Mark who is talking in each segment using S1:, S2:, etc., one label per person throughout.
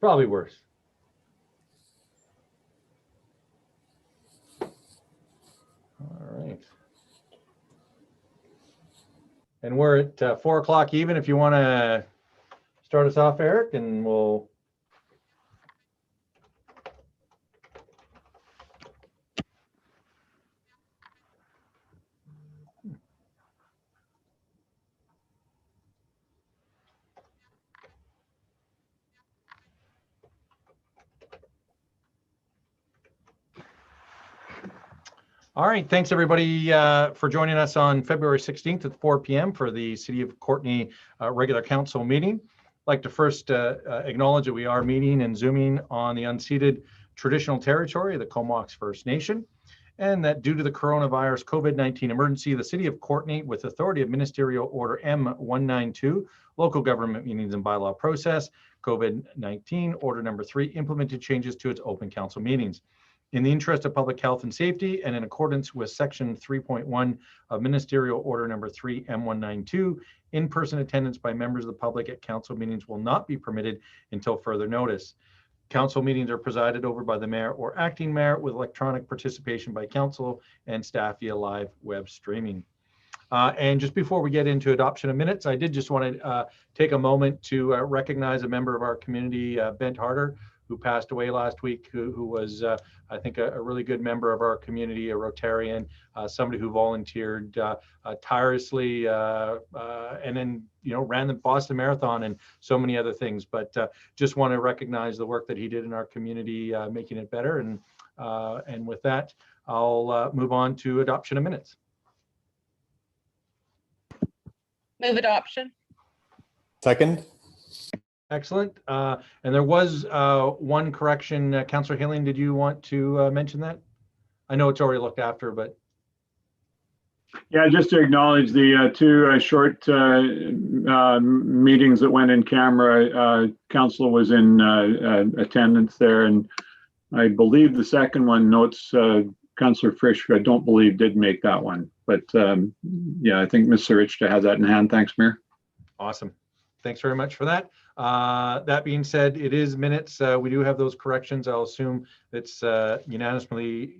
S1: Probably worse. All right. And we're at 4 o'clock even. If you want to start us off, Eric, and we'll. All right, thanks everybody for joining us on February 16th at 4 p.m. for the City of Courtenay regular council meeting. I'd like to first acknowledge that we are meeting and zooming on the unceded traditional territory of the Comox First Nation, and that due to the coronavirus COVID-19 emergency, the City of Courtenay, with authority of Ministerial Order M192, Local Government Meetings and Bylaw Process, COVID-19 Order Number 3, implemented changes to its open council meetings. In the interest of public health and safety, and in accordance with Section 3.1 of Ministerial Order Number 3 M192, in-person attendance by members of the public at council meetings will not be permitted until further notice. Council meetings are presided over by the mayor or acting mayor, with electronic participation by council and staff via live web streaming. And just before we get into adoption of minutes, I did just want to take a moment to recognize a member of our community, Bent Harder, who passed away last week, who was, I think, a really good member of our community, a Rotarian, somebody who volunteered tirelessly, and then, ran the Boston Marathon and so many other things. But just want to recognize the work that he did in our community, making it better. And with that, I'll move on to adoption of minutes.
S2: Move adoption.
S3: Second.
S1: Excellent. And there was one correction. Councillor Hilling, did you want to mention that? I know it's already looked after, but.
S4: Yeah, just to acknowledge the two short meetings that went in camera. Council was in attendance there, and I believe the second one notes Councillor Frisch, I don't believe, did make that one. But yeah, I think Mr. Rich to have that in hand. Thanks, Mayor.
S1: Awesome. Thanks very much for that. That being said, it is minutes. We do have those corrections. I'll assume it's unanimously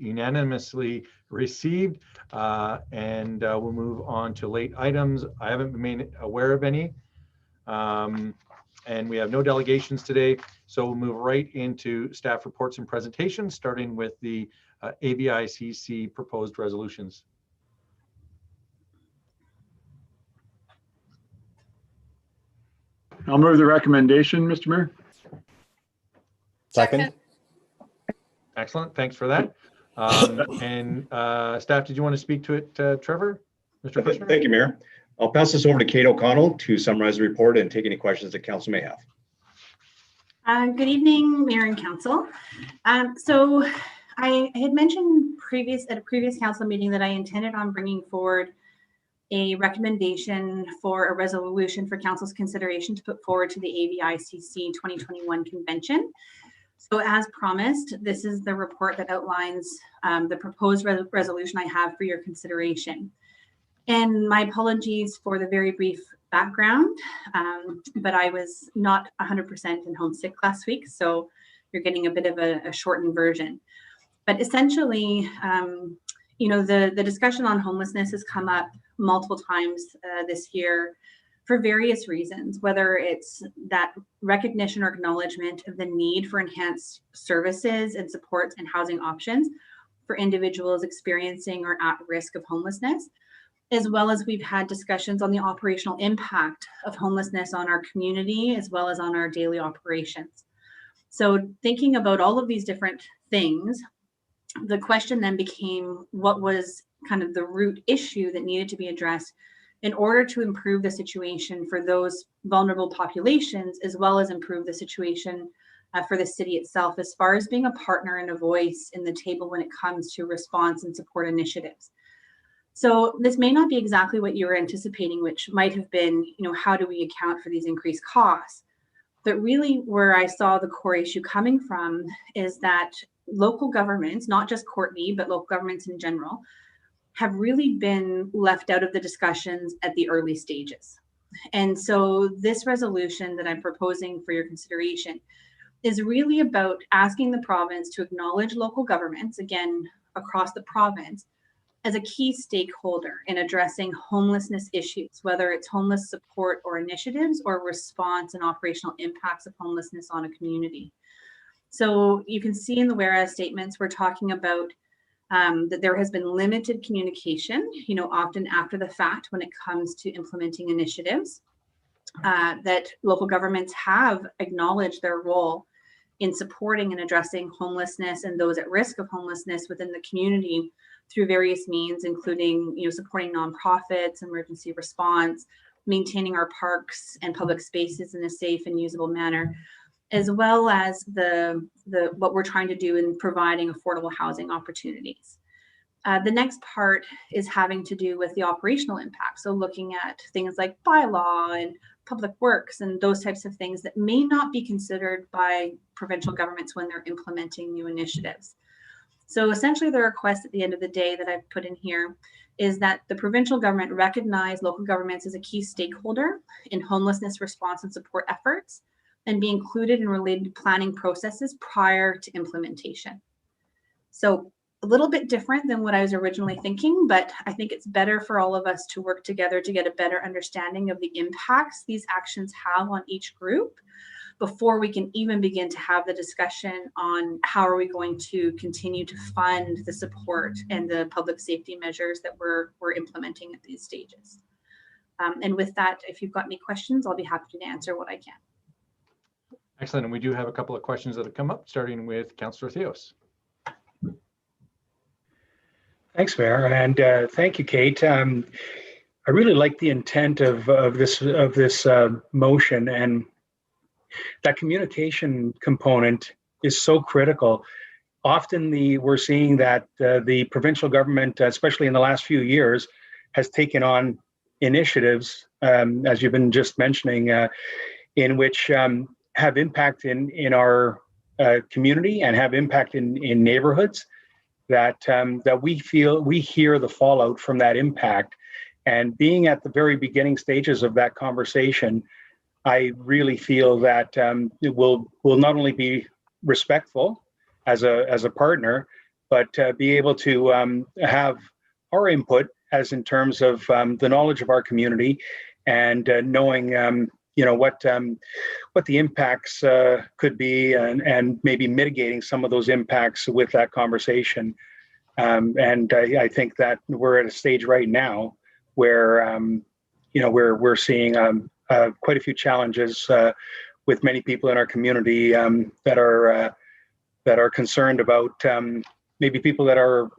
S1: received, and we'll move on to late items. I haven't been made aware of any, and we have no delegations today. So we'll move right into staff reports and presentations, starting with the ABICC proposed resolutions.
S4: I'll move the recommendation, Mr. Mayor.
S3: Second.
S1: Excellent. Thanks for that. And staff, did you want to speak to it, Trevor? Mr. Kushner?
S5: Thank you, Mayor. I'll pass this over to Kate O'Connell to summarize the report and take any questions that council may have.
S6: Good evening, Mayor and Council. So I had mentioned at a previous council meeting that I intended on bringing forward a recommendation for a resolution for council's consideration to put forward to the ABICC 2021 convention. So as promised, this is the report that outlines the proposed resolution I have for your consideration. And my apologies for the very brief background, but I was not 100% in homesick last week, so you're getting a bit of a shortened version. But essentially, the discussion on homelessness has come up multiple times this year for various reasons, whether it's that recognition or acknowledgement of the need for enhanced services and supports and housing options for individuals experiencing or at risk of homelessness, as well as we've had discussions on the operational impact of homelessness on our community, as well as on our daily operations. So thinking about all of these different things, the question then became, what was kind of the root issue that needed to be addressed in order to improve the situation for those vulnerable populations, as well as improve the situation for the city itself, as far as being a partner and a voice in the table when it comes to response and support initiatives. So this may not be exactly what you were anticipating, which might have been, how do we account for these increased costs? But really where I saw the core issue coming from is that local governments, not just Courtenay, but local governments in general, have really been left out of the discussions at the early stages. And so this resolution that I'm proposing for your consideration is really about asking the province to acknowledge local governments, again, across the province, as a key stakeholder in addressing homelessness issues, whether it's homeless support or initiatives or response and operational impacts of homelessness on a community. So you can see in the whereas statements, we're talking about that there has been limited communication, often after the fact when it comes to implementing initiatives, that local governments have acknowledged their role in supporting and addressing homelessness and those at risk of homelessness within the community through various means, including supporting nonprofits, emergency response, maintaining our parks and public spaces in a safe and usable manner, as well as what we're trying to do in providing affordable housing opportunities. The next part is having to do with the operational impact. So looking at things like bylaw and public works and those types of things that may not be considered by provincial governments when they're implementing new initiatives. So essentially the request at the end of the day that I've put in here is that the provincial government recognize local governments as a key stakeholder in homelessness response and support efforts and be included in related planning processes prior to implementation. So a little bit different than what I was originally thinking, but I think it's better for all of us to work together to get a better understanding of the impacts these actions have on each group before we can even begin to have the discussion on how are we going to continue to fund the support and the public safety measures that we're implementing at these stages. And with that, if you've got any questions, I'll be happy to answer what I can.
S1: Excellent. And we do have a couple of questions that have come up, starting with Councillor Theos.
S7: Thanks, Mayor, and thank you, Kate. I really like the intent of this motion, and that communication component is so critical. Often we're seeing that the provincial government, especially in the last few years, has taken on initiatives, as you've been just mentioning, in which have impact in our community and have impact in neighborhoods that we hear the fallout from that impact. And being at the very beginning stages of that conversation, I really feel that it will not only be respectful as a partner, but be able to have our input as in terms of the knowledge of our community and knowing what the impacts could be and maybe mitigating some of those impacts with that conversation. And I think that we're at a stage right now where we're seeing quite a few challenges with many people in our community that are concerned about maybe people that are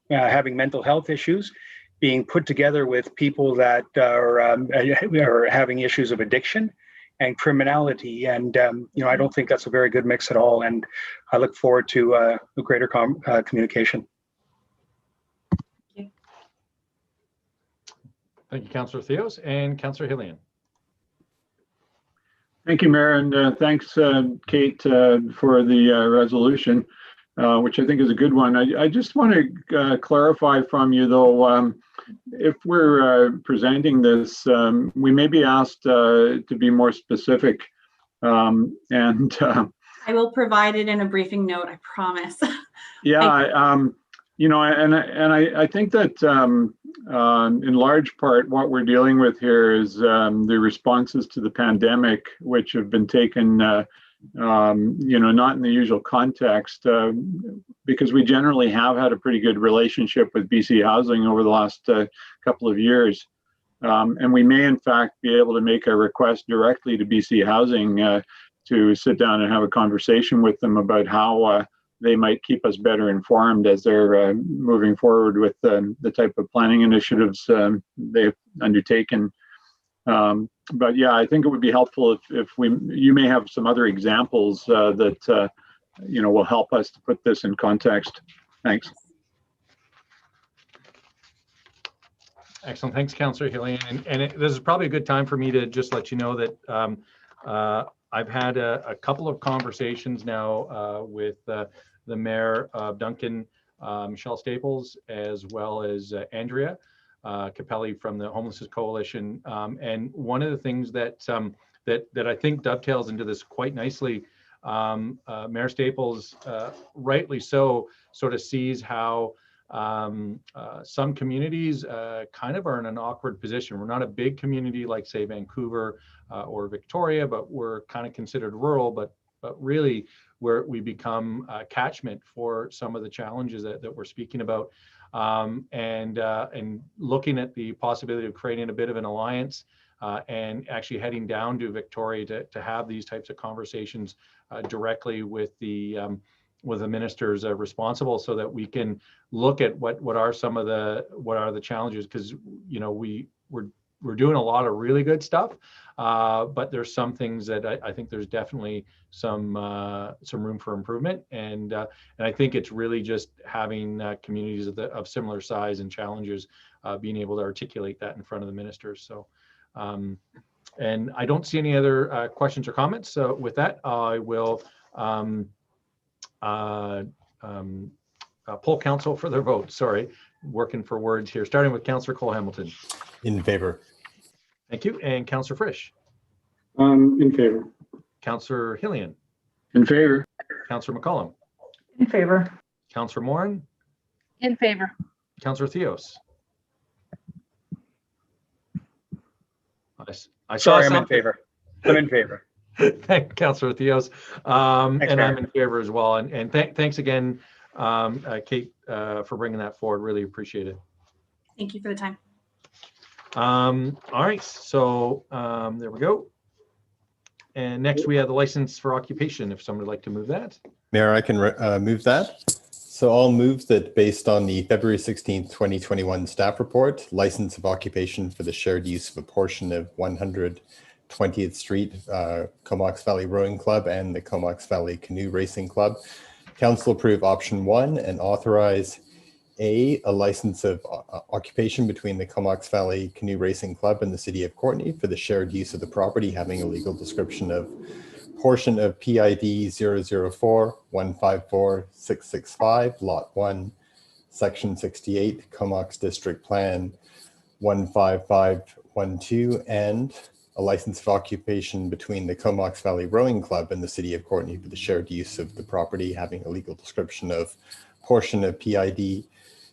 S7: having mental health issues being put together with people that are having issues of addiction and criminality. And I don't think that's a very good mix at all. And I look forward to a greater communication.
S1: Thank you, Councillor Theos. And Councillor Hillian.
S4: Thank you, Mayor, and thanks, Kate, for the resolution, which I think is a good one. I just want to clarify from you, though, if we're presenting this, we may be asked to be more specific. I
S6: will provide it in a briefing note, I promise.
S4: Yeah, I think that in large part what we're dealing with here is the responses to the pandemic, which have been taken, not in the usual context, because we generally have had a pretty good relationship with BC Housing over the last couple of years. And we may, in fact, be able to make a request directly to BC Housing to sit down and have a conversation with them about how they might keep us better informed as they're moving forward with the type of planning initiatives they've undertaken. But yeah, I think it would be helpful if you may have some other examples that will help us to put this in context. Thanks.
S1: Excellent. Thanks, Councillor Hillian. And this is probably a good time for me to just let you know that I've had a couple of conversations now with the Mayor of Duncan, Michelle Staples, as well as Andrea Capelli from the Homelessness Coalition. And one of the things that I think dovetails into this quite nicely Mayor Staples, rightly so, sort of sees how some communities kind of are in an awkward position. We're not a big community like, say, Vancouver or Victoria, but we're kind of considered rural, but really we become a catchment for some of the challenges that we're speaking about. And looking at the possibility of creating a bit of an alliance and actually heading down to Victoria to have these types of conversations directly with the ministers responsible, so that we can look at what are the challenges, because we're doing a lot of really good stuff, but there's some things that I think there's definitely some room for improvement, and I think it's really just having communities of similar size and challenges being able to articulate that in front of the ministers. So. And I don't see any other questions or comments. So with that, I will poll council for their vote. Sorry, working for words here. Starting with Councillor Cole-Hamilton.
S3: In favor.
S1: Thank you. And Councillor Frisch.
S4: In favor.
S1: Councillor Hillian.
S4: In favor.
S1: Councillor McCollum.
S2: In favor.
S1: Councillor Morin.
S2: In favor.
S1: Councillor Theos. I saw
S7: Sorry, I'm in
S1: something.
S7: favor. I'm in favor.
S1: Thank you, Councillor Theos. And
S7: Mayor.
S1: I'm in favor as well. And thanks again, Kate, for bringing that forward. Really appreciate it.
S6: Thank you for the time.
S1: All right, so there we go. And next we have the license for occupation, if someone would like to move that.
S3: Mayor, I can move that. So I'll move that based on the February 16th, 2021 staff report, license of occupation for the shared use of a portion of 120th Street, Comox Valley Rowing Club and the Comox Valley Canoe Racing Club. Council approve option 1 and authorize a license of occupation between the Comox Valley Canoe Racing Club and the City of Courtenay for the shared use of the property having a legal description of portion of PID 004-154-665, Lot 1, Section 68, Comox District Plan 15512, and a license of occupation between the Comox Valley Rowing Club and the City of Courtenay for the shared use of the property having a legal description of portion of PID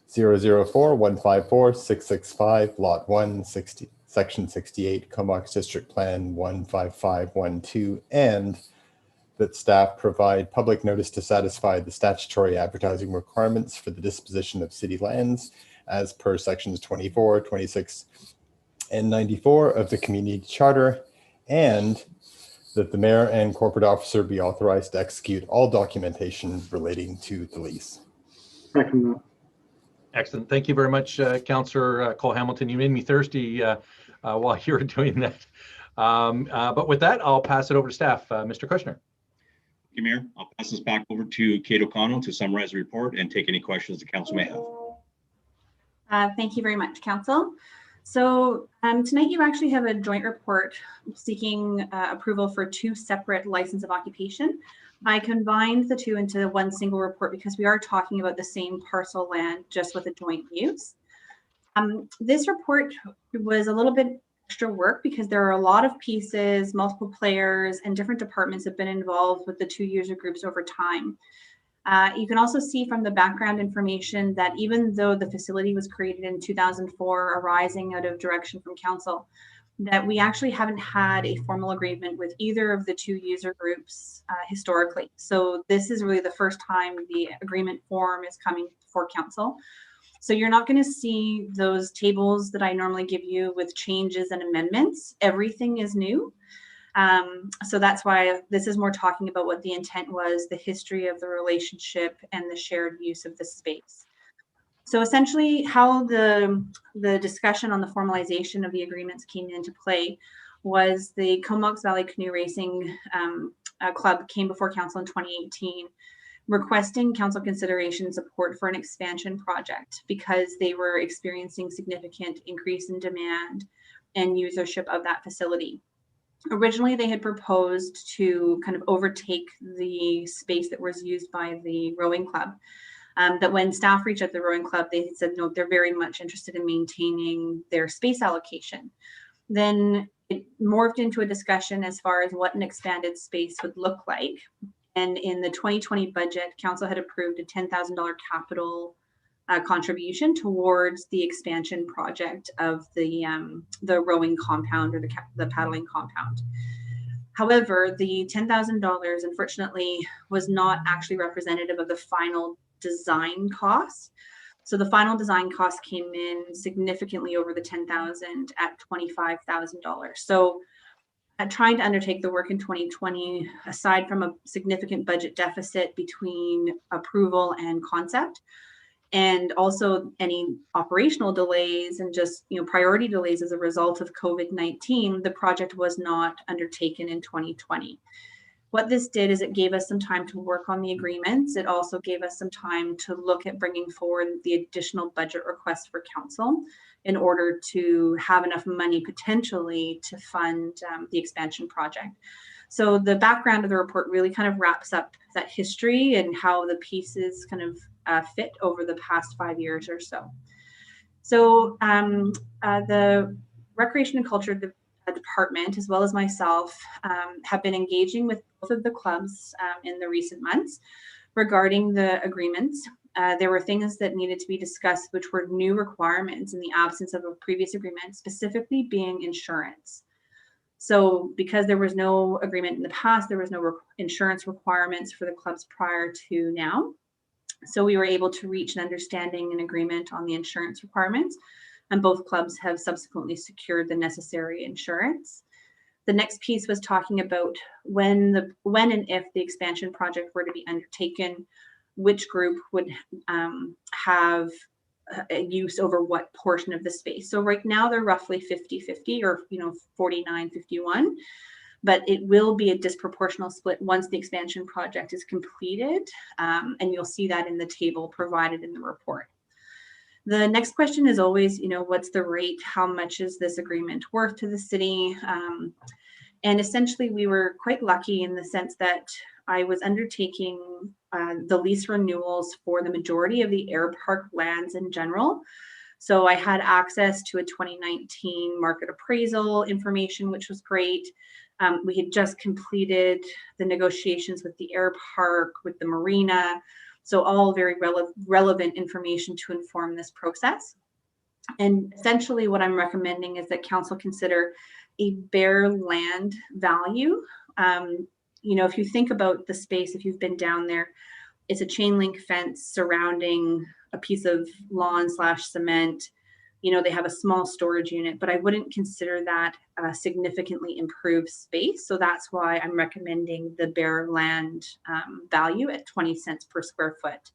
S3: 004-154-665, Lot 1, Section 68, Comox District Plan 15512, and that staff provide public notice to satisfy the statutory advertising requirements for the disposition of city lands as per sections 24, 26, and 94 of the Community Charter, and that the mayor and corporate officer be authorized to execute all documentation relating to the lease.
S4: Second that.
S1: Excellent. Thank you very much, Councillor Cole-Hamilton. You made me thirsty while you were doing that. But with that, I'll pass it over to staff. Mr. Kushner.
S5: Thank you, Mayor. I'll pass this back over to Kate O'Connell to summarize the report and take any questions the council may have.
S6: Thank you very much, Council. So tonight you actually have a joint report seeking approval for 2 separate license of occupation. I combined the 2 into one single report because we are talking about the same parcel land, just with a joint use. This report was a little bit extra work because there are a lot of pieces, multiple players, and different departments have been involved with the 2 user groups over time. You can also see from the background information that even though the facility was created in 2004, arising out of direction from council, that we actually haven't had a formal agreement with either of the 2 user groups historically. So this is really the first time the agreement form is coming before council. So you're not going to see those tables that I normally give you with changes and amendments. Everything is new. So that's why this is more talking about what the intent was, the history of the relationship, and the shared use of the space. So essentially how the discussion on the formalization of the agreements came into play was the Comox Valley Canoe Racing Club came before council in 2018, requesting council consideration support for an expansion project because they were experiencing significant increase in demand and usership of that facility. Originally, they had proposed to kind of overtake the space that was used by the rowing club. That when staff reached out to the rowing club, they said, no, they're very much interested in maintaining their space allocation. Then it morphed into a discussion as far as what an expanded space would look like. And in the 2020 budget, council had approved a $10,000 capital contribution towards the expansion project of the rowing compound or the paddling compound. However, the $10,000 unfortunately was not actually representative of the final design costs. So the final design cost came in significantly over the $10,000 at $25,000. So trying to undertake the work in 2020, aside from a significant budget deficit between approval and concept, and also any operational delays and just priority delays as a result of COVID-19, the project was not undertaken in 2020. What this did is it gave us some time to work on the agreements. It also gave us some time to look at bringing forward the additional budget requests for council in order to have enough money potentially to fund the expansion project. So the background of the report really kind of wraps up that history and how the pieces kind of fit over the past 5 years or so. So the Recreation and Culture Department, as well as myself, have been engaging with both of the clubs in the recent months regarding the agreements. There were things that needed to be discussed, which were new requirements in the absence of a previous agreement, specifically being insurance. So because there was no agreement in the past, there was no insurance requirements for the clubs prior to now. So we were able to reach an understanding and agreement on the insurance requirements, and both clubs have subsequently secured the necessary insurance. The next piece was talking about when and if the expansion project were to be undertaken, which group would have a use over what portion of the space. So right now they're roughly 50-50 or 49-51, but it will be a disproportional split once the expansion project is completed, and you'll see that in the table provided in the report. The next question is always, what's the rate? How much is this agreement worth to the city? And essentially, we were quite lucky in the sense that I was undertaking the lease renewals for the majority of the air park lands in general. So I had access to a 2019 market appraisal information, which was great. We had just completed the negotiations with the air park, with the marina. So all very relevant information to inform this process. And essentially what I'm recommending is that council consider a bare land value. If you think about the space, if you've been down there, it's a chain link fence surrounding a piece of lawn/cement. They have a small storage unit, but I wouldn't consider that a significantly improved space. So that's why I'm recommending the bare land value at 20 cents per square foot.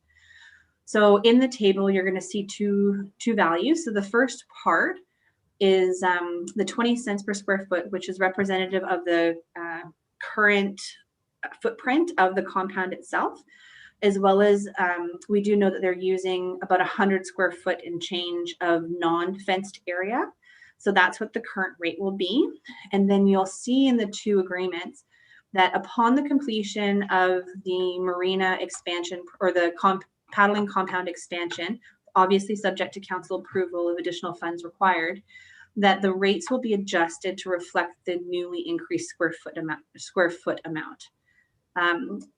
S6: So in the table, you're going to see two values. So the first part is the 20 cents per square foot, which is representative of the current footprint of the compound itself, as well as we do know that they're using about 100 square foot and change of non-fenced area. So that's what the current rate will be. And then you'll see in the two agreements that upon the completion of the marina expansion or the paddling compound expansion, obviously subject to council approval of additional funds required, that the rates will be adjusted to reflect the newly increased square foot amount.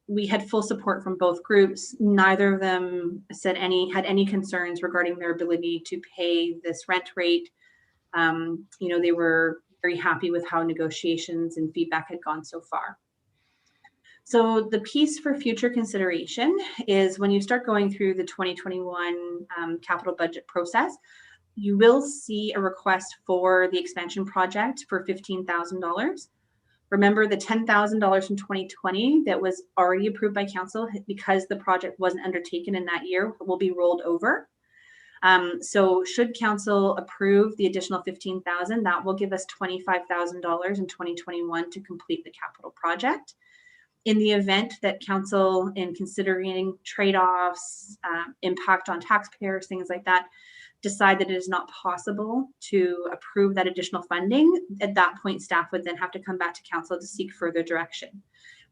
S6: We had full support from both groups. Neither of them had any concerns regarding their ability to pay this rent rate. They were very happy with how negotiations and feedback had gone so far. So the piece for future consideration is when you start going through the 2021 capital budget process, you will see a request for the expansion project for $15,000. Remember the $10,000 from 2020 that was already approved by council, because the project wasn't undertaken in that year, will be rolled over. So should council approve the additional $15,000, that will give us $25,000 in 2021 to complete the capital project. In the event that council, in considering trade-offs, impact on taxpayers, things like that, decide that it is not possible to approve that additional funding, at that point, staff would then have to come back to council to seek further direction.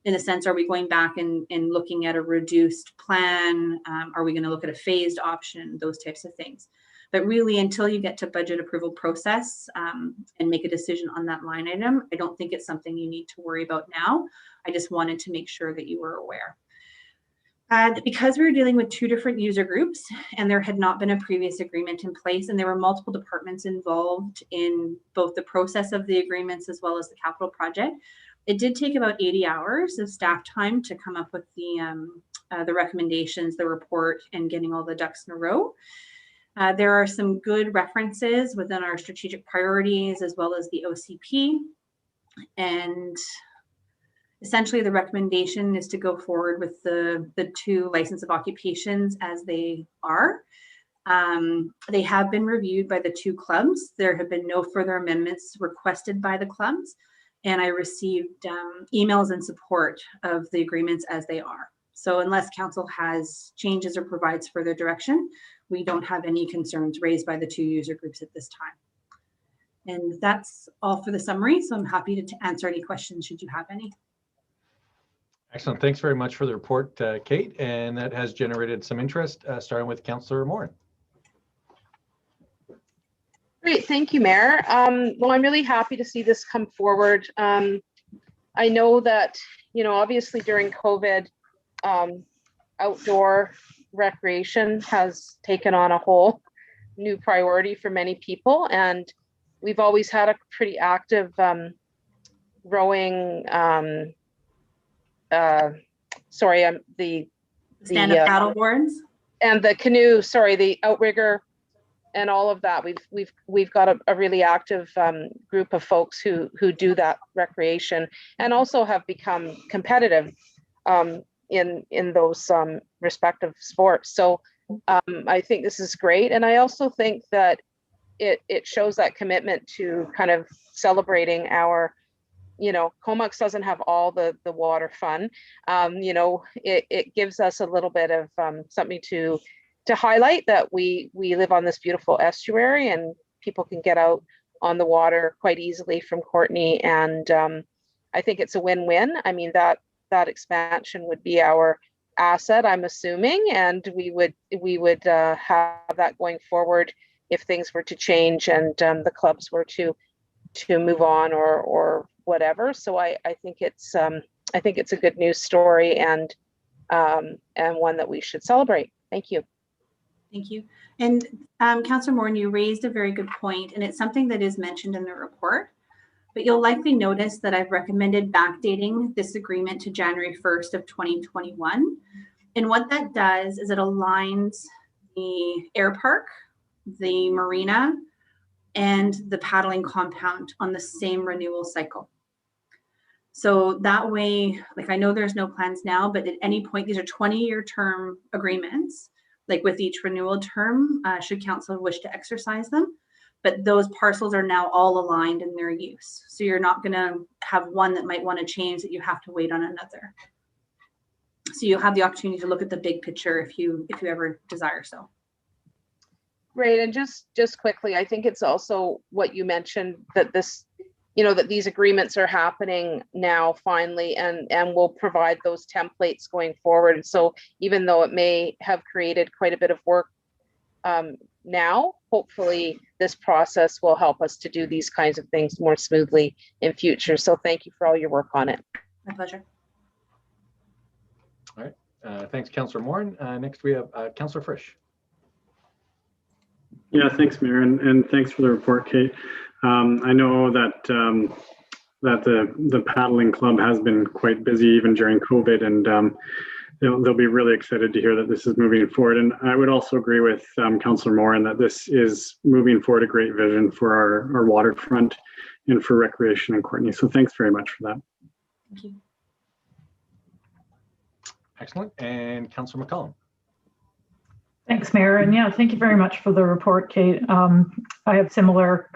S6: In a sense, are we going back and looking at a reduced plan? Are we going to look at a phased option? Those types of things. But really, until you get to budget approval process and make a decision on that line item, I don't think it's something you need to worry about now. I just wanted to make sure that you were aware. Because we were dealing with two different user groups and there had not been a previous agreement in place, and there were multiple departments involved in both the process of the agreements as well as the capital project, it did take about 80 hours of staff time to come up with the recommendations, the report, and getting all the ducks in a row. There are some good references within our strategic priorities as well as the OCP. And essentially the recommendation is to go forward with the two license of occupations as they are. They have been reviewed by the two clubs. There have been no further amendments requested by the clubs. And I received emails in support of the agreements as they are. So unless council has changes or provides further direction, we don't have any concerns raised by the two user groups at this time. And that's all for the summary. So I'm happy to answer any questions should you have any.
S1: Excellent. Thanks very much for the report, Kate. And that has generated some interest, starting with Councillor Morin.
S8: Great, thank you, Mayor. Well, I'm really happy to see this come forward. I know that, obviously during COVID, outdoor recreation has taken on a whole new priority for many people, and we've always had a pretty active rowing. The
S6: stand-up paddle boards
S8: and the canoe. The outrigger. And all of that, we've got a really active group of folks who do that recreation and also have become competitive in those respective sports. So I think this is great, and I also think that it shows that commitment to kind of celebrating our. Comox doesn't have all the water fun. It gives us a little bit of something to highlight that we live on this beautiful estuary and people can get out on the water quite easily from Courtenay. And I think it's a win-win. I mean, that expansion would be our asset, I'm assuming, and we would have that going forward if things were to change and the clubs were to move on or whatever. So I think it's a good news story and one that we should celebrate. Thank you.
S6: Thank you. And Councillor Morin, you raised a very good point, and it's something that is mentioned in the report, but you'll likely notice that I've recommended backdating this agreement to January 1st of 2021. And what that does is it aligns the air park, the marina, and the paddling compound on the same renewal cycle. So that way, I know there's no plans now, but at any point, these are 20-year term agreements. With each renewal term, should council wish to exercise them, but those parcels are now all aligned in their use. So you're not going to have one that might want to change that you have to wait on another. So you'll have the opportunity to look at the big picture if you ever desire so.
S8: Great, and just quickly, I think it's also what you mentioned that this, that these agreements are happening now finally, and will provide those templates going forward. So even though it may have created quite a bit of work now, hopefully this process will help us to do these kinds of things more smoothly in future. So thank you for all your work on it.
S6: My pleasure.
S1: All right, thanks, Councillor Morin. Next we have Councillor Frisch.
S9: Yeah, thanks, Mayor, and thanks for the report, Kate. I know that the paddling club has been quite busy even during COVID, and they'll be really excited to hear that this is moving forward. And I would also agree with Councillor Morin that this is moving forward a great vision for our waterfront and for recreation in Courtenay. So thanks very much for that.
S6: Thank you.
S1: Excellent. And Councillor McCollum.
S2: Thanks, Mayor. And yeah, thank you very much for the report, Kate. I have similar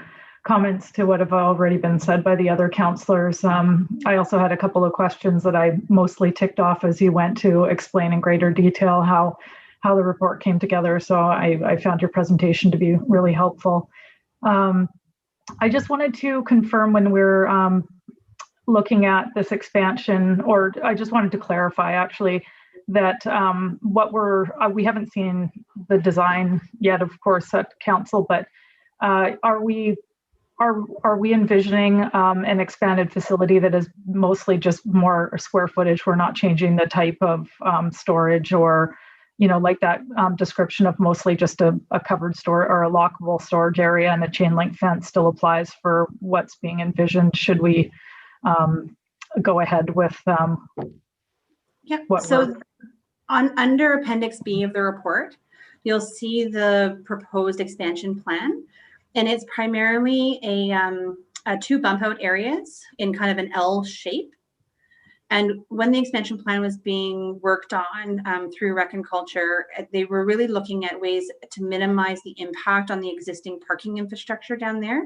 S2: comments to what have already been said by the other councillors. I also had a couple of questions that I mostly ticked off as you went to explain in greater detail how the report came together. So I found your presentation to be really helpful. I just wanted to confirm when we're looking at this expansion, or I just wanted to clarify actually, that we haven't seen the design yet, of course, at council, but are we envisioning an expanded facility that is mostly just more square footage? We're not changing the type of storage, or, like that description of mostly just a covered store or a lockable storage area, and a chain link fence still applies for what's being envisioned. Should we go ahead with
S6: under Appendix B of the report, you'll see the proposed expansion plan, and it's primarily a 2 bump out areas in kind of an L shape. And when the expansion plan was being worked on through Rec and Culture, they were really looking at ways to minimize the impact on the existing parking infrastructure down there,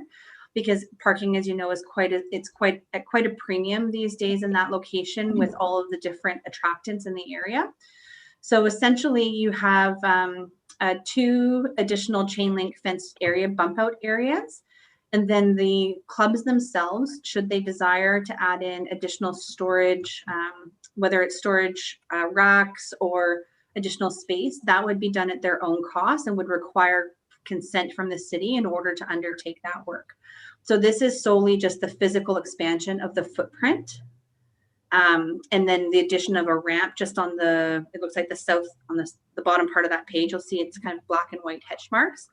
S6: because parking, as you know, is quite a premium these days in that location with all of the different attractants in the area. So essentially, you have 2 additional chain link fence area bump out areas. And then the clubs themselves, should they desire to add in additional storage, whether it's storage racks or additional space, that would be done at their own cost and would require consent from the city in order to undertake that work. So this is solely just the physical expansion of the footprint. And then the addition of a ramp just on it looks like the south, on the bottom part of that page, you'll see it's kind of black and white hedge marks.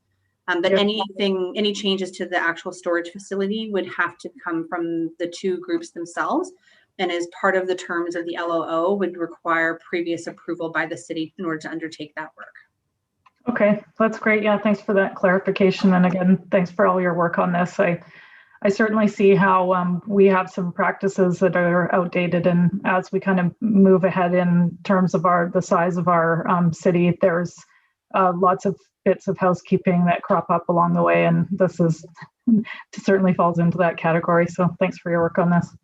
S6: But any changes to the actual storage facility would have to come from the 2 groups themselves, and as part of the terms of the LOO would require previous approval by the city in order to undertake that work.
S2: Okay, that's great. Yeah, thanks for that clarification. And again, thanks for all your work on this. I certainly see how we have some practices that are outdated, and as we kind of move ahead in terms of the size of our city, there's lots of bits of housekeeping that crop up along the way, and this certainly falls into that category. So thanks for your work on this.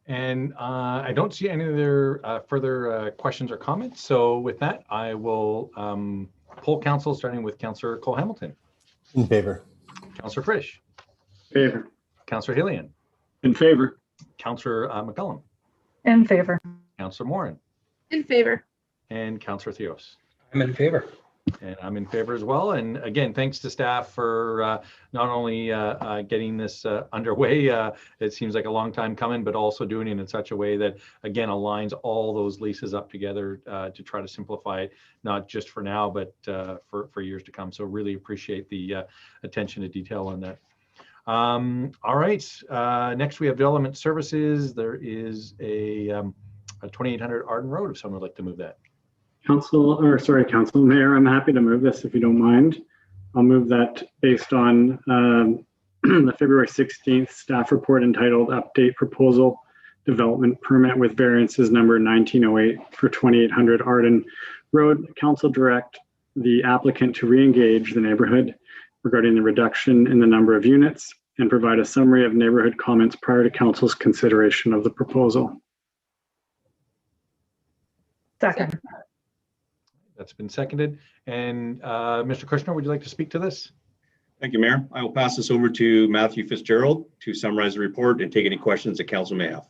S1: And I don't see any other further questions or comments. So with that, I will poll council, starting with Councillor Cole-Hamilton.
S3: In favor.
S1: Councillor Frisch.
S9: Favor.
S1: Councillor Hillian.
S4: In favor.
S1: Councillor McCullum.
S2: In favor.
S1: Councillor Morin.
S8: In favor.
S1: And Councillor Theos.
S7: I'm in favor.
S1: And I'm in favor as well. And again, thanks to staff for not only getting this underway, it seems like a long time coming, but also doing it in such a way that, again, aligns all those leases up together to try to simplify it, not just for now, but for years to come. So really appreciate the attention to detail on that. All right, next we have development services. There is a 2800 Arden Road, if someone would like to move that.
S9: Council Mayor, I'm happy to move this if you don't mind. I'll move that based on the February 16th staff report entitled Update Proposal Development Permit with Variances number 1908 for 2800 Arden Road. Council direct the applicant to re-engage the neighborhood regarding the reduction in the number of units and provide a summary of neighborhood comments prior to council's consideration of the proposal.
S2: Second.
S1: That's been seconded. And Mr. Kushner, would you like to speak to this?
S5: Thank you, Mayor. I will pass this over to Matthew Fitzgerald to summarize the report and take any questions that council may have.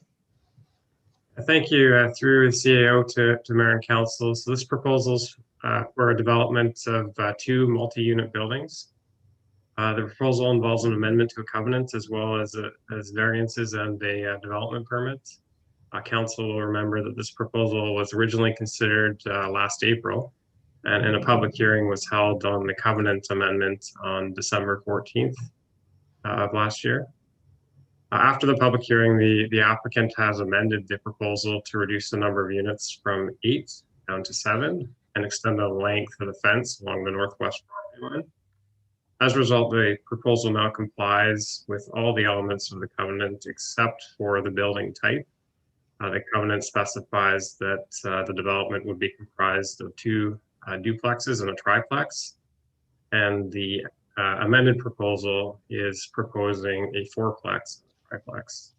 S10: Thank you. Through the CAO to Mayor and Council. So this proposal's for a development of 2 multi-unit buildings. The proposal involves an amendment to a covenant as well as variances and a development permit. Council will remember that this proposal was originally considered last April, and a public hearing was held on the covenant amendment on December 14th of last year. After the public hearing, the applicant has amended the proposal to reduce the number of units from 8 down to 7 and extend the length of the fence along the northwest property line. As a result, the proposal now complies with all the elements of the covenant except for the building type. The covenant specifies that the development would be comprised of 2 duplexes and a triplex, and the amended proposal is proposing a 4-plex triplex.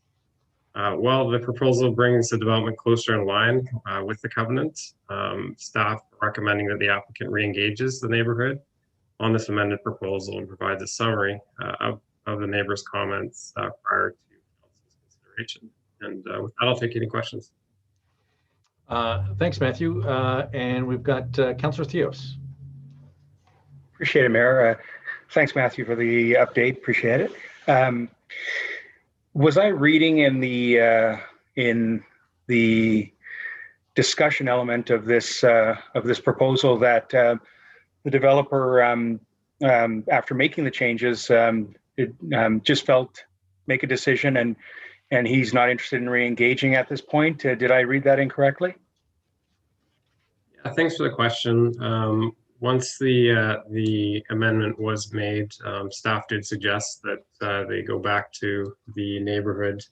S10: While the proposal brings the development closer in line with the covenant, staff recommending that the applicant re-engages the neighborhood on this amended proposal and provides a summary of the neighbors' comments prior to council's consideration. And with that, I'll take any questions.
S1: Thanks, Matthew. And we've got Councillor Theos.
S7: Appreciate it, Mayor. Thanks, Matthew, for the update. Appreciate it. Was I reading in the discussion element of this proposal that the developer, after making the changes, just felt make a decision and he's not interested in re-engaging at this point? Did I read that incorrectly?
S10: Yeah, thanks for the question. Once the amendment was made, staff did suggest that they go back to the neighborhood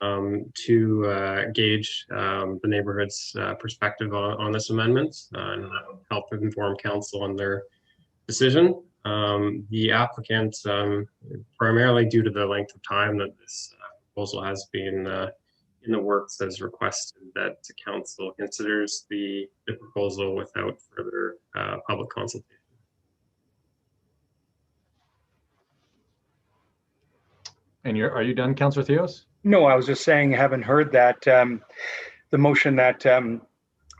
S10: to gauge the neighborhood's perspective on this amendment and help inform council on their decision. The applicant, primarily due to the length of time that this proposal has been in the works, has requested that the council considers the proposal without further public consultation.
S1: And are you done, Councillor Theos?
S7: No, I was just saying, I haven't heard that the motion that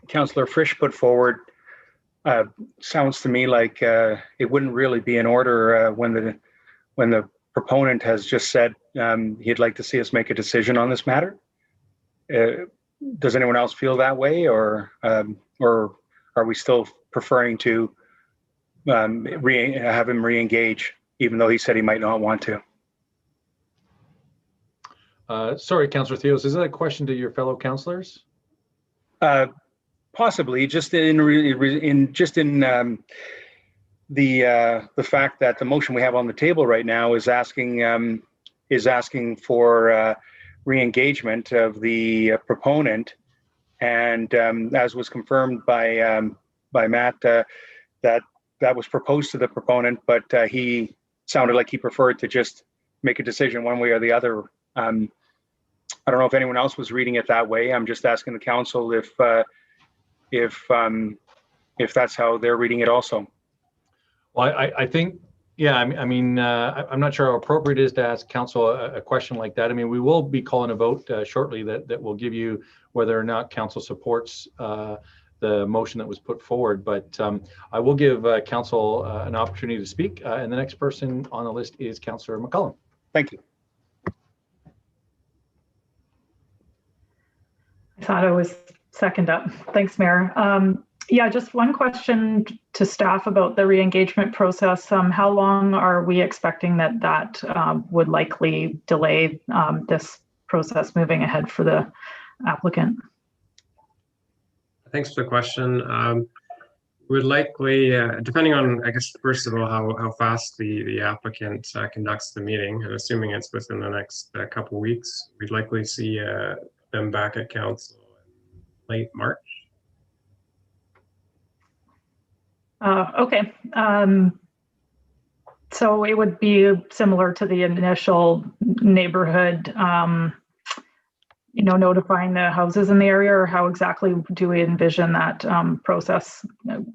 S7: Councillor Frisch put forward sounds to me like it wouldn't really be in order when the proponent has just said he'd like to see us make a decision on this matter. Does anyone else feel that way, or are we still preferring to have him re-engage, even though he said he might not want to?
S1: Sorry, Councillor Theos, is that a question to your fellow councillors?
S7: Possibly, just in the fact that the motion we have on the table right now is asking for re-engagement of the proponent, and as was confirmed by Matt, that was proposed to the proponent, but he sounded like he preferred to just make a decision one way or the other. I don't know if anyone else was reading it that way. I'm just asking the council if that's how they're reading it also.
S1: Well, I think, yeah, I mean, I'm not sure how appropriate it is to ask council a question like that. I mean, we will be calling a vote shortly that will give you whether or not council supports the motion that was put forward. But I will give council an opportunity to speak. And the next person on the list is Councillor McCollum.
S7: Thank you.
S2: I thought I was second up. Thanks, Mayor. Yeah, just one question to staff about the re-engagement process. How long are we expecting that would likely delay this process moving ahead for the applicant?
S10: Thanks for the question. We'd likely, depending on, I guess, first of all, how fast the applicant conducts the meeting, and assuming it's within the next couple of weeks, we'd likely see them back at council in late March.
S2: Okay. So it would be similar to the initial neighborhood, notifying the houses in the area, or how exactly do we envision that process?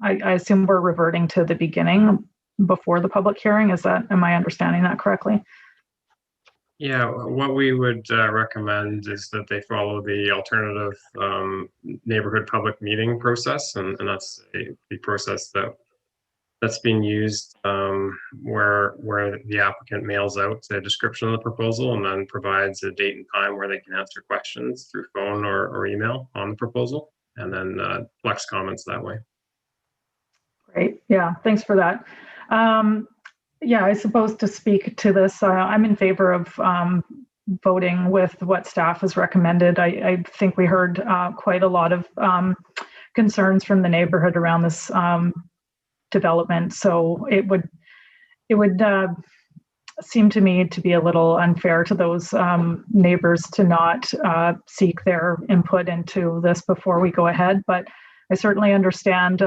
S2: I assume we're reverting to the beginning before the public hearing. Am I understanding that correctly?
S10: Yeah, what we would recommend is that they follow the alternative neighborhood public meeting process, and that's the process that's being used where the applicant mails out a description of the proposal and then provides a date and time where they can answer questions through phone or email on the proposal, and then flex comments that way.
S2: Great. Yeah, thanks for that. Yeah, I suppose to speak to this, I'm in favor of voting with what staff has recommended. I think we heard quite a lot of concerns from the neighborhood around this development. So it would seem to me to be a little unfair to those neighbors to not seek their input into this before we go ahead. But I certainly understand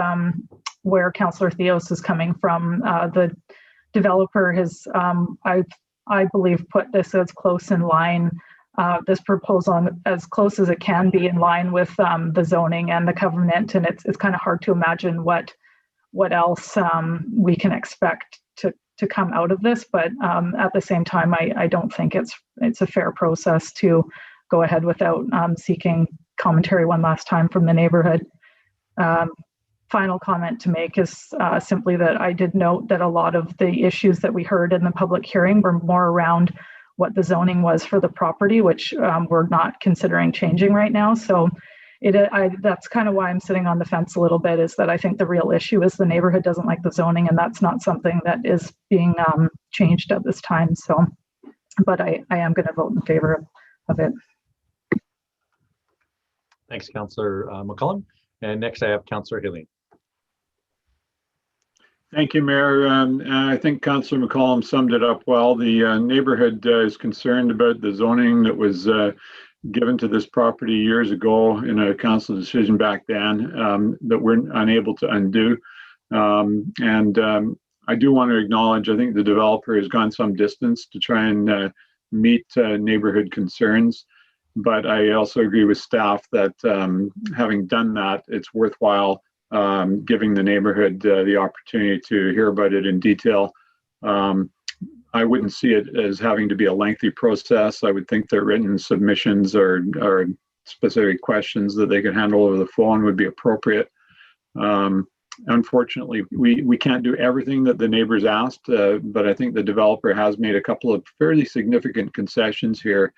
S2: where Councillor Theos is coming from. The developer has, I believe, put this as close in line, this proposal as close as it can be in line with the zoning and the covenant, and it's kind of hard to imagine what else we can expect to come out of this. But at the same time, I don't think it's a fair process to go ahead without seeking commentary one last time from the neighborhood. Final comment to make is simply that I did note that a lot of the issues that we heard in the public hearing were more around what the zoning was for the property, which we're not considering changing right now. So that's kind of why I'm sitting on the fence a little bit, is that I think the real issue is the neighborhood doesn't like the zoning, and that's not something that is being changed at this time. So, but I am going to vote in favor of it.
S1: Thanks, Councillor McCollum. And next I have Councillor Hillian.
S4: Thank you, Mayor. I think Councillor McCollum summed it up well. The neighborhood is concerned about the zoning that was given to this property years ago in a council decision back then that we're unable to undo. I do want to acknowledge, I think the developer has gone some distance to try and meet neighborhood concerns. But I also agree with staff that having done that, it's worthwhile giving the neighborhood the opportunity to hear about it in detail. I wouldn't see it as having to be a lengthy process. I would think that written submissions or specific questions that they could handle over the phone would be appropriate. Unfortunately, we can't do everything that the neighbors asked, but I think the developer has made a couple of fairly significant concessions here,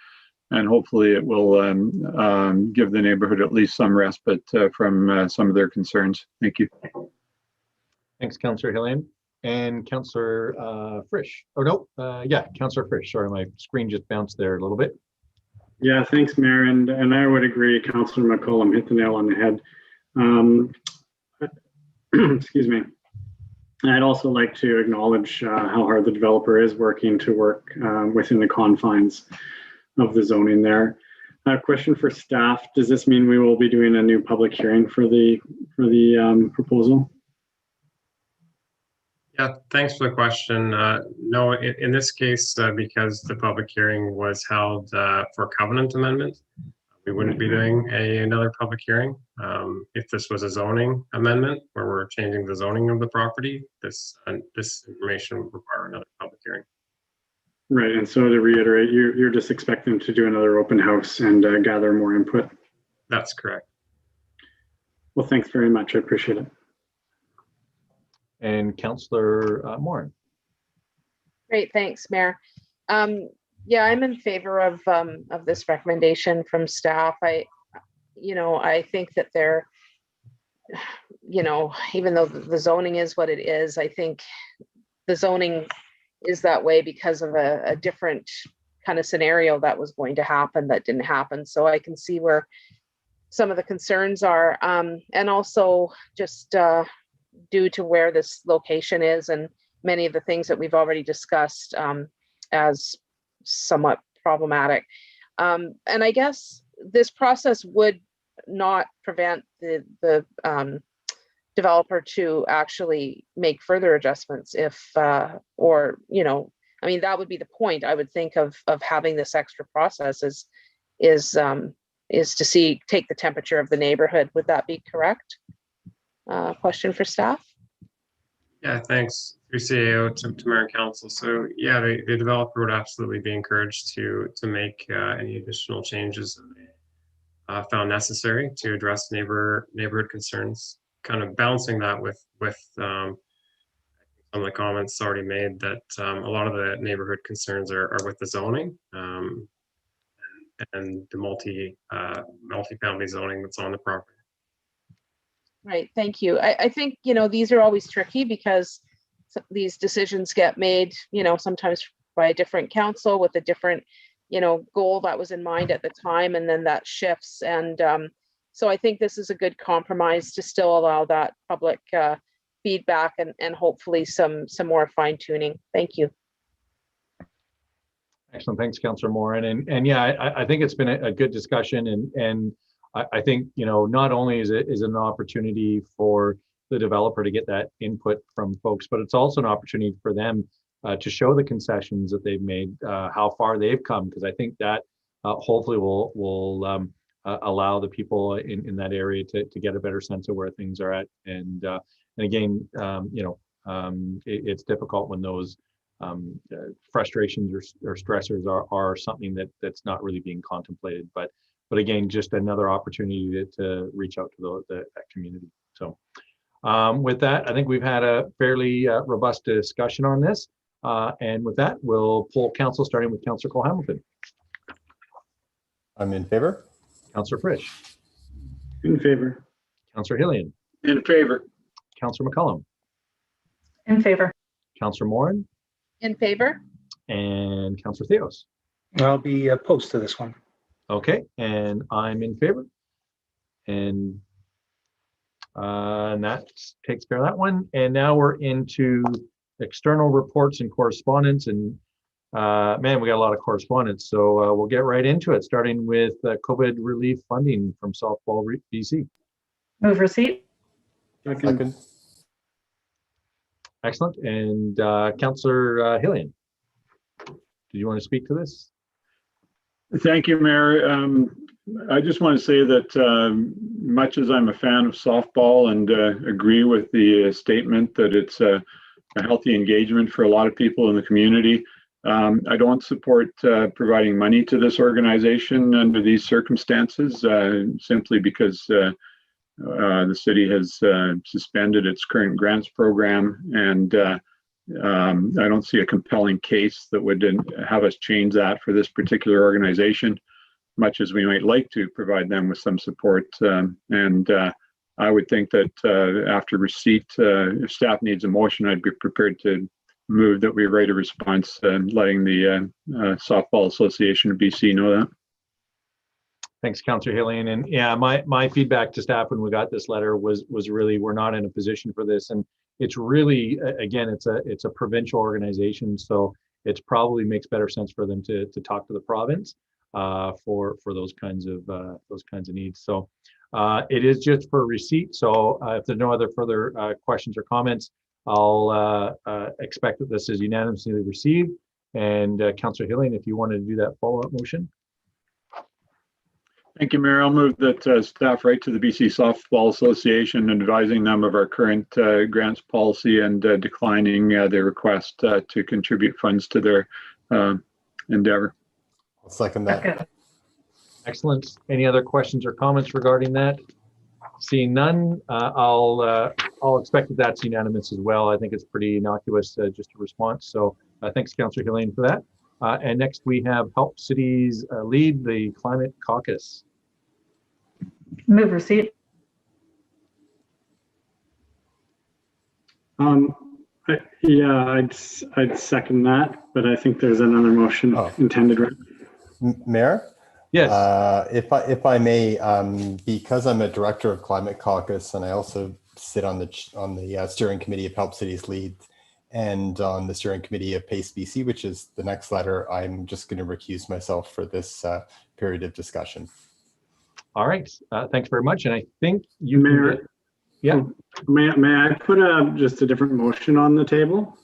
S4: and hopefully it will give the neighborhood at least some respite from some of their concerns. Thank you.
S1: Thanks, Councillor Hillian. And Councillor Frisch. Oh, no, yeah, Councillor Frisch. Sorry, my screen just bounced there a little bit.
S9: Yeah, thanks, Mayor. And I would agree, Councillor McCollum hit the nail on the head. Excuse me. I'd also like to acknowledge how hard the developer is working to work within the confines of the zoning there. A question for staff: does this mean we will be doing a new public hearing for the proposal?
S10: Yeah, thanks for the question. No, in this case, because the public hearing was held for covenant amendment, we wouldn't be doing another public hearing. If this was a zoning amendment where we're changing the zoning of the property, this information would require another public hearing.
S9: Right, and so to reiterate, you're just expecting to do another open house and gather more input?
S10: That's correct.
S9: Well, thanks very much. I appreciate it.
S1: And Councillor Morin.
S8: Great, thanks, Mayor. Yeah, I'm in favor of this recommendation from staff. I think that they're, even though the zoning is what it is, I think the zoning is that way because of a different kind of scenario that was going to happen that didn't happen. So I can see where some of the concerns are, and also just due to where this location is and many of the things that we've already discussed as somewhat problematic. And I guess this process would not prevent the developer to actually make further adjustments if, that would be the point. I would think of having this extra process is to take the temperature of the neighborhood. Would that be correct? Question for staff?
S10: Yeah, thanks. Through CAO to Mayor and Council. So yeah, the developer would absolutely be encouraged to make any additional changes that they found necessary to address neighborhood concerns. Kind of balancing that with some of the comments already made that a lot of the neighborhood concerns are with the zoning and the multi-family zoning that's on the property.
S8: Right, thank you. I think, these are always tricky because these decisions get made, sometimes by a different council with a different, goal that was in mind at the time, and then that shifts. And so I think this is a good compromise to still allow that public feedback and hopefully some more fine tuning. Thank you.
S1: Excellent. Thanks, Councillor Morin. And yeah, I think it's been a good discussion, and I think, not only is it an opportunity for the developer to get that input from folks, but it's also an opportunity for them to show the concessions that they've made, how far they've come, because I think that hopefully will allow the people in that area to get a better sense of where things are at. And again, it's difficult when those frustrations or stressors are something that's not really being contemplated. But but again, just another opportunity to reach out to that community. So with that, I think we've had a fairly robust discussion on this. And with that, we'll poll council, starting with Councillor Cole-Hamilton.
S3: I'm in favor.
S1: Councillor Frisch.
S9: In favor.
S1: Councillor Hillian.
S4: In favor.
S1: Councillor McCullum.
S2: In favor.
S1: Councillor Morin.
S8: In favor?
S1: And Councillor Theos.
S7: I'll be opposed to this one.
S1: Okay, and I'm in favor. And that takes care of that one. And now we're into external reports and correspondence. And man, we got a lot of correspondence. So we'll get right into it, starting with COVID relief funding from Softball BC.
S2: Move receipt.
S3: Second.
S1: Excellent. And Councillor Hillian, do you want to speak to this?
S4: Thank you, Mayor. I just want to say that much as I'm a fan of softball and agree with the statement that it's a healthy engagement for a lot of people in the community, I don't support providing money to this organization under these circumstances, simply because the city has suspended its current grants program, and I don't see a compelling case that would have us change that for this particular organization, much as we might like to provide them with some support. And I would think that after receipt, if staff needs a motion, I'd be prepared to move that we write a response letting the Softball Association of BC know that.
S1: Thanks, Councillor Hillian. And yeah, my feedback to staff when we got this letter was really, we're not in a position for this. And it's really, again, it's a provincial organization, so it's probably makes better sense for them to talk to the province for those kinds of needs. So it is just for receipt. So if there's no other further questions or comments, I'll expect that this is unanimously received. And Councillor Hillian, if you wanted to do that follow-up motion.
S4: Thank you, Mayor. I'll move that staff write to the BC Softball Association advising them of our current grants policy and declining their request to contribute funds to their endeavor.
S3: I'll second that.
S2: Second.
S1: Excellent. Any other questions or comments regarding that? Seeing none, I'll expect that that's unanimous as well. I think it's pretty innocuous, just a response. So thanks, Councillor Hillian, for that. And next we have Help Cities lead the Climate Caucus.
S2: Move receipt.
S9: Yeah, I'd second that, but I think there's another motion intended, right?
S3: Mayor?
S1: Yes.
S3: If I may, because I'm a director of Climate Caucus and I also sit on the steering committee of Help Cities Lead and on the steering committee of PACE BC, which is the next letter, I'm just going to recuse myself for this period of discussion. All
S1: right. Thanks very much. And I think you,
S9: Mayor,
S1: yeah.
S9: May I put just a different motion on the table?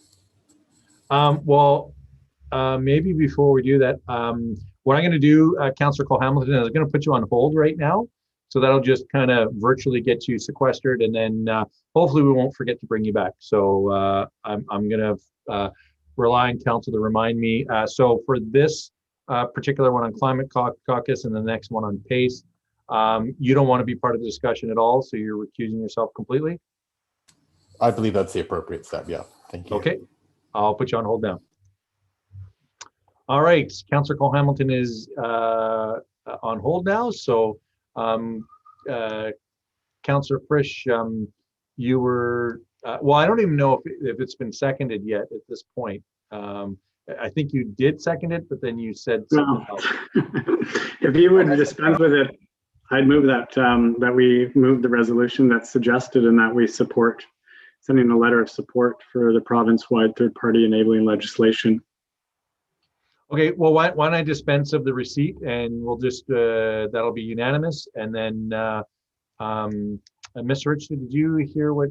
S1: Maybe before we do that, what I'm going to do, Councillor Cole-Hamilton, is I'm going to put you on hold right now. So that'll just kind of virtually get you sequestered, and then hopefully we won't forget to bring you back. So I'm going to rely on council to remind me. So for this particular one on Climate Caucus and the next one on PACE, you don't want to be part of the discussion at all, so you're recusing yourself completely?
S3: I believe that's the appropriate step, yeah. Thank you.
S1: Okay, I'll put you on hold now. All right, Councillor Cole-Hamilton is on hold now. So Councillor Frisch, you were, well, I don't even know if it's been seconded yet at this point. I think you did second it, but then you said something else.
S9: If you would dispense with it, I'd move that that we move the resolution that's suggested and that we support, sending a letter of support for the province-wide third-party enabling legislation.
S1: Okay, well, why don't I dispense of the receipt, and we'll just, that'll be unanimous. And then, Mr. Richardson, did you hear what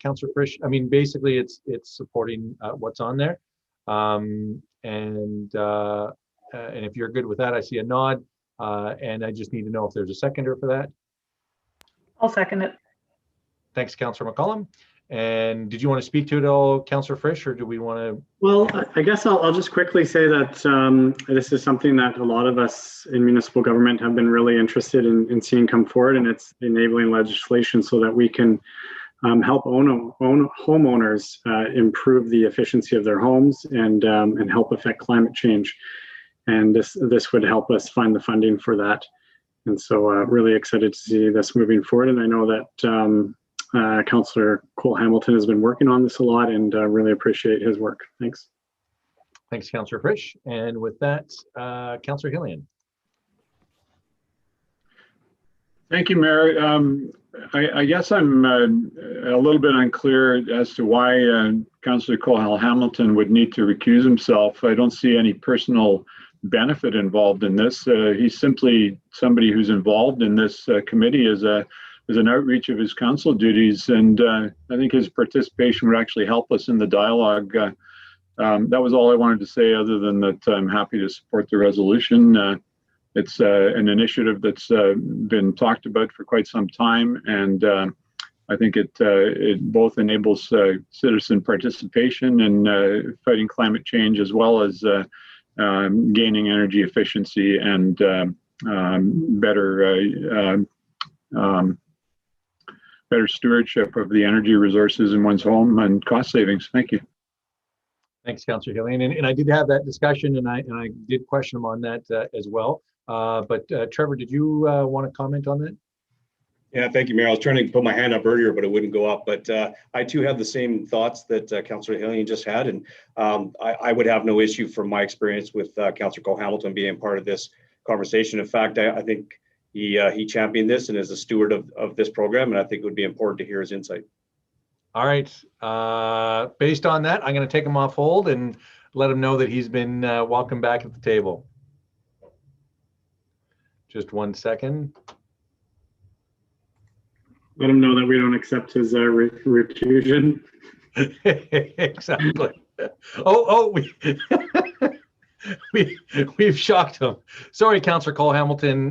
S1: Councillor Frisch, I mean, basically it's supporting what's on there. And if you're good with that, I see a nod. And I just need to know if there's a seconder for that.
S2: I'll second it.
S1: Thanks, Councillor McCollum. And did you want to speak to it all, Councillor Frisch, or do we want to?
S9: Well, I guess I'll just quickly say that this is something that a lot of us in municipal government have been really interested in seeing come forward, and it's enabling legislation so that we can help homeowners improve the efficiency of their homes and help affect climate change. And this would help us find the funding for that. And so really excited to see this moving forward. And I know that Councillor Cole Hamilton has been working on this a lot, and really appreciate his work. Thanks.
S1: Thanks, Councillor Frisch. And with that, Councillor Hillian.
S4: Thank you, Mayor. I guess I'm a little bit unclear as to why Councillor Cole Hamilton would need to recuse himself. I don't see any personal benefit involved in this. He's simply somebody who's involved in this committee as an outreach of his council duties, and I think his participation would actually help us in the dialogue. That was all I wanted to say, other than that I'm happy to support the resolution. It's an initiative that's been talked about for quite some time, and I think it both enables citizen participation in fighting climate change, as well as gaining energy efficiency and better stewardship of the energy resources in one's home and cost savings. Thank you.
S1: Thanks, Councillor Hillian. And I did have that discussion, and I did question him on that as well. But Trevor, did you want to comment on that?
S5: Yeah, thank you, Mayor. I was trying to put my hand up earlier, but it wouldn't go up. But I too have the same thoughts that Councillor Hillian just had, and I would have no issue from my experience with Councillor Cole Hamilton being part of this conversation. In fact, I think he championed this and is a steward of this program, and I think it would be important to hear his insight.
S1: All right. Based on that, I'm going to take him off hold and let him know that he's been welcomed back at the table. Just 1 second.
S9: Let him know that we don't accept his recusal.
S1: Exactly. Oh, we've shocked him. Sorry, Councillor Cole Hamilton.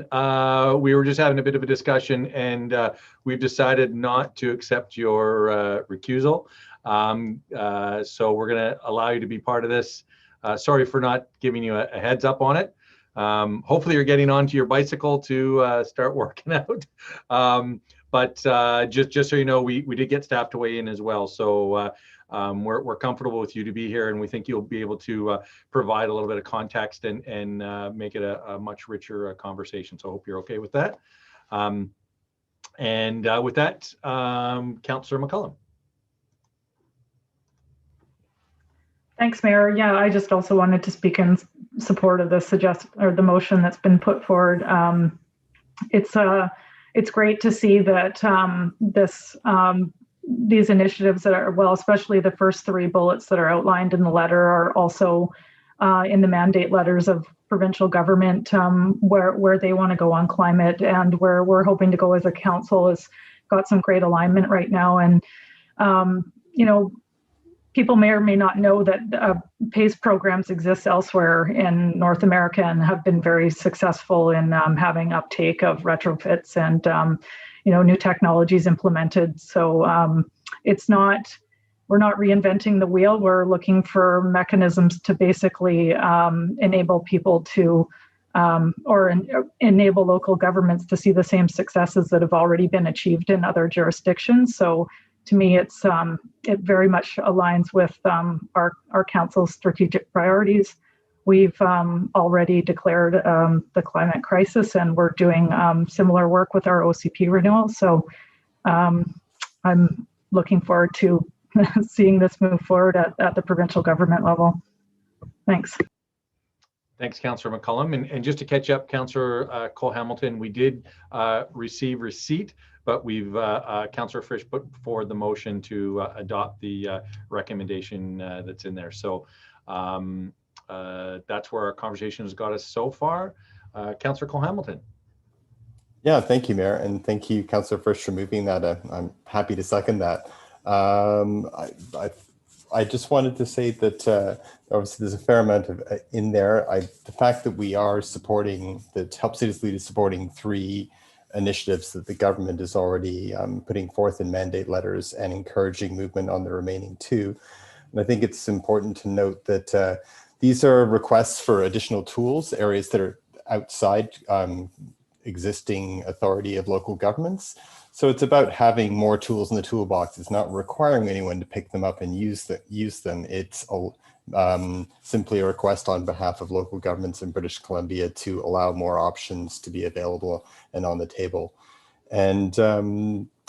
S1: We were just having a bit of a discussion, and we've decided not to accept your recusal. So we're going to allow you to be part of this. Sorry for not giving you a heads up on it. Hopefully you're getting onto your bicycle to start working out. But just so you know, we did get staff to weigh in as well. So we're comfortable with you to be here, and we think you'll be able to provide a little bit of context and make it a much richer conversation. So I hope you're okay with that. And with that, Councillor McCullum.
S2: Thanks, Mayor. Yeah, I just also wanted to speak in support of the motion that's been put forward. It's great to see that these initiatives that are, well, especially the first 3 bullets that are outlined in the letter, are also in the mandate letters of provincial government, where they want to go on climate, and where we're hoping to go as a council has got some great alignment right now. And you know, people may or may not know that PACE programs exist elsewhere in North America and have been very successful in having uptake of retrofits and new technologies implemented. So we're not reinventing the wheel. We're looking for mechanisms to basically enable people to enable local governments to see the same successes that have already been achieved in other jurisdictions. So to me, it very much aligns with our council's strategic priorities. We've already declared the climate crisis, and we're doing similar work with our OCP renewal. So I'm looking forward to seeing this move forward at the provincial government level. Thanks.
S1: Thanks, Councillor McCullum. And just to catch up, Councillor Cole Hamilton, we did receive receipt, but we've Councillor Frisch put forward the motion to adopt the recommendation that's in there. So that's where our conversation has got us so far. Councillor Cole Hamilton.
S3: Yeah, thank you, Mayor, and thank you, Councillor Frisch, for moving that. I'm happy to second that. I just wanted to say that obviously there's a fair amount of in there. The fact that we are supporting, that Help Cities Lead is supporting 3 initiatives that the government is already putting forth in mandate letters and encouraging movement on the remaining two. And I think it's important to note that these are requests for additional tools, areas that are outside existing authority of local governments. So it's about having more tools in the toolbox. It's not requiring anyone to pick them up and use them. It's simply a request on behalf of local governments in British Columbia to allow more options to be available and on the table. And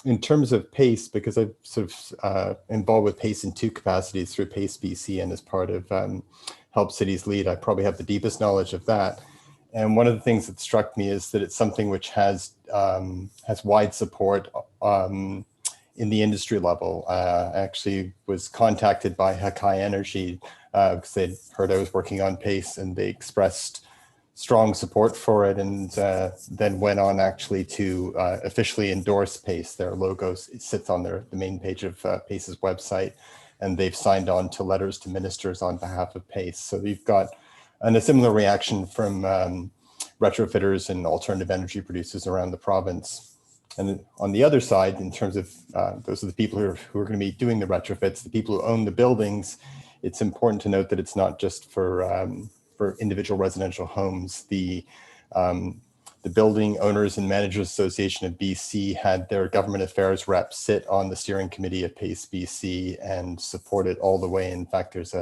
S3: in terms of PACE, because I've sort of involved with PACE in two capacities through PACE BC and as part of Help Cities Lead, I probably have the deepest knowledge of that. And one of the things that struck me is that it's something which has wide support in the industry level. I actually was contacted by Hakai Energy because they'd heard I was working on PACE, and they expressed strong support for it, and then went on actually to officially endorse PACE. Their logo sits on the main page of PACE's website, and they've signed on to letters to ministers on behalf of PACE. So we've got a similar reaction from retrofitters and alternative energy producers around the province. And on the other side, in terms of those are the people who are going to be doing the retrofits, the people who own the buildings, it's important to note that it's not just for individual residential homes. The Building Owners and Managers Association of BC had their government affairs rep sit on the steering committee of PACE BC and support it all the way. In fact, there's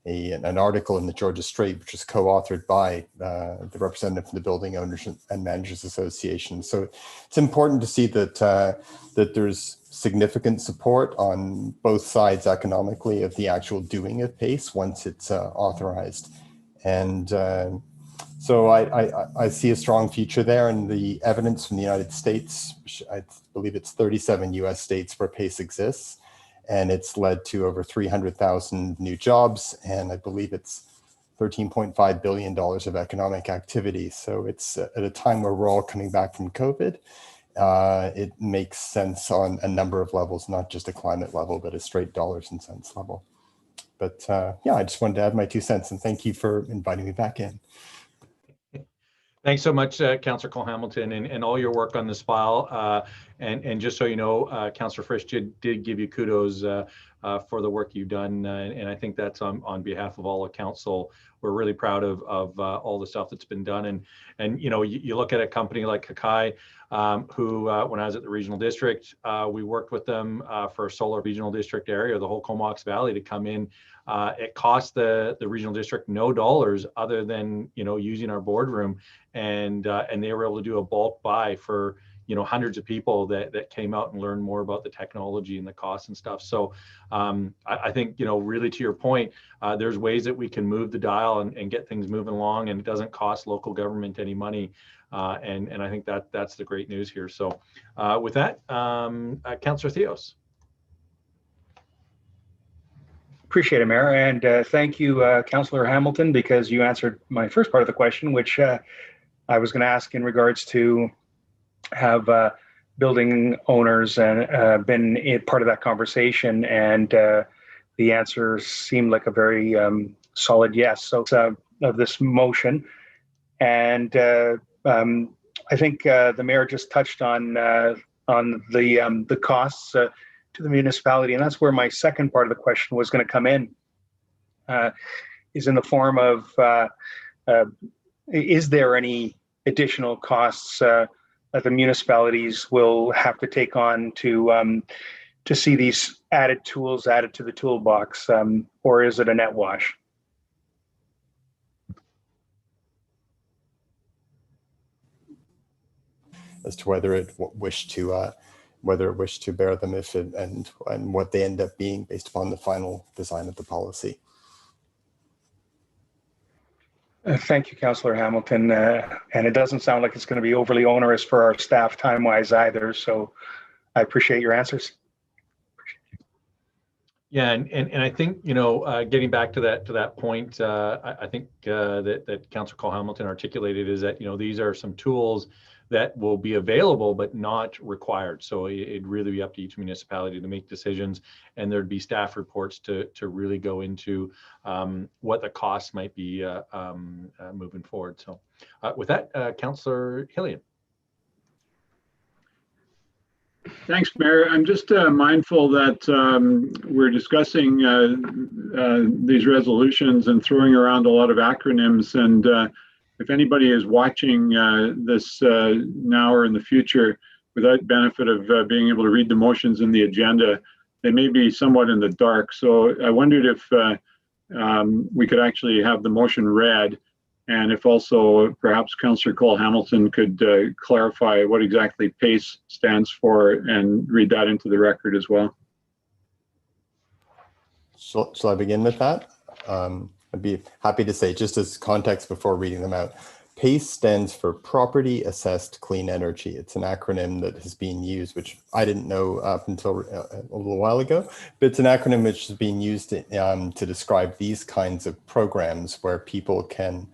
S3: an article in the Georgia Straight, which is co-authored by the representative from the Building Owners and Managers Association. So it's important to see that that there's significant support on both sides economically of the actual doing of PACE once it's authorized. And so I see a strong future there, and the evidence from the United States, I believe it's 37 US states where PACE exists, and it's led to over 300,000 new jobs, and I believe it's $13.5 billion of economic activity. So it's at a time where we're all coming back from COVID. It makes sense on a number of levels, not just a climate level, but a straight dollars and cents level. But yeah, I just wanted to add my 2 cents, and thank you for inviting me back in.
S1: Thanks so much, Councillor Cole-Hamilton, and all your work on this file. And just so you know, Councillor Frisch did give you kudos for the work you've done, and I think that's on behalf of all of council. We're really proud of all the stuff that's been done. And you know, you look at a company like Hakai, who when I was at the regional district, we worked with them for a solar regional district area, the whole Comox Valley, to come in. It cost the regional district no dollars other than, you know, using our boardroom, and they were able to do a bulk buy for, you know, hundreds of people that came out and learned more about the technology and the costs and stuff. So I think, you know, really to your point, there's ways that we can move the dial and get things moving along, and it doesn't cost local government any money. And I think that's the great news here. So with that, Councillor Theos.
S7: Appreciate it, Mayor, and thank you, Councillor Hamilton, because you answered my first part of the question, which I was going to ask in regards to have building owners and been part of that conversation, and the answer seemed like a very solid yes. So of this motion, and I think the mayor just touched on the costs to the municipality, and that's where my second part of the question was going to come in. Is in the form of is there any additional costs that the municipalities will have to take on to see these added tools added to the toolbox, or is it a net wash?
S3: As to whether it wished to bear them, if it, and what they end up being based upon the final design of the policy.
S7: Thank you, Councillor Hamilton. And it doesn't sound like it's going to be overly onerous for our staff time-wise either. So I appreciate your answers.
S1: Yeah, and I think, you know, getting back to that point, I think that Councillor Cole-Hamilton articulated is that, you know, these are some tools that will be available but not required. So it'd really be up to each municipality to make decisions, and there'd be staff reports to really go into what the costs might be moving forward. So with that, Councillor Hillian.
S4: Thanks, Mayor. I'm just mindful that we're discussing these resolutions and throwing around a lot of acronyms. And if anybody is watching this now or in the future without benefit of being able to read the motions in the agenda, they may be somewhat in the dark. So I wondered if we could actually have the motion read, and if also perhaps Councillor Cole Hamilton could clarify what exactly PACE stands for and read that into the record as well.
S3: Shall I begin with that? I'd be happy to say, just as context before reading them out, PACE stands for Property Assessed Clean Energy. It's an acronym that has been used, which I didn't know up until a little while ago, but it's an acronym which is being used to describe these kinds of programs where people can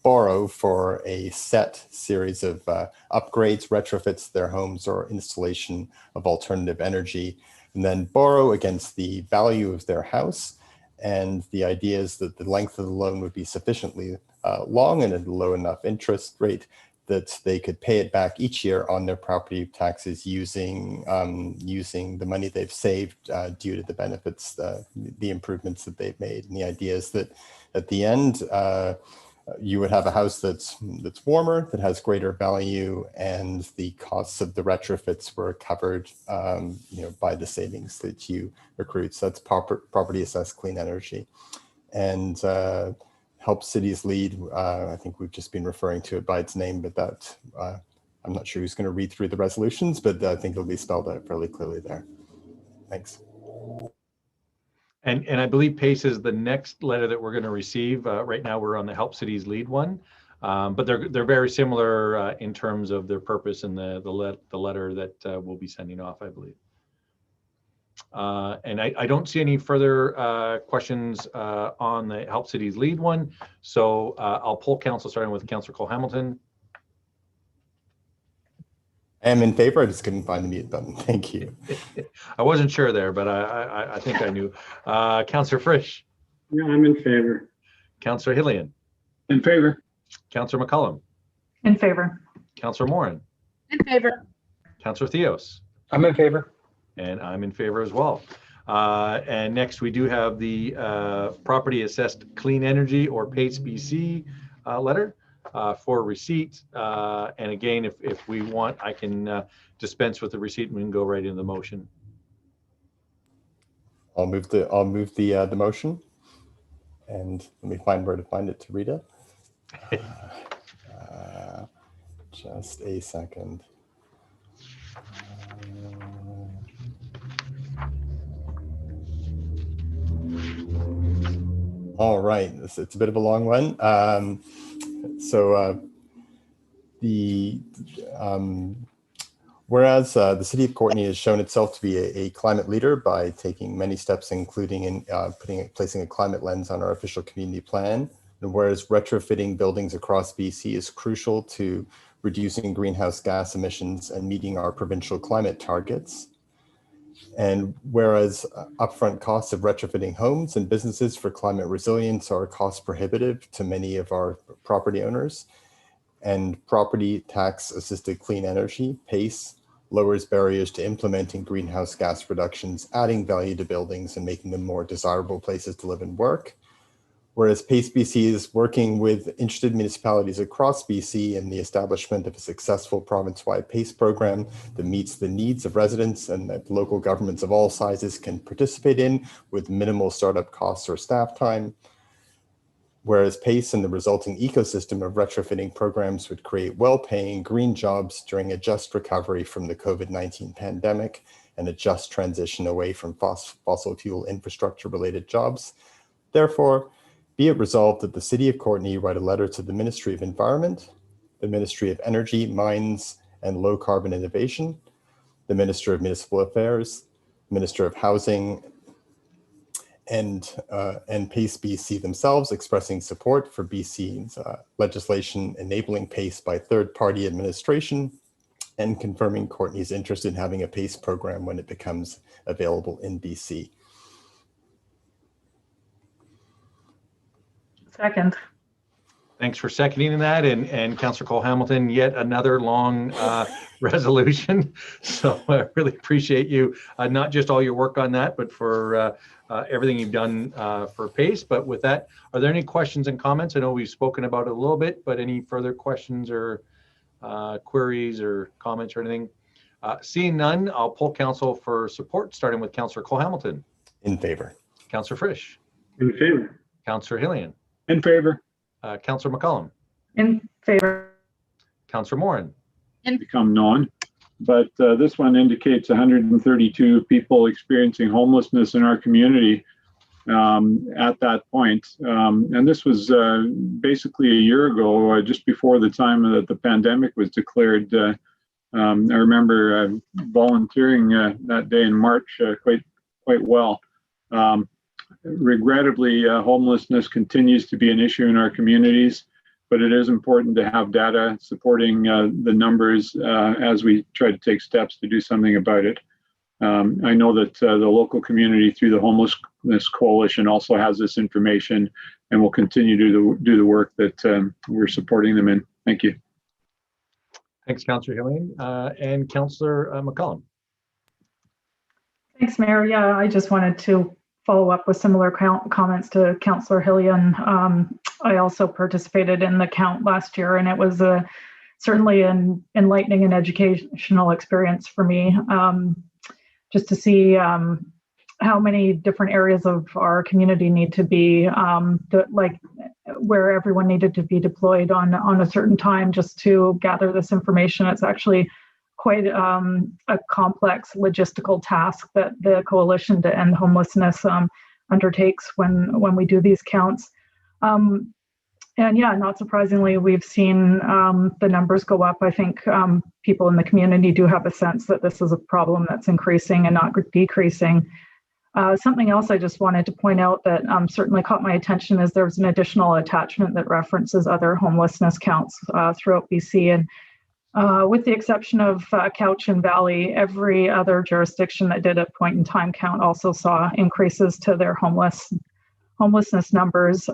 S3: borrow for a set series of upgrades, retrofits to their homes, or installation of alternative energy, and then borrow against the value of their house. And the idea is that the length of the loan would be sufficiently long and at a low enough interest rate that they could pay it back each year on their property taxes using the money they've saved due to the benefits, the improvements that they've made. And the idea is that at the end, you would have a house that's warmer, that has greater value, and the costs of the retrofits were covered by the savings that you accrued. So that's property assessed clean energy. And Help Cities Lead, I think we've just been referring to it by its name, but that I'm not sure who's going to read through the resolutions, but I think it'll be spelled out fairly clearly there. Thanks.
S1: And I believe PACE is the next letter that we're going to receive. Right now, we're on the Help Cities Lead one, but they're very similar in terms of their purpose and the letter that we'll be sending off, I believe. And I don't see any further questions on the Help Cities Lead one, so I'll poll council, starting with Councillor Cole Hamilton.
S3: I am in favor. I just couldn't find the mute button. Thank you.
S1: I wasn't sure there, but I think I knew. Councillor Frisch.
S9: Yeah, I'm in favor.
S1: Councillor Hillian.
S4: In favor.
S1: Councillor McCullum.
S2: In favor.
S1: Councillor Morin.
S8: In favor.
S1: Councillor Theos.
S7: I'm in favor.
S1: And I'm in favor as well. And next we do have the Property Assessed Clean Energy, or PACE BC letter for receipt. And again, if we want, I can dispense with the receipt and we can go right into the motion.
S3: I'll move the motion, and let me find where to find it to read it. Just a second. All right, it's a bit of a long one. Whereas the city of Courtenay has shown itself to be a climate leader by taking many steps, including in placing a climate lens on our official community plan, and whereas retrofitting buildings across BC is crucial to reducing greenhouse gas emissions and meeting our provincial climate targets, and whereas upfront costs of retrofitting homes and businesses for climate resilience are cost prohibitive to many of our property owners, and property tax assisted clean energy, PACE, lowers barriers to implementing greenhouse gas reductions, adding value to buildings and making them more desirable places to live and work. Whereas PACE BC is working with interested municipalities across BC in the establishment of a successful province-wide PACE program that meets the needs of residents and that local governments of all sizes can participate in with minimal startup costs or staff time. Whereas PACE and the resulting ecosystem of retrofitting programs would create well-paying green jobs during a just recovery from the COVID-19 pandemic and a just transition away from fossil fuel infrastructure-related jobs. Therefore, be it resolved that the City of Courtenay write a letter to the Ministry of Environment, the Ministry of Energy, Mines and Low Carbon Innovation, the Minister of Municipal Affairs, Minister of Housing, and PACE BC themselves, expressing support for BC's legislation enabling PACE by third-party administration and confirming Courtenay's interest in having a PACE program when it becomes available in BC.
S2: Second.
S1: Thanks for seconding that, and Councillor Cole Hamilton, yet another long resolution. So I really appreciate you, not just all your work on that, but for everything you've done for PACE. But with that, are there any questions and comments? I know we've spoken about it a little bit, but any further questions or queries or comments or anything? Seeing none, I'll poll council for support, starting with Councillor Cole Hamilton.
S3: In favor.
S1: Councillor Frisch.
S9: In favor.
S1: Councillor Hillian.
S4: In favor.
S1: Councillor McCollum.
S2: In favor.
S1: Councillor Morin.
S4: Become non. But this one indicates 132 people experiencing homelessness in our community at that point. And this was basically a year ago, just before the time that the pandemic was declared. I remember volunteering that day in March quite well. Regrettably, homelessness continues to be an issue in our communities, but it is important to have data supporting the numbers as we try to take steps to do something about it. I know that the local community through the Homelessness Coalition also has this information, and will continue to do the work that we're supporting them in. Thank you.
S1: Thanks, Councillor Hillian. And Councillor McCollum.
S2: Thanks, Mayor. Yeah, I just wanted to follow up with similar comments to Councillor Hillian. I also participated in the count last year, and it was certainly an enlightening and educational experience for me, just to see how many different areas of our community need to be, where everyone needed to be deployed on a certain time just to gather this information. It's actually quite a complex logistical task that the Coalition to End Homelessness undertakes when we do these counts. And yeah, not surprisingly, we've seen the numbers go up. I think people in the community do have a sense that this is a problem that's increasing and not decreasing. Something else I just wanted to point out that certainly caught my attention is there's an additional attachment that references other homelessness counts throughout BC. And with the exception of Cowichan Valley, every other jurisdiction that did a point in time count also saw increases to their homelessness numbers.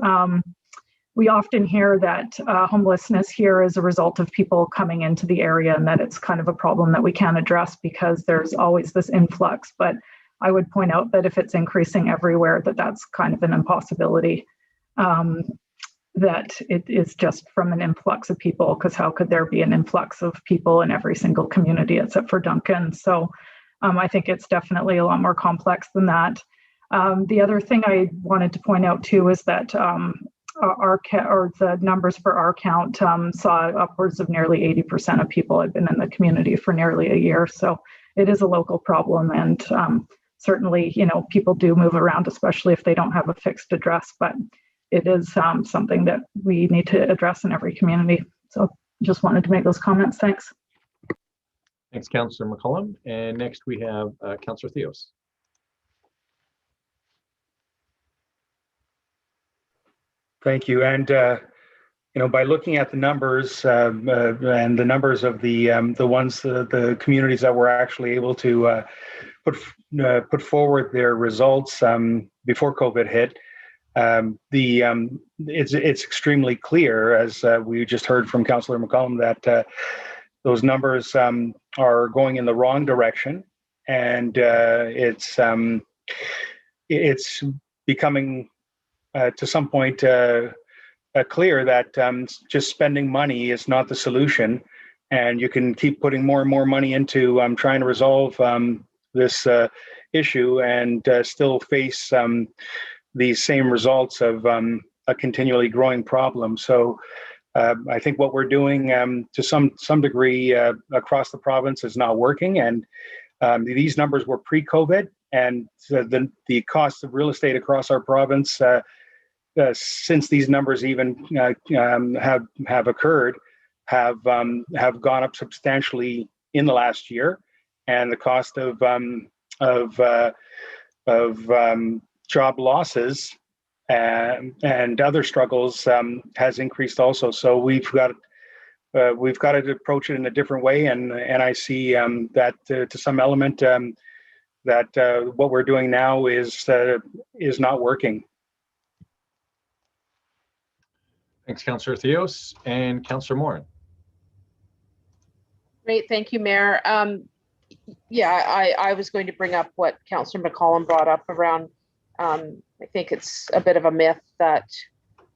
S2: We often hear that homelessness here is a result of people coming into the area, and that it's kind of a problem that we can't address because there's always this influx. But I would point out that if it's increasing everywhere, that's kind of an impossibility. That it is just from an influx of people, because how could there be an influx of people in every single community except for Duncan? So I think it's definitely a lot more complex than that. The other thing I wanted to point out too is that the numbers for our count saw upwards of nearly 80% of people had been in the community for nearly a year. So it is a local problem, and certainly, people do move around, especially if they don't have a fixed address, but it is something that we need to address in every community. So just wanted to make those comments. Thanks.
S1: Thanks, Councillor McCollum. And next we have Councillor Theos.
S7: Thank you. And by looking at the numbers and the numbers of the ones, the communities that were actually able to put forward their results before COVID hit, it's extremely clear, as we just heard from Councillor McCollum, that those numbers are going in the wrong direction, and it's becoming to some point clear that just spending money is not the solution, and you can keep putting more and more money into trying to resolve this issue and still face these same results of a continually growing problem. So I think what we're doing to some degree across the province is not working, and these numbers were pre-COVID, and the cost of real estate across our province since these numbers even have occurred have gone up substantially in the last year, and the cost of job losses and other struggles has increased also. So we've got to approach it in a different way, and I see that to some element that what we're doing now is not working.
S1: Thanks, Councillor Theos and Councillor Morin.
S8: Great, thank you, Mayor. Yeah, I was going to bring up what Councillor McCollum brought up around, I think it's a bit of a myth that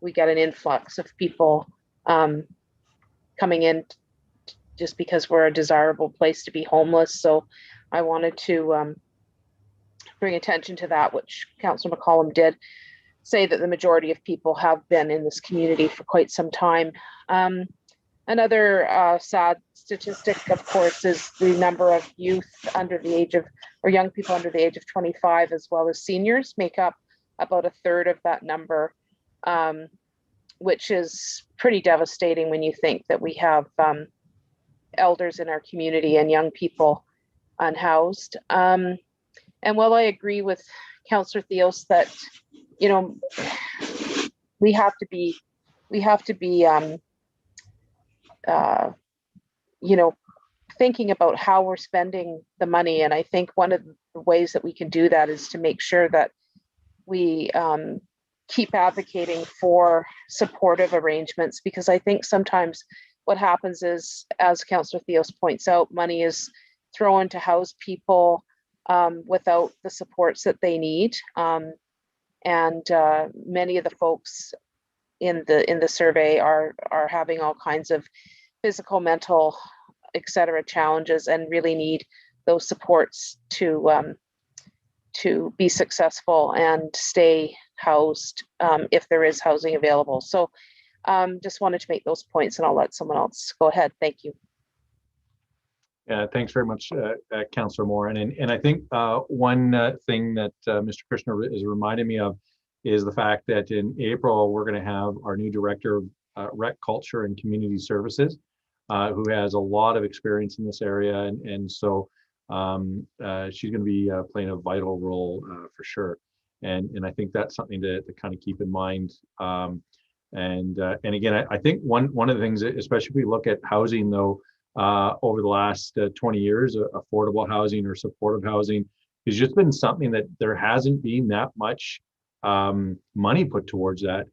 S8: we get an influx of people coming in just because we're a desirable place to be homeless. So I wanted to bring attention to that, which Councillor McCollum did, say that the majority of people have been in this community for quite some time. Another sad statistic, of course, is the number of youth under the age of, or young people under the age of 25, as well as seniors, make up about a third of that number, which is pretty devastating when you think that we have elders in our community and young people unhoused. And while I agree with Councillor Theos that, you know, we have to be you know, thinking about how we're spending the money. And I think one of the ways that we can do that is to make sure that we keep advocating for supportive arrangements, because I think sometimes what happens is, as Councillor Theos points out, money is thrown to house people without the supports that they need. And many of the folks in the survey are having all kinds of physical, mental, etc. challenges, and really need those supports to be successful and stay housed if there is housing available. So just wanted to make those points, and I'll let someone else go ahead. Thank you.
S1: Yeah, thanks very much, Councillor Morin. And I think one thing that Mr. Krishna is reminding me of is the fact that in April, we're going to have our new Director of Rec Culture and Community Services, who has a lot of experience in this area. And so she's going to be playing a vital role for sure. And I think that's something to kind of keep in mind. And again, I think one of the things, especially if we look at housing though, over the last 20 years, affordable housing or supportive housing has just been something that there hasn't been that much money put towards that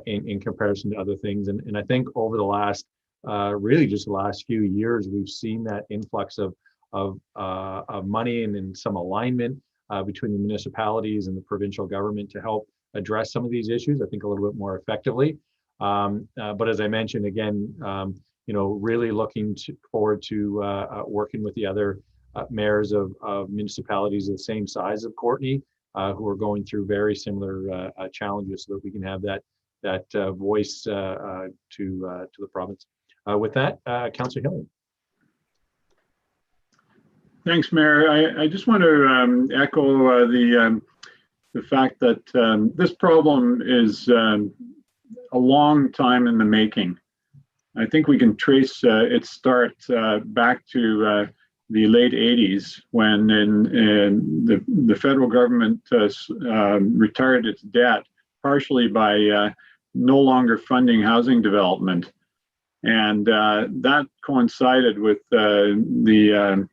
S1: in comparison to other things. And I think over the last, really just the last few years, we've seen that influx of money and some alignment between the municipalities and the provincial government to help address some of these issues, I think, a little bit more effectively. But as I mentioned, again, you know, really looking forward to working with the other mayors of municipalities of the same size of Courtenay, who are going through very similar challenges, so that we can have that voice to the province. With that, Councillor Hillian.
S4: Thanks, Mayor. I just want to echo the fact that this problem is a long time in the making. I think we can trace its start back to the late 80s, when the federal government retired its debt partially by no longer funding housing development. And that coincided with the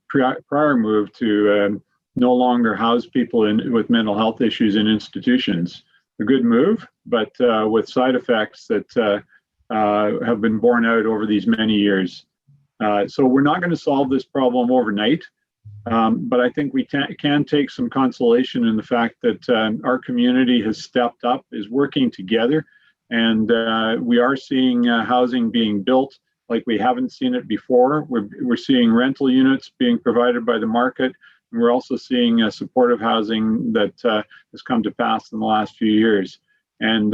S4: prior move to no longer house people with mental health issues in institutions. A good move, but with side effects that have been borne out over these many years. So we're not going to solve this problem overnight, but I think we can take some consolation in the fact that our community has stepped up, is working together, and we are seeing housing being built like we haven't seen it before. We're seeing rental units being provided by the market, and we're also seeing supportive housing that has come to pass in the last few years. And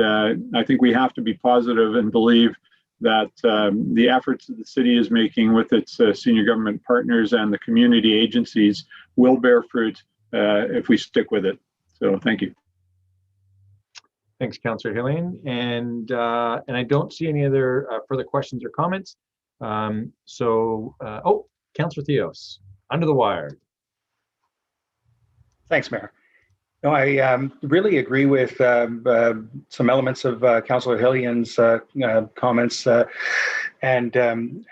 S4: I think we have to be positive and believe that the efforts that the city is making with its senior government partners and the community agencies will bear fruit if we stick with it. So thank you.
S1: Thanks, Councillor Hillian. And I don't see any other further questions or comments. Oh, Councillor Theos, under the wire.
S7: Thanks, Mayor. No, I really agree with some elements of Councillor Hillian's comments and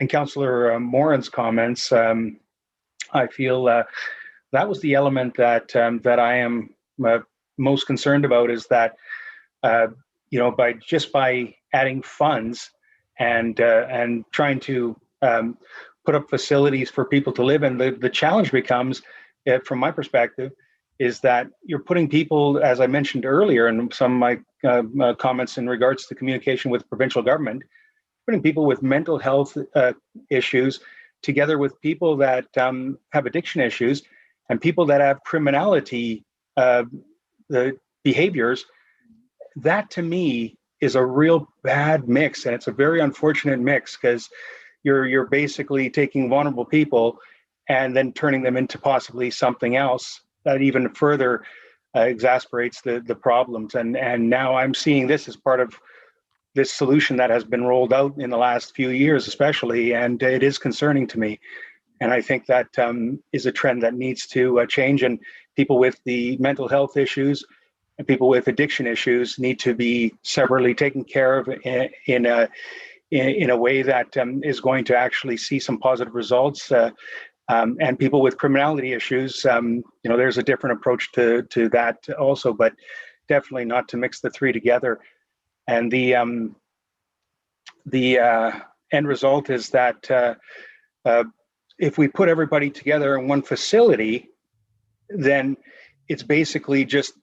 S7: Councillor Morin's comments. I feel that was the element that I am most concerned about, is that you know, by adding funds and trying to put up facilities for people to live in. The challenge becomes, from my perspective, is that you're putting people, as I mentioned earlier in some of my comments in regards to communication with provincial government, putting people with mental health issues together with people that have addiction issues and people that have criminality the behaviors. That to me is a real bad mix, and it's a very unfortunate mix, because you're basically taking vulnerable people and then turning them into possibly something else that even further exasperates the problems. And now I'm seeing this as part of this solution that has been rolled out in the last few years, especially, and it is concerning to me. And I think that is a trend that needs to change, and people with the mental health issues and people with addiction issues need to be separately taken care of in a way that is going to actually see some positive results. And people with criminality issues, there's a different approach to that also, but definitely not to mix the three together. And the end result is that if we put everybody together in one facility, then it's basically just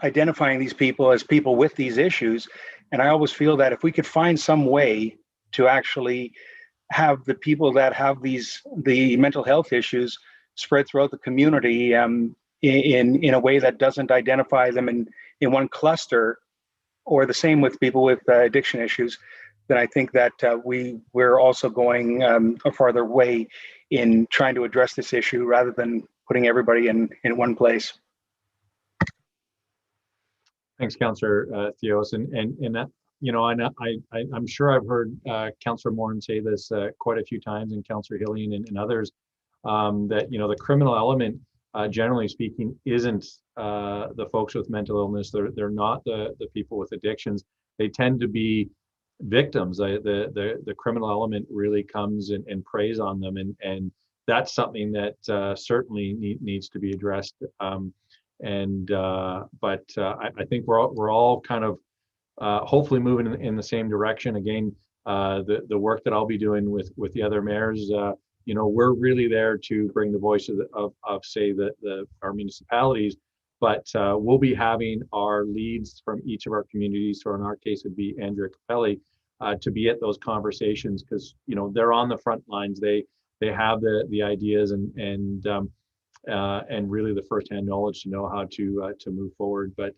S7: identifying these people as people with these issues. And I always feel that if we could find some way to actually have the people that have the mental health issues spread throughout the community in a way that doesn't identify them in one cluster, or the same with people with addiction issues, then I think that we're also going a farther way in trying to address this issue rather than putting everybody in one place.
S1: Thanks, Councillor Theos, and that, I'm sure I've heard Councillor Morin say this quite a few times, and Councillor Hillian and others, that the criminal element, generally speaking, isn't the folks with mental illness. They're not the people with addictions. They tend to be victims. The criminal element really comes and preys on them, and that's something that certainly needs to be addressed. But I think we're all kind of hopefully moving in the same direction. Again, the work that I'll be doing with the other mayors, we're really there to bring the voice of say our municipalities, but we'll be having our leads from each of our communities. So in our case, it'd be Andrea Capelli, to be at those conversations, because they're on the front lines. They have the ideas and really the firsthand knowledge to know how to move forward. But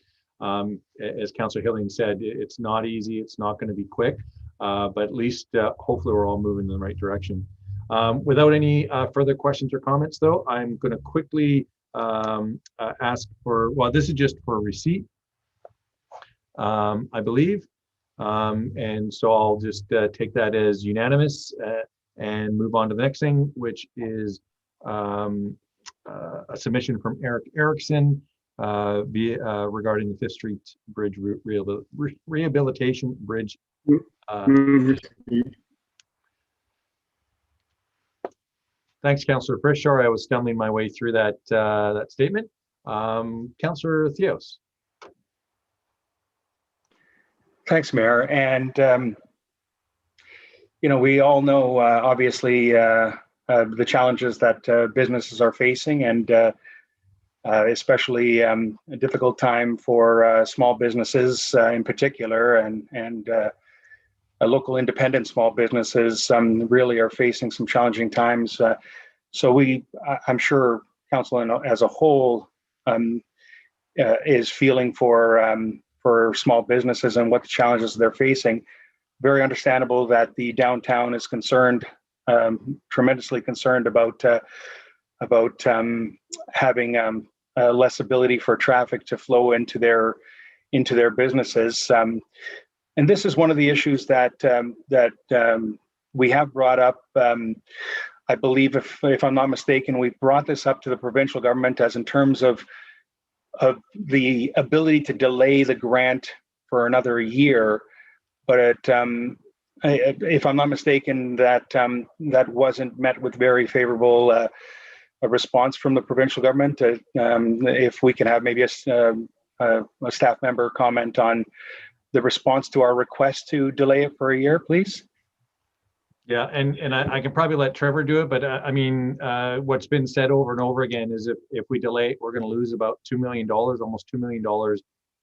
S1: as Councillor Hillian said, it's not easy. It's not going to be quick, but at least hopefully we're all moving in the right direction. Without any further questions or comments, though, I'm going to quickly ask for, well, this is just for receipt, I believe. And so I'll just take that as unanimous and move on to the next thing, which is a submission from Eric Erickson regarding the Fifth Street Bridge Rehabilitation Bridge. Thanks, Councillor Frisch. Sorry, I was stumbling my way through that statement. Councillor Theos.
S7: Thanks, Mayor. And we all know, obviously, the challenges that businesses are facing, and especially a difficult time for small businesses in particular, and local independent small businesses really are facing some challenging times. So I'm sure Council as a whole is feeling for small businesses and what the challenges they're facing. Very understandable that the downtown is concerned, tremendously concerned about having less ability for traffic to flow into their businesses. And this is one of the issues that we have brought up. I believe, if I'm not mistaken, we've brought this up to the provincial government as in terms of the ability to delay the grant for another year. But if I'm not mistaken, that wasn't met with very favorable a response from the provincial government. If we can have maybe a staff member comment on the response to our request to delay it for a year, please?
S1: Yeah, and I can probably let Trevor do it, but I mean, what's been said over and over again is if we delay it, we're going to lose about $2 million, almost $2 million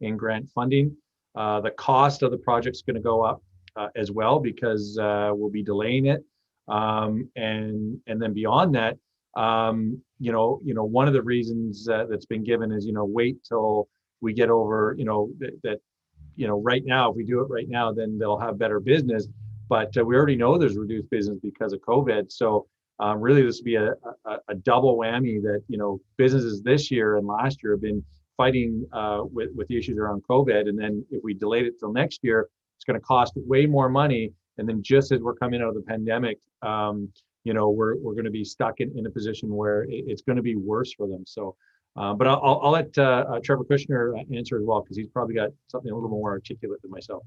S1: in grant funding. The cost of the project's going to go up as well because we'll be delaying it. And then beyond that, one of the reasons that's been given is, wait till we get over, that right now, if we do it right now, then they'll have better business. But we already know there's reduced business because of COVID. So really, this would be a double whammy that, businesses this year and last year have been fighting with the issues around COVID. And then if we delayed it till next year, it's going to cost way more money. And then just as we're coming out of the pandemic, we're going to be stuck in a position where it's going to be worse for them. So, but I'll let Trevor Kushner answer as well, because he's probably got something a little more articulate than myself.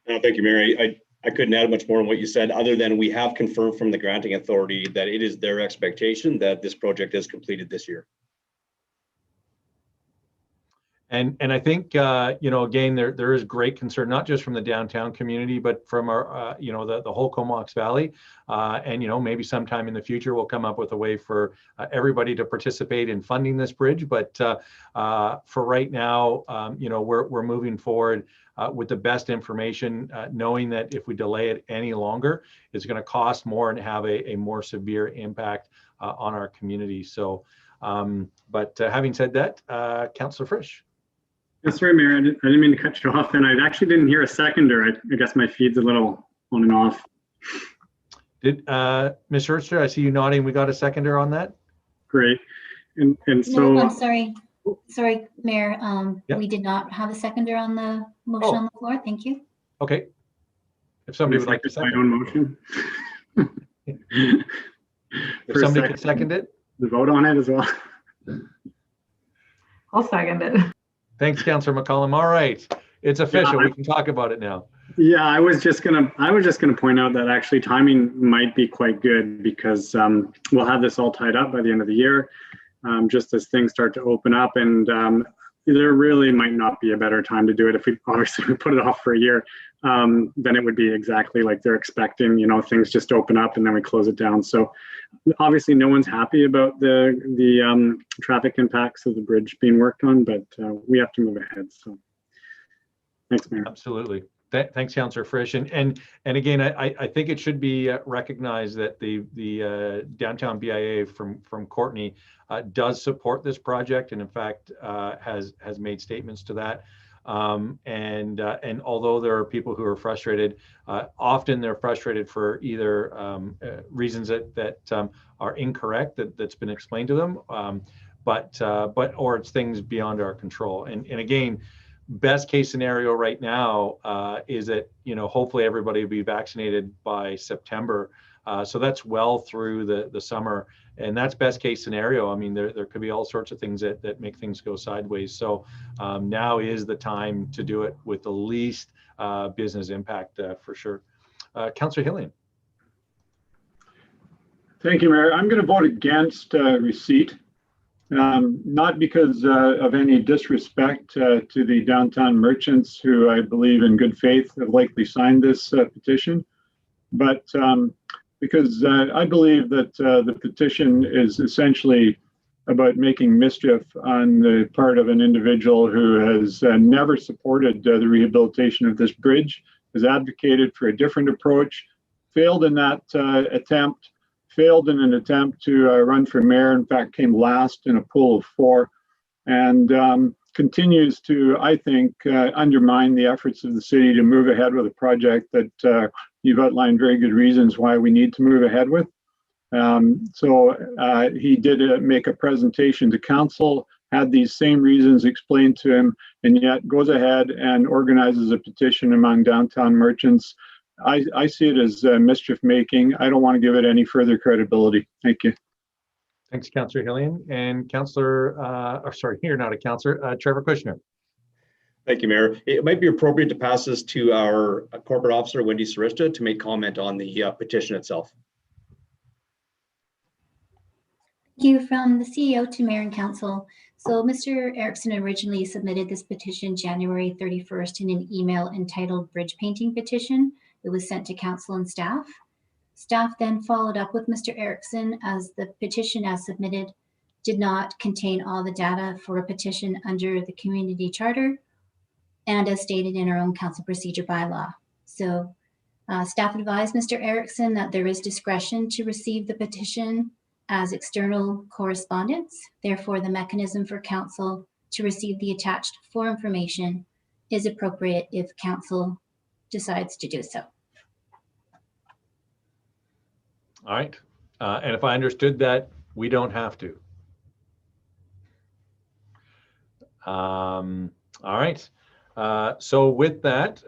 S5: Thank you, Mary. I couldn't add much more on what you said, other than we have confirmed from the granting authority that it is their expectation that this project is completed this year.
S1: And I think, again, there is great concern, not just from the downtown community, but from our, the whole Comox Valley. And, maybe sometime in the future, we'll come up with a way for everybody to participate in funding this bridge. But for right now, we're moving forward with the best information, knowing that if we delay it any longer, it's going to cost more and have a more severe impact on our community. So, but having said that, Councillor Frisch.
S9: Yeah, sorry, Mayor, I didn't mean to cut you off, and I actually didn't hear a seconder. I guess my feed's a little on and off.
S1: Did Ms. Schertzer, I see you nodding. We got a seconder on that?
S9: Great. And so
S11: no, I'm sorry. Sorry, Mayor.
S1: Yeah.
S11: We did not have a seconder on the motion on the floor. Thank you.
S1: Okay. If somebody would like to second
S9: my own motion.
S1: If somebody could second it.
S9: The vote on it as well.
S2: I'll second it.
S1: Thanks, Councillor McCollum. All right, it's official. We can talk about it now.
S9: Yeah, I was just gonna point out that actually timing might be quite good, because we'll have this all tied up by the end of the year, just as things start to open up, and there really might not be a better time to do it. If we obviously put it off for a year, then it would be exactly like they're expecting. Things just open up and then we close it down. So obviously, no one's happy about the traffic impacts of the bridge being worked on, but we have to move ahead. So thanks, Mayor.
S1: Absolutely. Thanks, Councillor Frisch. And again, I think it should be recognized that the downtown BIA from Courtenay does support this project, and in fact has made statements to that. And although there are people who are frustrated, often they're frustrated for either reasons that are incorrect that's been explained to them, or it's things beyond our control. And again, best case scenario right now is that hopefully everybody will be vaccinated by September. So that's well through the summer, and that's best case scenario. I mean, there could be all sorts of things that make things go sideways. So now is the time to do it with the least business impact for sure. Councillor Hillian.
S4: Thank you, Mayor. I'm going to vote against receipt, not because of any disrespect to the downtown merchants who I believe in good faith have likely signed this petition, but because I believe that the petition is essentially about making mischief on the part of an individual who has never supported the rehabilitation of this bridge, has advocated for a different approach, failed in that attempt, failed in an attempt to run for mayor, in fact came last in a pool of 4, and continues to, I think, undermine the efforts of the city to move ahead with a project that you've outlined very good reasons why we need to move ahead with. So he did make a presentation to council, had these same reasons explained to him, and yet goes ahead and organizes a petition among downtown merchants. I see it as mischief making. I don't want to give it any further credibility. Thank you.
S1: Thanks, Councillor Hillian. And Councillor, you're not a councillor, Trevor Kushner.
S5: Thank you, Mayor. It might be appropriate to pass this to our corporate officer, Wendy Sarista, to make comment on the petition itself.
S11: you. From the CEO to Mayor and Council. So Mr. Erickson originally submitted this petition January 31st in an email entitled Bridge Painting Petition. It was sent to Council and staff. Staff then followed up with Mr. Erickson as the petition as submitted did not contain all the data for a petition under the community charter and as stated in our own council procedure bylaw. So staff advised Mr. Erickson that there is discretion to receive the petition as external correspondence. Therefore, the mechanism for council to receive the attached for information is appropriate if council decides to do so.
S1: All right. And if I understood that, we don't have to. All right. So with that,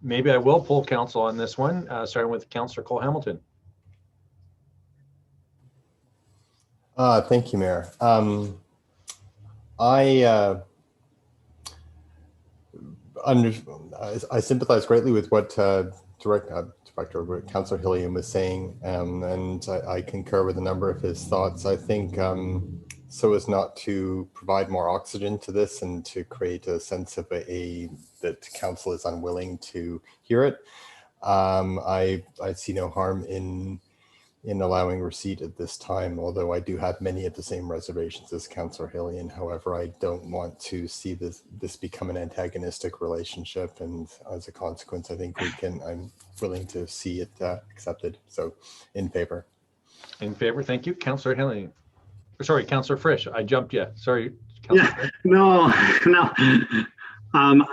S1: maybe I will pull council on this one, starting with Councillor Cole Hamilton.
S3: Thank you, Mayor. I sympathize greatly with what Director Councillor Hillian was saying, and I concur with a number of his thoughts. I think so as not to provide more oxygen to this and to create a sense of that council is unwilling to hear it. I see no harm in allowing receipt at this time, although I do have many of the same reservations as Councillor Hillian. However, I don't want to see this become an antagonistic relationship, and as a consequence, I think I'm willing to see it accepted. So, in favor.
S1: In favor, thank you, Councillor Hillian. Sorry, Councillor Frisch, I jumped you. Sorry, Councillor Frisch.
S9: No. I'm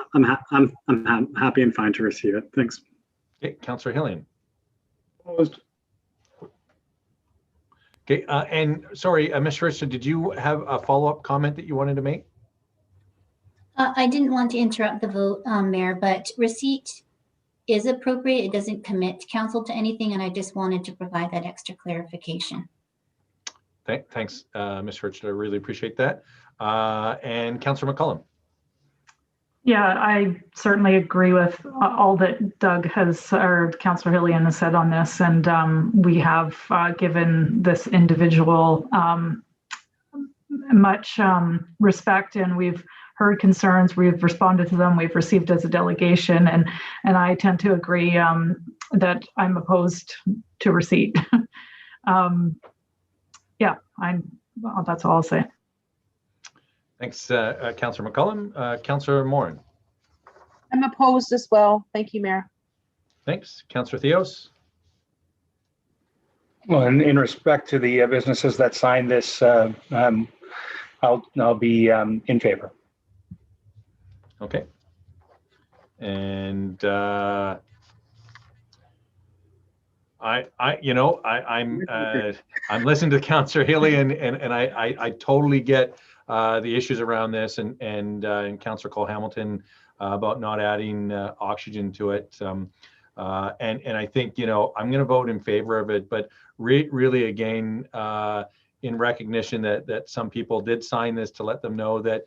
S9: happy and fine to receive it. Thanks.
S1: Okay, Councillor Hillian.
S4: Opposed.
S1: Okay, and sorry, Ms. Frisch, did you have a follow-up comment that you wanted to make?
S11: I didn't want to interrupt the vote, Mayor, but receipt is appropriate. It doesn't commit council to anything, and I just wanted to provide that extra clarification.
S1: Thanks, Ms. Frisch. I really appreciate that. And Councillor McCollum.
S2: Yeah, I certainly agree with all that Doug has, or Councillor Hillian has said on this, and we have given this individual much respect, and we've heard concerns, we've responded to them, we've received as a delegation, and I tend to agree that I'm opposed to receipt. Yeah, that's all I'll say.
S1: Thanks, Councillor McCollum. Councillor Morin.
S8: I'm opposed as well. Thank you, Mayor.
S1: Thanks. Councillor Theos.
S7: Well, in respect to the businesses that signed this, I'll be in favor.
S1: Okay. And I'm listening to Councillor Hillian, and I totally get the issues around this, and Councillor Cole Hamilton about not adding oxygen to it, and I think I'm going to vote in favor of it, but really again in recognition that some people did sign this, to let them know that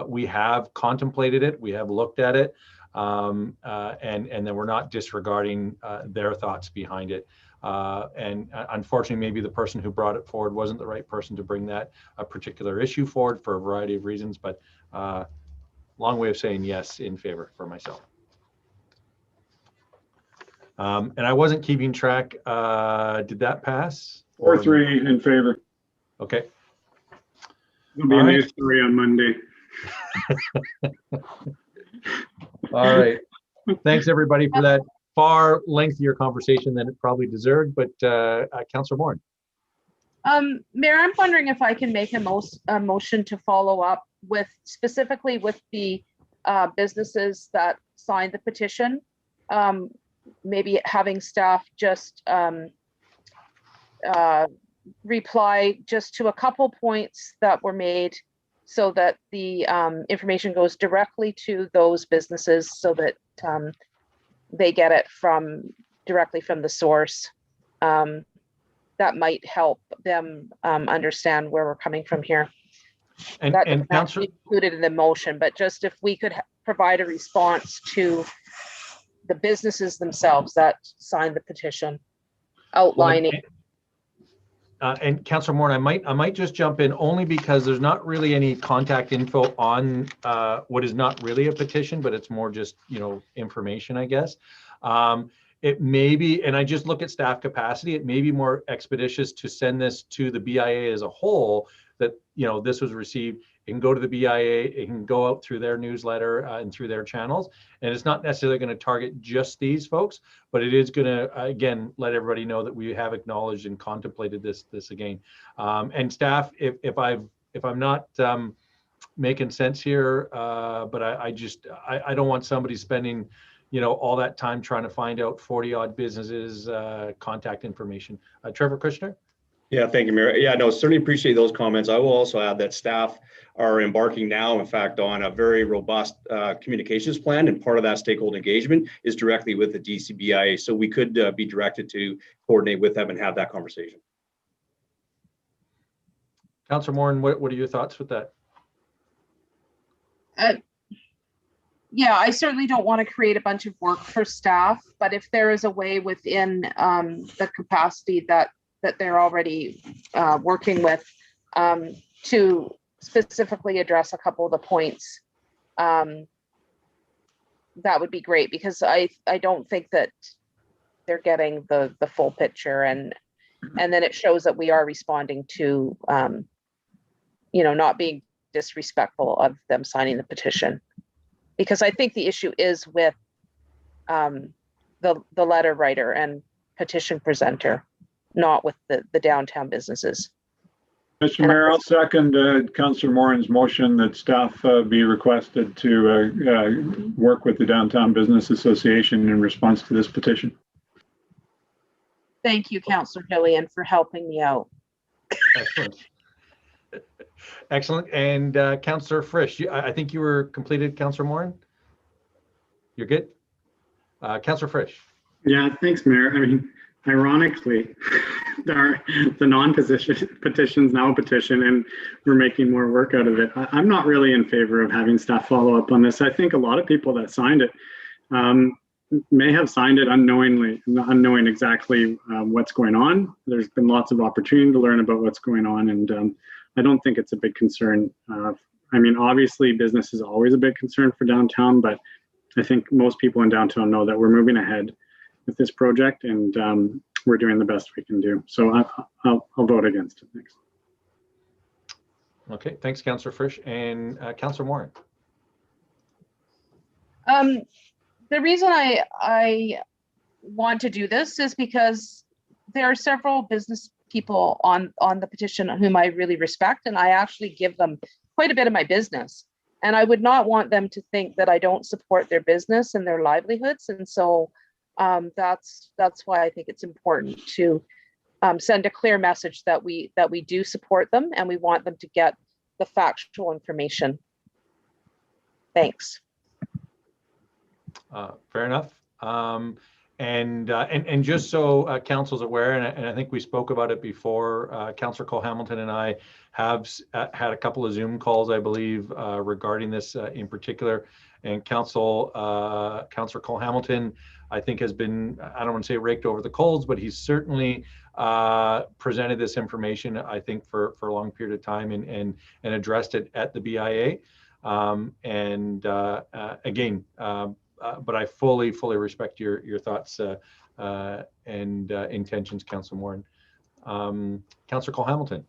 S1: we have contemplated it, we have looked at it, and then we're not disregarding their thoughts behind it. And unfortunately, maybe the person who brought it forward wasn't the right person to bring that particular issue forward for a variety of reasons, but long way of saying yes, in favor for myself. And I wasn't keeping track. Did that pass?
S9: 4-3 in favor.
S1: Okay.
S9: It'll be a new story on Monday.
S1: All right. Thanks everybody for that far lengthier conversation than it probably deserved, but Councillor Morin.
S8: Mayor, I'm wondering if I can make a motion to follow up specifically with the businesses that signed the petition. Maybe having staff just reply just to a couple points that were made, so that the information goes directly to those businesses, so that they get it directly from the source. That might help them understand where we're coming from here.
S1: And
S8: Councillor included in the motion, but just if we could provide a response to the businesses themselves that signed the petition, outlining.
S1: and Councillor Moore, I might just jump in only because there's not really any contact info on what is not really a petition, but it's more just, you know, information, I guess. It may be, and I just look at staff capacity, it may be more expeditious to send this to the BIA as a whole, that, you know, this was received. It can go to the BIA, it can go out through their newsletter and through their channels. And it's not necessarily going to target just these folks, but it is going to, again, let everybody know that we have acknowledged and contemplated this again. And staff, if I'm not making sense here, but I don't want somebody spending, you know, all that time trying to find out 40 odd businesses contact information. Trevor Kushner.
S5: Yeah, thank you, Mayor. Yeah, no, certainly appreciate those comments. I will also add that staff are embarking now, in fact, on a very robust communications plan, and part of that stakeholder engagement is directly with the DCBIA. So we could be directed to coordinate with them and have that conversation.
S1: Councillor Moran, what are your thoughts with that?
S8: Yeah, I certainly don't want to create a bunch of work for staff, but if there is a way within the capacity that they're already working with to specifically address a couple of the points, that would be great, because I don't think that they're getting the full picture, and then it shows that we are responding to you know, not being disrespectful of them signing the petition, because I think the issue is with the letter writer and petition presenter, not with the downtown businesses.
S4: Mr. Mayor, I'll second Councillor Moran's motion that staff be requested to work with the Downtown Business Association in response to this petition.
S8: Thank you, Councillor Hillian, for helping me out.
S1: Excellent. Excellent. And Councillor Frisch, I think you were completed, Councillor Moran? You're good? Councillor Frisch.
S9: Yeah, thanks, Mayor. I mean, ironically, the non-petition's now a petition, and we're making more work out of it. I'm not really in favor of having staff follow up on this. I think a lot of people that signed it may have signed it unknowingly, not knowing exactly what's going on. There's been lots of opportunity to learn about what's going on, and I don't think it's a big concern. I mean, obviously, business is always a big concern for downtown, but I think most people in downtown know that we're moving ahead with this project, and we're doing the best we can do. So I'll vote against it. Thanks.
S1: Okay, thanks, Councillor Frisch. And Councillor Moran.
S8: The reason I want to do this is because there are several business people on the petition whom I really respect, and I actually give them quite a bit of my business. And I would not want them to think that I don't support their business and their livelihoods. And so that's why I think it's important to send a clear message that we do support them, and we want them to get the factual information. Thanks.
S1: Fair enough. And just so council's aware, and I think we spoke about it before, Councillor Cole-Hamilton and I have had a couple of Zoom calls, I believe, regarding this in particular. And Councillor Cole-Hamilton, I think, has been, I don't want to say raked over the coals, but he's certainly presented this information, I think, for a long period of time and addressed it at the BIA. Again, but I fully respect your thoughts and intentions, Councillor Moran. Councillor Cole-Hamilton.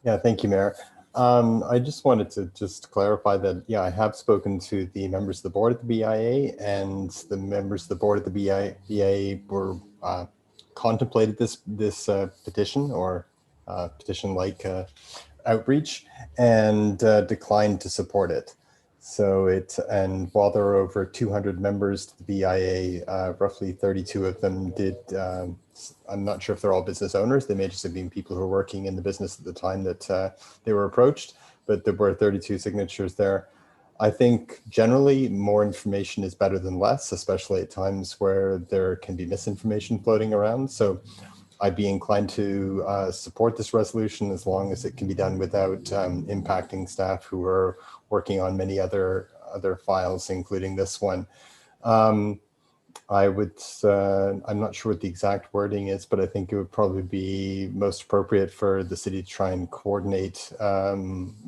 S3: Yeah, thank you, Mayor. I just wanted to clarify that, yeah, I have spoken to the members of the board at the BIA, and the members of the board at the BIA were contemplated this petition or petition-like outreach, and declined to support it. So and while there are over 200 members to the BIA, roughly 32 of them did, I'm not sure if they're all business owners, they may just have been people who were working in the business at the time that they were approached, but there were 32 signatures there. I think generally more information is better than less, especially at times where there can be misinformation floating around. So I'd be inclined to support this resolution as long as it can be done without impacting staff who are working on many other files, including this one. I would, I'm not sure what the exact wording is, but I think it would probably be most appropriate for the city to try and coordinate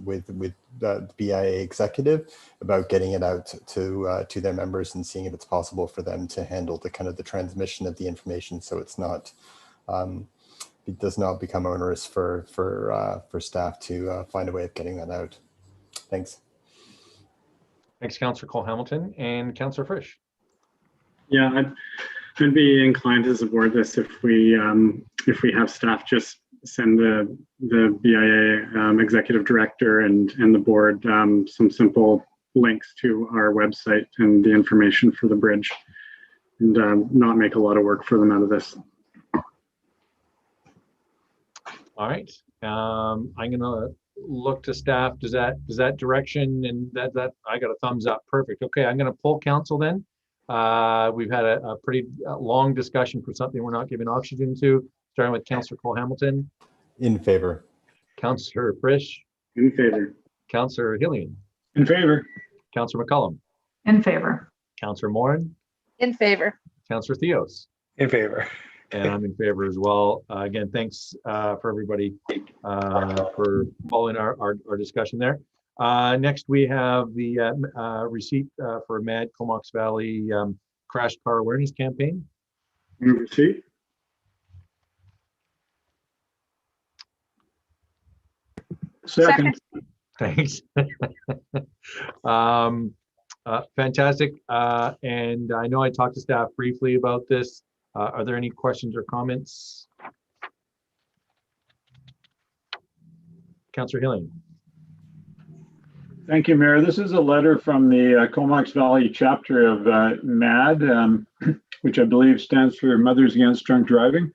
S3: with the BIA executive about getting it out to their members and seeing if it's possible for them to handle the kind of the transmission of the information, so it's not it does not become onerous for staff to find a way of getting that out. Thanks.
S1: Thanks, Councillor Cole-Hamilton. And Councillor Frisch.
S9: Yeah, I'd be inclined to support this if we have staff just send the BIA executive director and the board some simple links to our website and the information for the bridge, and not make a lot of work for them out of this.
S1: All right. I'm gonna look to staff. Does that direction, and that I got a thumbs up. Perfect. Okay, I'm gonna pull council then. We've had a pretty long discussion for something we're not giving oxygen to, starting with Councillor Cole-Hamilton.
S3: In favor.
S1: Councillor Frisch.
S9: In favor.
S1: Councillor Hillian.
S4: In favor.
S1: Councillor McCullum.
S2: In favor.
S1: Councillor Morin.
S8: In favor.
S1: Councillor Theos.
S7: In favor.
S1: And I'm in favor as well. Again, thanks for everybody for following our discussion there. Next, we have the receipt for MAD Comox Valley Crash Car Awareness Campaign.
S9: Move receipt.
S4: Second.
S1: Thanks. Fantastic. And I know I talked to staff briefly about this. Are there any questions or comments? Councillor Hillian.
S4: Thank you, Mayor. This is a letter from the Comox Valley chapter of MAD, which I believe stands for Mothers Against Drunk Driving.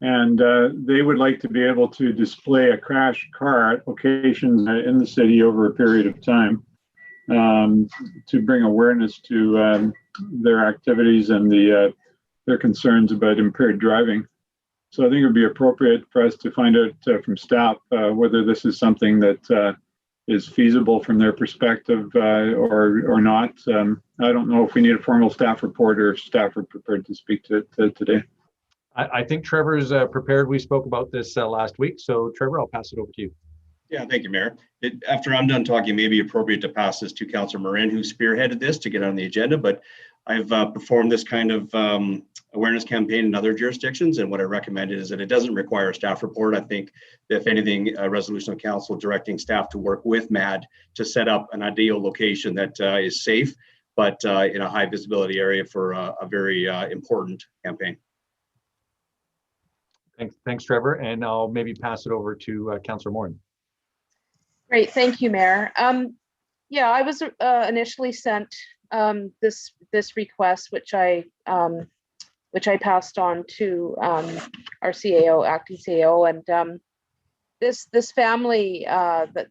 S4: And they would like to be able to display a crash car at locations in the city over a period of time to bring awareness to their activities and their concerns about impaired driving. So I think it would be appropriate for us to find out from staff whether this is something that is feasible from their perspective or not. I don't know if we need a formal staff report or if staff are prepared to speak to it today.
S1: I think Trevor's prepared. We spoke about this last week. So Trevor, I'll pass it over to you.
S5: Yeah, thank you, Mayor. After I'm done talking, it may be appropriate to pass this to Councillor Morin, who spearheaded this to get on the agenda, but I've performed this kind of awareness campaign in other jurisdictions, and what I recommended is that it doesn't require a staff report. I think, if anything, a resolution of council directing staff to work with MAD to set up an ideal location that is safe, but in a high visibility area for a very important campaign.
S1: Thanks, Trevor. And I'll maybe pass it over to Councillor Morin.
S8: Great, thank you, Mayor. Yeah, I was initially sent this request, which I passed on to our CAO, acting CAO, and this family the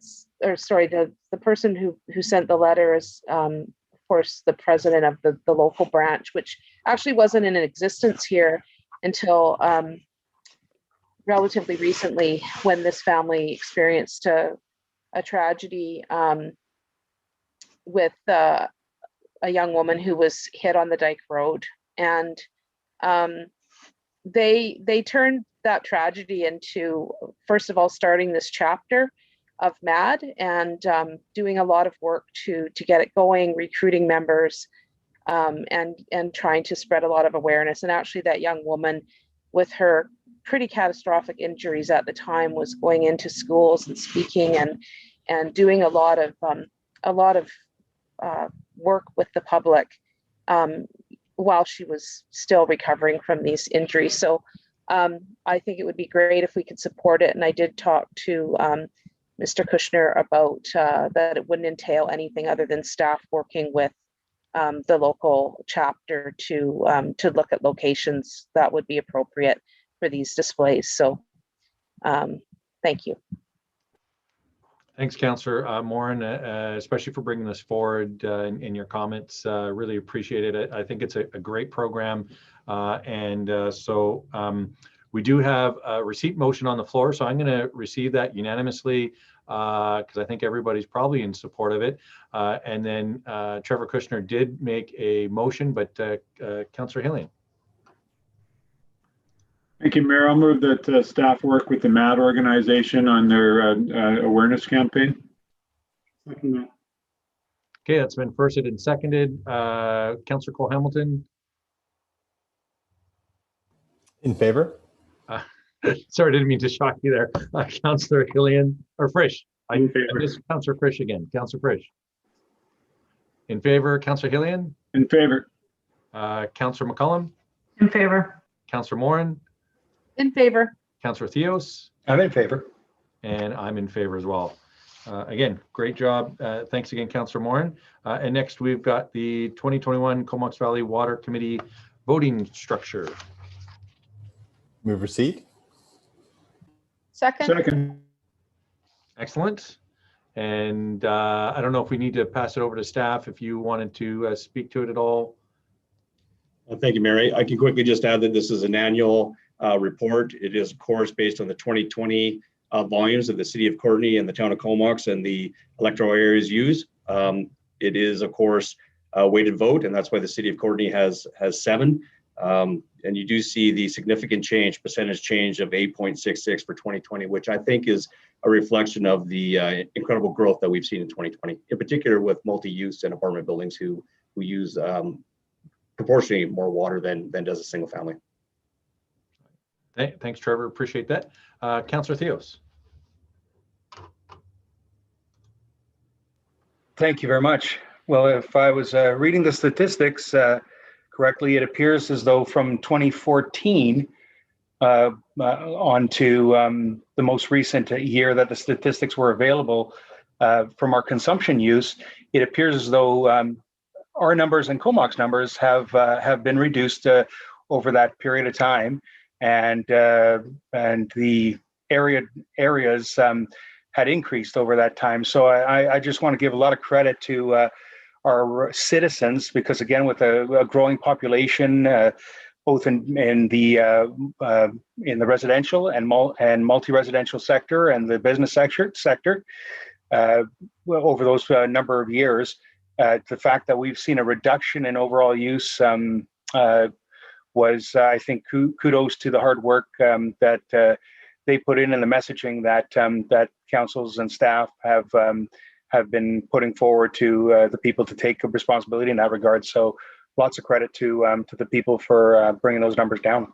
S8: person who sent the letter is of course the president of the local branch, which actually wasn't in existence here until relatively recently, when this family experienced a tragedy with a young woman who was hit on the Dyke Road, and they turned that tragedy into, first of all, starting this chapter of MAD and doing a lot of work to get it going, recruiting members, and trying to spread a lot of awareness. And actually, that young woman, with her pretty catastrophic injuries at the time, was going into schools and speaking and doing a lot of work with the public while she was still recovering from these injuries. So I think it would be great if we could support it. And I did talk to Mr. Kushner about that it wouldn't entail anything other than staff working with the local chapter to look at locations that would be appropriate for these displays. So thank you.
S1: Thanks, Councillor Morin, especially for bringing this forward in your comments. Really appreciate it. I think it's a great program. So We do have a receipt motion on the floor, so I'm going to receive that unanimously because I think everybody's probably in support of it. And then Trevor Kushner did make a motion, but Councillor Hillian.
S4: Thank you, Mayor. I'll move that staff work with the MAD organization on their awareness campaign.
S9: Second that.
S1: Okay, that's been firsted and seconded. Councillor Cole-Hamilton.
S3: In favor?
S1: Sorry, didn't mean to shock you there. Councillor Hillian, or Frisch.
S9: In favor.
S1: This Councillor Frisch again. Councillor Frisch. In favor. Councillor Hillian.
S4: In favor.
S1: Councillor McCollum.
S2: In favor.
S1: Councillor Morin.
S8: In favor.
S1: Councillor Theos.
S7: I'm in favor.
S1: And I'm in favor as well. Again, great job. Thanks again, Councillor Morin. And next we've got the 2021 Comox Valley Water Committee voting structure.
S3: Move receipt.
S8: Second.
S4: Second.
S1: Excellent. And I don't know if we need to pass it over to staff if you wanted to speak to it at all.
S5: Thank you, Mary. I can quickly just add that this is an annual report. It is, of course, based on the 2020 volumes of the city of Courtenay and the town of Comox and the electoral areas used. It is, of course, a weighted vote, and that's why the city of Courtenay has 7. And you do see the significant percentage change of 8.66 for 2020, which I think is a reflection of the incredible growth that we've seen in 2020, in particular with multi-use and apartment buildings who use proportionally more water than does a single family.
S1: Thanks, Trevor. Appreciate that. Councillor Theos.
S7: Thank you very much. Well, if I was reading the statistics correctly, it appears as though from 2014 on to the most recent year that the statistics were available from our consumption use, it appears as though our numbers and Comox numbers have been reduced over that period of time, and the areas had increased over that time. So I just want to give a lot of credit to our citizens, because again, with a growing population, both in the residential and multi-residential sector and the business sector, over those number of years, the fact that we've seen a reduction in overall use was, I think, kudos to the hard work that they put in the messaging that councils and staff have been putting forward to the people to take responsibility in that regard. So lots of credit to the people for bringing those numbers down.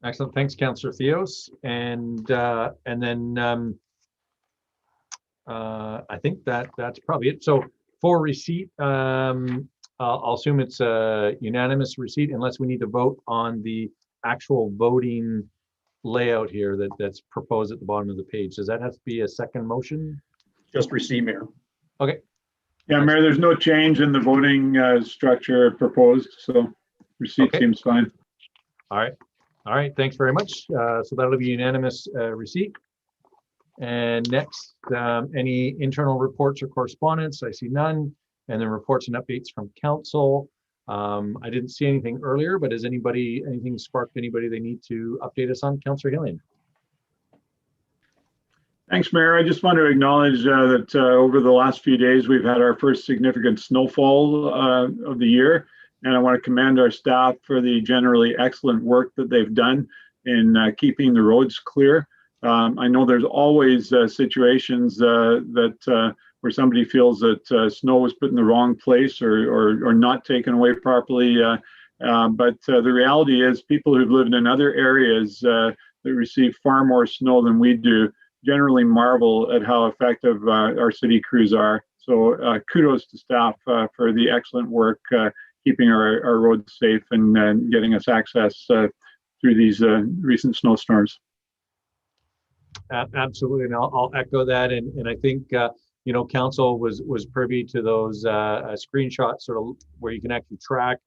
S1: Excellent. Thanks, Councillor Theos. And then I think that's probably it. So for receipt, I'll assume it's a unanimous receipt unless we need to vote on the actual voting layout here that's proposed at the bottom of the page. Does that have to be a second motion?
S5: Just receipt, Mayor.
S1: Okay.
S4: Yeah, Mayor, there's no change in the voting structure proposed, so receipt seems fine.
S1: All right. All right. Thanks very much. So that'll be unanimous receipt. And next, any internal reports or correspondence? I see none. And then reports and updates from council. I didn't see anything earlier, but has anything sparked anybody they need to update us on? Councillor Hillian.
S4: Thanks, Mayor. I just want to acknowledge that over the last few days, we've had our first significant snowfall of the year. And I want to commend our staff for the generally excellent work that they've done in keeping the roads clear. I know there's always situations where somebody feels that snow was put in the wrong place or not taken away properly. But the reality is people who've lived in other areas that receive far more snow than we do generally marvel at how effective our city crews are. So kudos to staff for the excellent work keeping our roads safe and getting us access through these recent snowstorms.
S1: Absolutely, and I'll echo that. And I think council was privy to those screenshots, sort of where you can actually track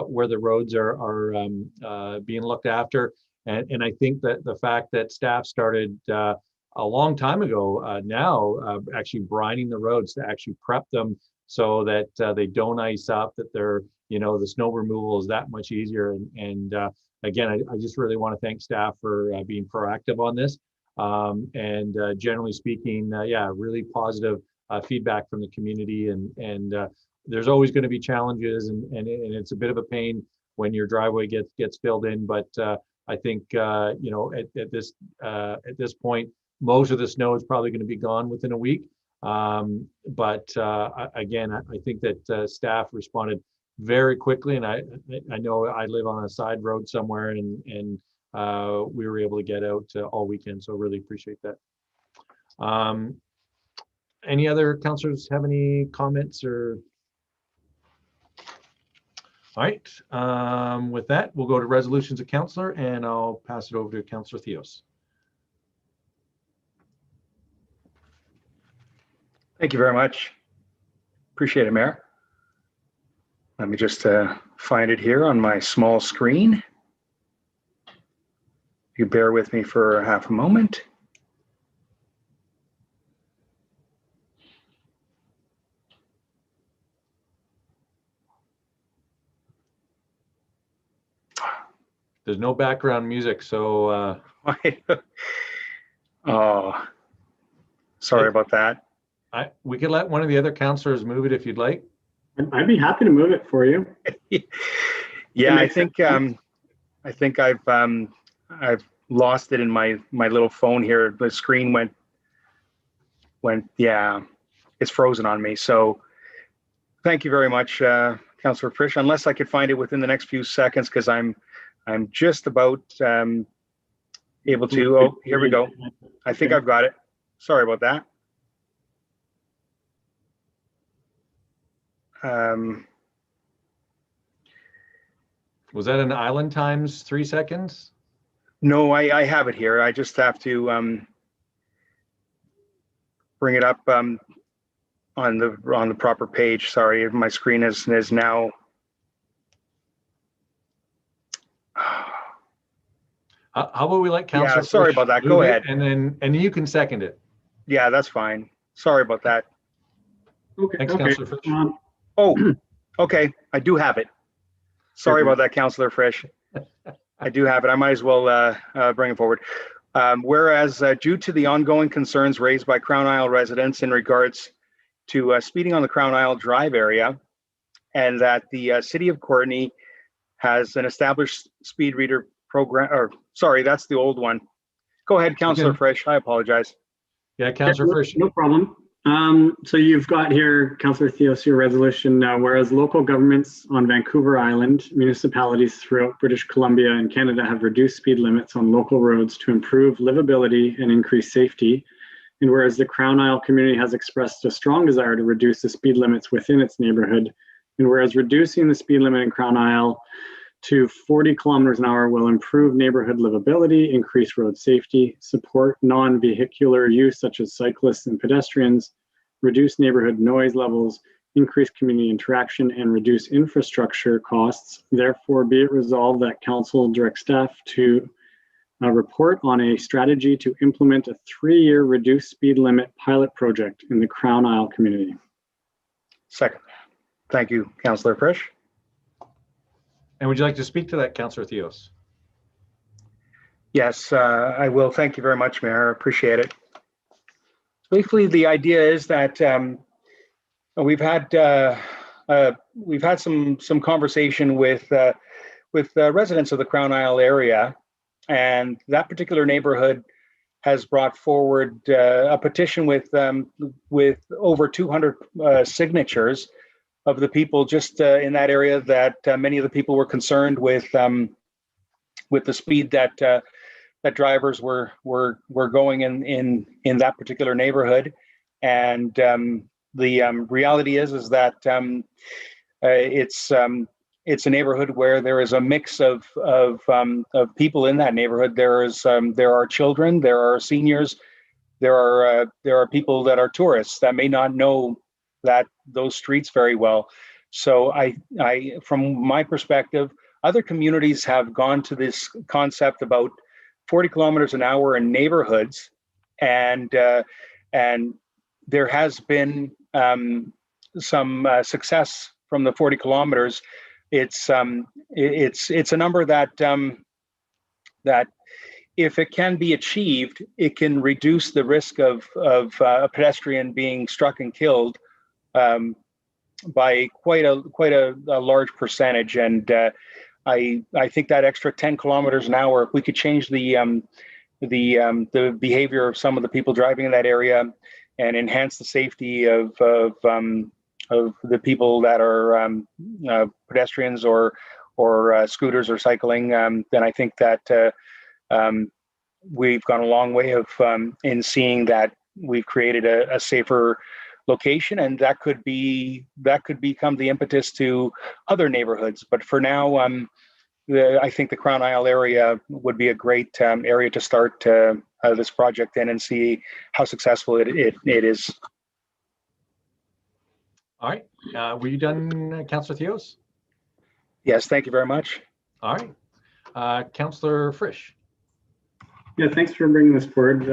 S1: where the roads are being looked after. And I think that the fact that staff started a long time ago now actually brining the roads to actually prep them so that they don't ice up, that they're the snow removal is that much easier. And again, I just really want to thank staff for being proactive on this. And generally speaking, yeah, really positive feedback from the community. And there's always going to be challenges, and it's a bit of a pain when your driveway gets filled in. But I think at this point, most of the snow is probably going to be gone within a week. But again, I think that staff responded very quickly, and I know I live on a side road somewhere, and we were able to get out all weekend, so really appreciate that. Any other councillors have any comments? Or all right, with that, we'll go to resolutions of councillor, and I'll pass it over to Councillor Theos.
S7: Thank you very much. Appreciate it, Mayor. Let me just find it here on my small screen. You bear with me for half a moment.
S1: There's no background music, so
S7: oh, sorry about that.
S1: We could let one of the other councillors move it if you'd like.
S9: I'd be happy to move it for you.
S7: Yeah, I think I've lost it in my little phone here. The screen went yeah, it's frozen on me. So thank you very much, Councillor Frisch. Unless I could find it within the next few seconds, because I'm just about able to. Oh, here we go. I think I've got it. Sorry about that.
S1: Was that an island times 3 seconds?
S7: No, I have it here. I just have to bring it up on the proper page. Sorry, my screen is now.
S1: How about we let Councillor?
S7: Yeah, sorry about that. Go ahead,
S1: and then you can second it.
S7: Yeah, that's fine. Sorry about that.
S9: Okay.
S1: Thanks,
S9: okay.
S1: Councillor Frisch.
S7: Oh, okay. I do have it. Sorry about that, Councillor Frisch. I do have it. I might as well bring it forward. Whereas due to the ongoing concerns raised by Crown Isle residents in regards to speeding on the Crown Isle Drive area, and that the City of Courtenay has an established speed reader program, or sorry, that's the old one. Go ahead, Councillor Frisch. I apologize.
S1: Yeah, Councillor Frisch.
S9: No problem. So you've got here, Councillor Theos, your resolution, whereas local governments on Vancouver Island, municipalities throughout British Columbia and Canada have reduced speed limits on local roads to improve livability and increase safety, and whereas the Crown Isle community has expressed a strong desire to reduce the speed limits within its neighborhood, and whereas reducing the speed limit in Crown Isle to 40 kilometers an hour will improve neighborhood livability, increase road safety, support non-vehicular use such as cyclists and pedestrians, reduce neighborhood noise levels, increase community interaction, and reduce infrastructure costs. Therefore, be it resolved that Council directs staff to report on a strategy to implement a 3-year reduced speed limit pilot project in the Crown Isle community.
S7: Second. Thank you, Councillor Frisch.
S1: And would you like to speak to that, Councillor Theos?
S7: Yes, I will. Thank you very much, Mayor. I appreciate it. Briefly, the idea is that we've had some conversation with residents of the Crown Isle area, and that particular neighborhood has brought forward a petition with over 200 signatures of the people just in that area, that many of the people were concerned with the speed that drivers were going in that particular neighborhood. And the reality is that it's a neighborhood where there is a mix of people in that neighborhood. There are children, there are seniors, there are people that are tourists that may not know those streets very well. So I from my perspective, other communities have gone to this concept about 40 kilometers an hour in neighborhoods, and there has been some success from the 40 kilometers. it's a number that that if it can be achieved, it can reduce the risk of a pedestrian being struck and killed by quite a large percentage. And I think that extra 10 kilometers an hour, if we could change the behavior of some of the people driving in that area and enhance the safety of the people that are pedestrians or scooters or cycling, then I think that we've gone a long way in seeing that we've created a safer location, and that could become the impetus to other neighborhoods. But for now, I think the Crown Isle area would be a great area to start this project in and see how successful it is.
S1: All right. Were you done, Councillor Theos?
S7: Yes, thank you very much.
S1: All right. Councillor Frisch.
S9: Yeah, thanks for bringing this forward,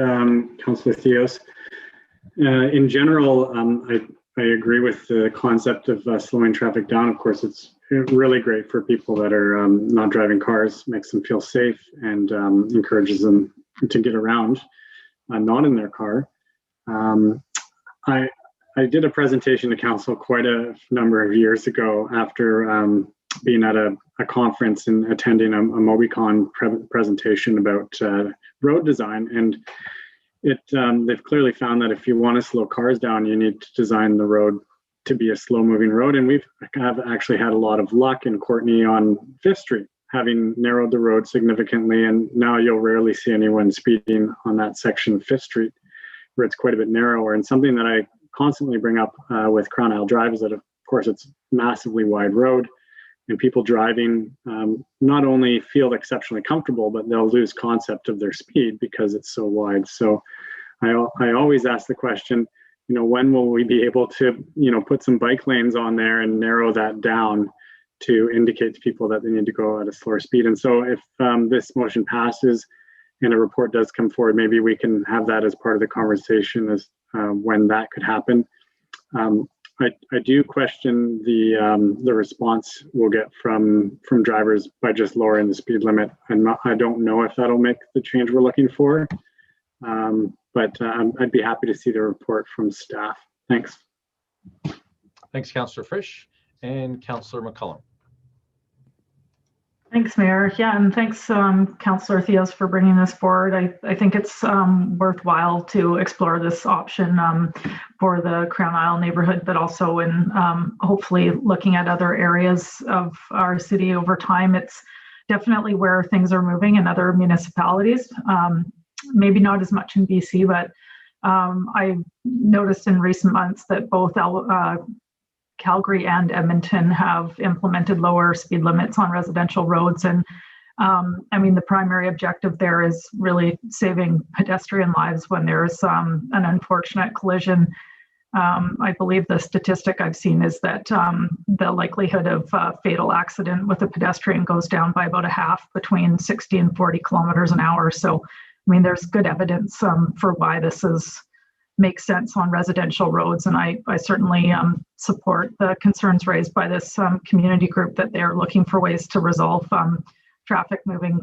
S9: Councillor Theos. In general, I agree with the concept of slowing traffic down. Of course, it's really great for people that are not driving cars, makes them feel safe, and encourages them to get around, not in their car. I did a presentation to council quite a number of years ago after being at a conference and attending a MobiCon presentation about road design, and they've clearly found that if you want to slow cars down, you need to design the road to be a slow-moving road. And we've actually had a lot of luck in Courtenay on 5th Street, having narrowed the road significantly, and now you'll rarely see anyone speeding on that section of 5th Street, where it's quite a bit narrower. And something that I constantly bring up with Crown Isle Drive is that, of course, it's a massively wide road, and people driving not only feel exceptionally comfortable, but they'll lose concept of their speed because it's so wide. So I always ask the question, when will we be able to, put some bike lanes on there and narrow that down to indicate to people that they need to go at a slower speed? And so if this motion passes and a report does come forward, maybe we can have that as part of the conversation as when that could happen. I do question the response we'll get from drivers by just lowering the speed limit. I don't know if that'll make the change we're looking for, but I'd be happy to see the report from staff. Thanks.
S1: Thanks, Councillor Frisch. And Councillor McCullum.
S2: Thanks, Mayor. Yeah, and thanks, Councillor Theos, for bringing this forward. I think it's worthwhile to explore this option for the Crown Isle neighborhood, but also in hopefully looking at other areas of our city over time. It's definitely where things are moving in other municipalities. Maybe not as much in BC, but I noticed in recent months that both Calgary and Edmonton have implemented lower speed limits on residential roads. And the primary objective there is really saving pedestrian lives when there's an unfortunate collision. I believe the statistic I've seen is that the likelihood of fatal accident with a pedestrian goes down by about a half between 60 and 40 kilometers an hour. So, there's good evidence for why this makes sense on residential roads. And I certainly support the concerns raised by this community group that they're looking for ways to resolve traffic moving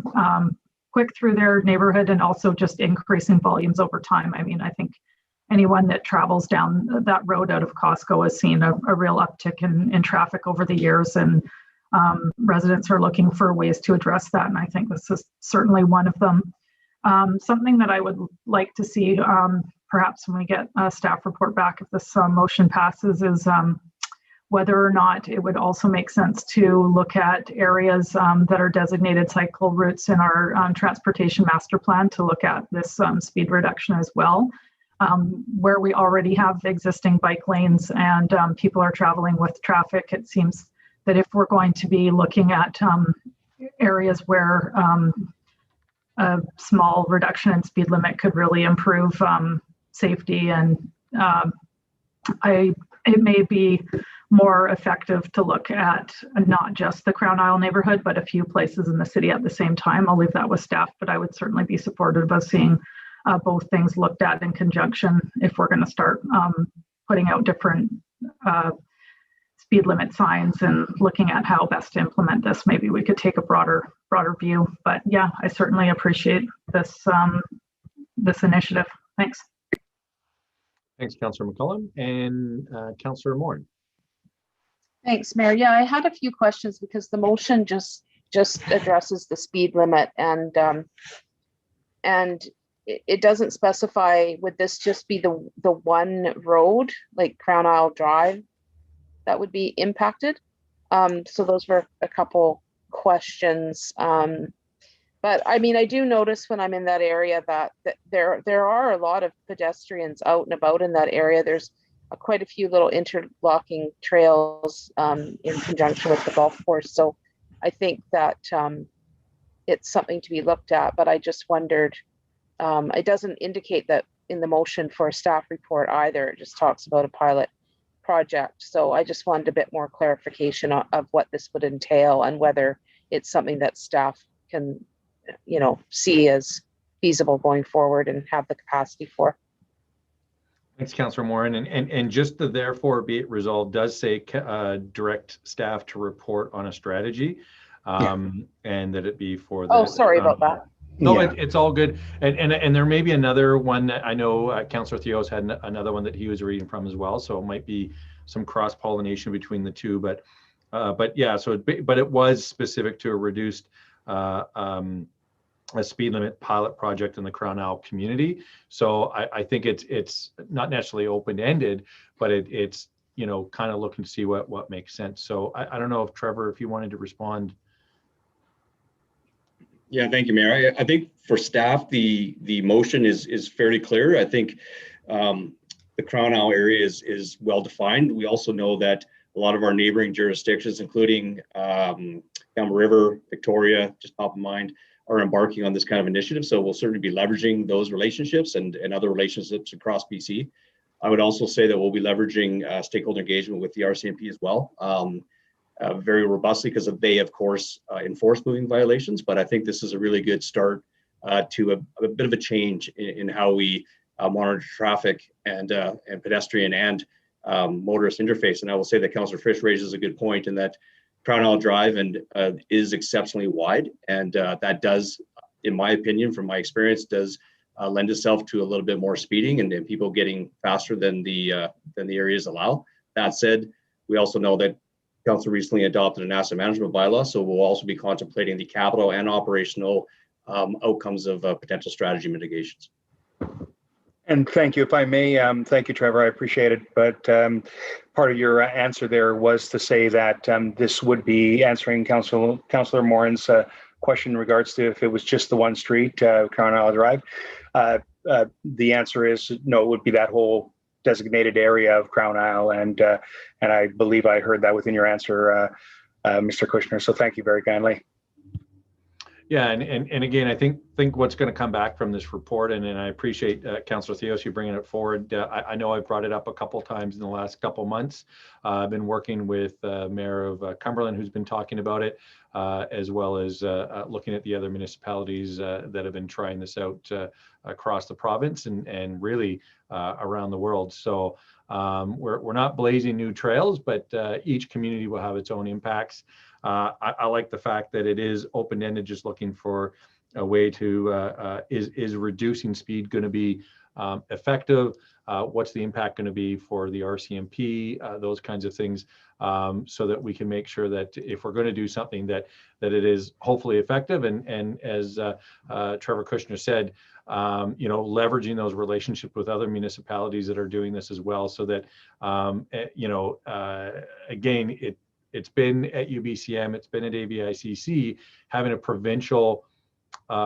S2: quick through their neighborhood and also just increasing volumes over time. I think anyone that travels down that road out of Costco has seen a real uptick in traffic over the years, and residents are looking for ways to address that. And I think this is certainly one of them. Something that I would like to see perhaps when we get a staff report back, if this motion passes, is whether or not it would also make sense to look at areas that are designated cycle routes in our transportation master plan to look at this speed reduction as well. Where we already have existing bike lanes and people are traveling with traffic, it seems that if we're going to be looking at areas where a small reduction in speed limit could really improve safety, and it may be more effective to look at not just the Crown Isle neighborhood, but a few places in the city at the same time. I'll leave that with staff, but I would certainly be supportive of seeing both things looked at in conjunction if we're going to start putting out different speed speed limit signs and looking at how best to implement this. Maybe we could take a broader view. But yeah, I certainly appreciate this this initiative. Thanks.
S1: Thanks, Councillor McCullum, and Councillor Moore.
S8: Thanks, Mayor. Yeah, I had a few questions because the motion just addresses the speed limit, and it doesn't specify, would this just be the one road, like Crown Isle Drive, that would be impacted? So those were a couple questions. But I mean, I do notice when I'm in that area that there are a lot of pedestrians out and about in that area. There's quite a few little interlocking trails in conjunction with the golf course. So I think that it's something to be looked at, but I just wondered, it doesn't indicate that in the motion for a staff report either. It just talks about a pilot project. So I just wanted a bit more clarification of what this would entail and whether it's something that staff can, you know, see as feasible going forward and have the capacity for.
S1: Thanks, Councillor Morin. And just the therefore be it resolved does say direct staff to report on a strategy, and that it be for the.
S8: Oh, sorry about that.
S1: No, it's all good. And there may be another one that I know Councillor Theos had another one that he was reading from as well. So it might be some cross pollination between the two. But yeah, so but it was specific to a reduced a speed limit pilot project in the Crown Isle community. So I think it's not necessarily open-ended, but it's, you know, kind of looking to see what makes sense. So I don't know if Trevor, if you wanted to respond.
S5: Yeah, thank you, Mayor. I think for staff, the motion is fairly clear. I think the Crown Isle area is well defined. We also know that a lot of our neighboring jurisdictions, including Elm River, Victoria, just top of mind, are embarking on this kind of initiative. So we'll certainly be leveraging those relationships and other relationships across BC. I would also say that we'll be leveraging stakeholder engagement with the RCMP as well, very robustly, because they, of course, enforce moving violations. But I think this is a really good start to a bit of a change in how we monitor traffic and pedestrian and motorist interface. And I will say that Councillor Fish raises a good point in that Crown Isle Drive is exceptionally wide, and that does, in my opinion, from my experience, does lend itself to a little bit more speeding and people getting faster than the areas allow. That said, we also know that Council recently adopted an asset management bylaw, so we'll also be contemplating the capital and operational outcomes of potential strategy mitigations.
S7: And thank you, if I may, thank you, Trevor, I appreciate it. But part of your answer there was to say that this would be answering Councillor Morin's question in regards to if it was just the one street, Crown Isle Drive. The answer is no, it would be that whole designated area of Crown Isle. And I believe I heard that within your answer, Mr. Kushner. So thank you very kindly.
S1: Yeah, and again, I think what's going to come back from this report, and I appreciate Councillor Theos, you bringing it forward. I know I've brought it up a couple of times in the last couple of months. I've been working with Mayor of Cumberland, who's been talking about it, as well as looking at the other municipalities that have been trying this out across the province and really around the world. So we're not blazing new trails, but each community will have its own impacts. I like the fact that it is open-ended, just looking for a way to, is reducing speed going to be effective? What's the impact going to be for the RCMP? Those kinds of things, so that we can make sure that if we're going to do something that it is hopefully effective. And as Trevor Kushner said, you know, leveraging those relationships with other municipalities that are doing this as well, so that, you know, again, it's been at UBCM, it's been at AVICC, having a provincial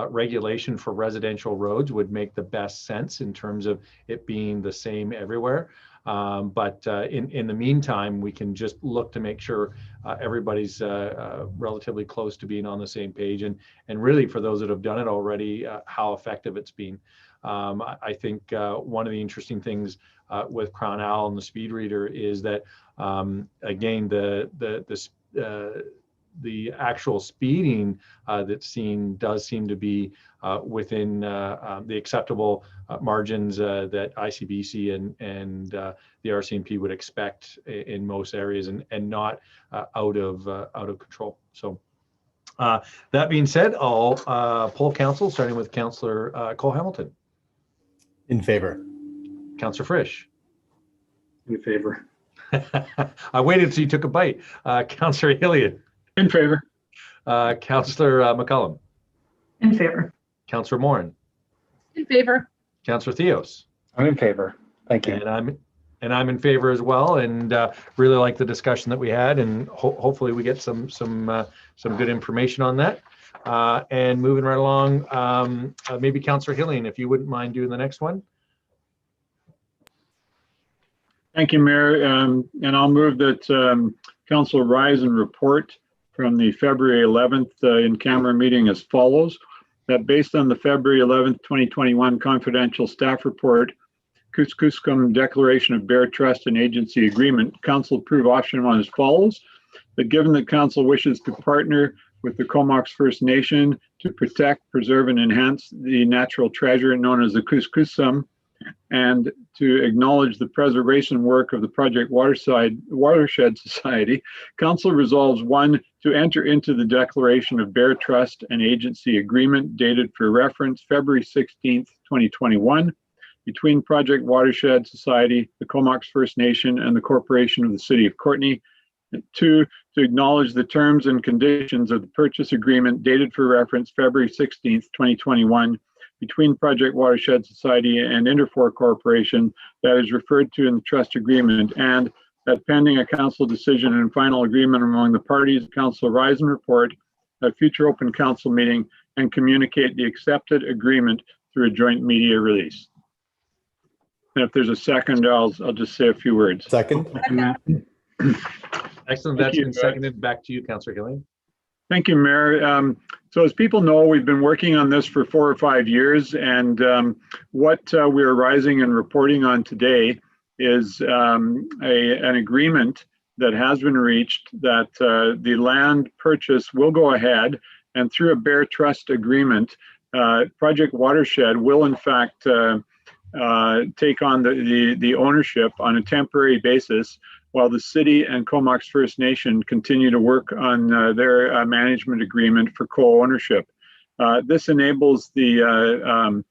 S1: regulation for residential roads would make the best sense in terms of it being the same everywhere. But in the meantime, we can just look to make sure everybody's relatively close to being on the same page. And really, for those that have done it already, how effective it's been. I think one of the interesting things with Crown Isle and the speed reader is that, again, the the actual speeding that's seen does seem to be within the acceptable margins that ICBC and the RCMP would expect in most areas, and not out of control. So that being said, I'll poll council, starting with Councillor Cole Hamilton.
S3: In favor.
S1: Councillor Frisch.
S9: In favor.
S1: I waited until you took a bite. Councillor Hillian.
S4: In favor.
S1: Councillor McCullum.
S2: In favor.
S1: Councillor Morin.
S8: In favor.
S1: Councillor Theos.
S7: I'm in favor. Thank you.
S1: And I'm in favor as well, and really like the discussion that we had, and hopefully we get some good information on that. And moving right along, maybe Councillor Hillian, if you wouldn't mind doing the next one.
S4: Thank you, Mayor. And I'll move that Council rise and report from the February 11th in-camera meeting as follows. That based on the February 11th, 2021 confidential staff report, Kuskokwim Declaration of Bear Trust and Agency Agreement, Council approve option 1 as follows. That given that Council wishes to partner with the Comox First Nation to protect, preserve, and enhance the natural treasure known as the Kuskokwim, and to acknowledge the preservation work of the Project Watershed Society, Council resolves 1, to enter into the Declaration of Bear Trust and Agency Agreement dated for reference February 16th, 2021, between Project Watershed Society, the Comox First Nation, and the Corporation of the City of Courtenay. And 2, to acknowledge the terms and conditions of the purchase agreement dated for reference February 16th, 2021, between Project Watershed Society and Interfor Corporation that is referred to in the trust agreement, and that pending a council decision and final agreement among the parties, Council rise and report at future open council meeting and communicate the accepted agreement through a joint media release. And if there's a second, I'll just say a few words.
S3: Second.
S1: Excellent. That's been seconded. Back to you, Councillor Hillian.
S4: Thank you, Mayor. So as people know, we've been working on this for 4 or 5 years, and what we're rising and reporting on today is an agreement that has been reached that the land purchase will go ahead, and through a Bear Trust agreement, Project Watershed will in fact take on the ownership on a temporary basis, while the city and Comox First Nation continue to work on their management agreement for co-ownership. This enables the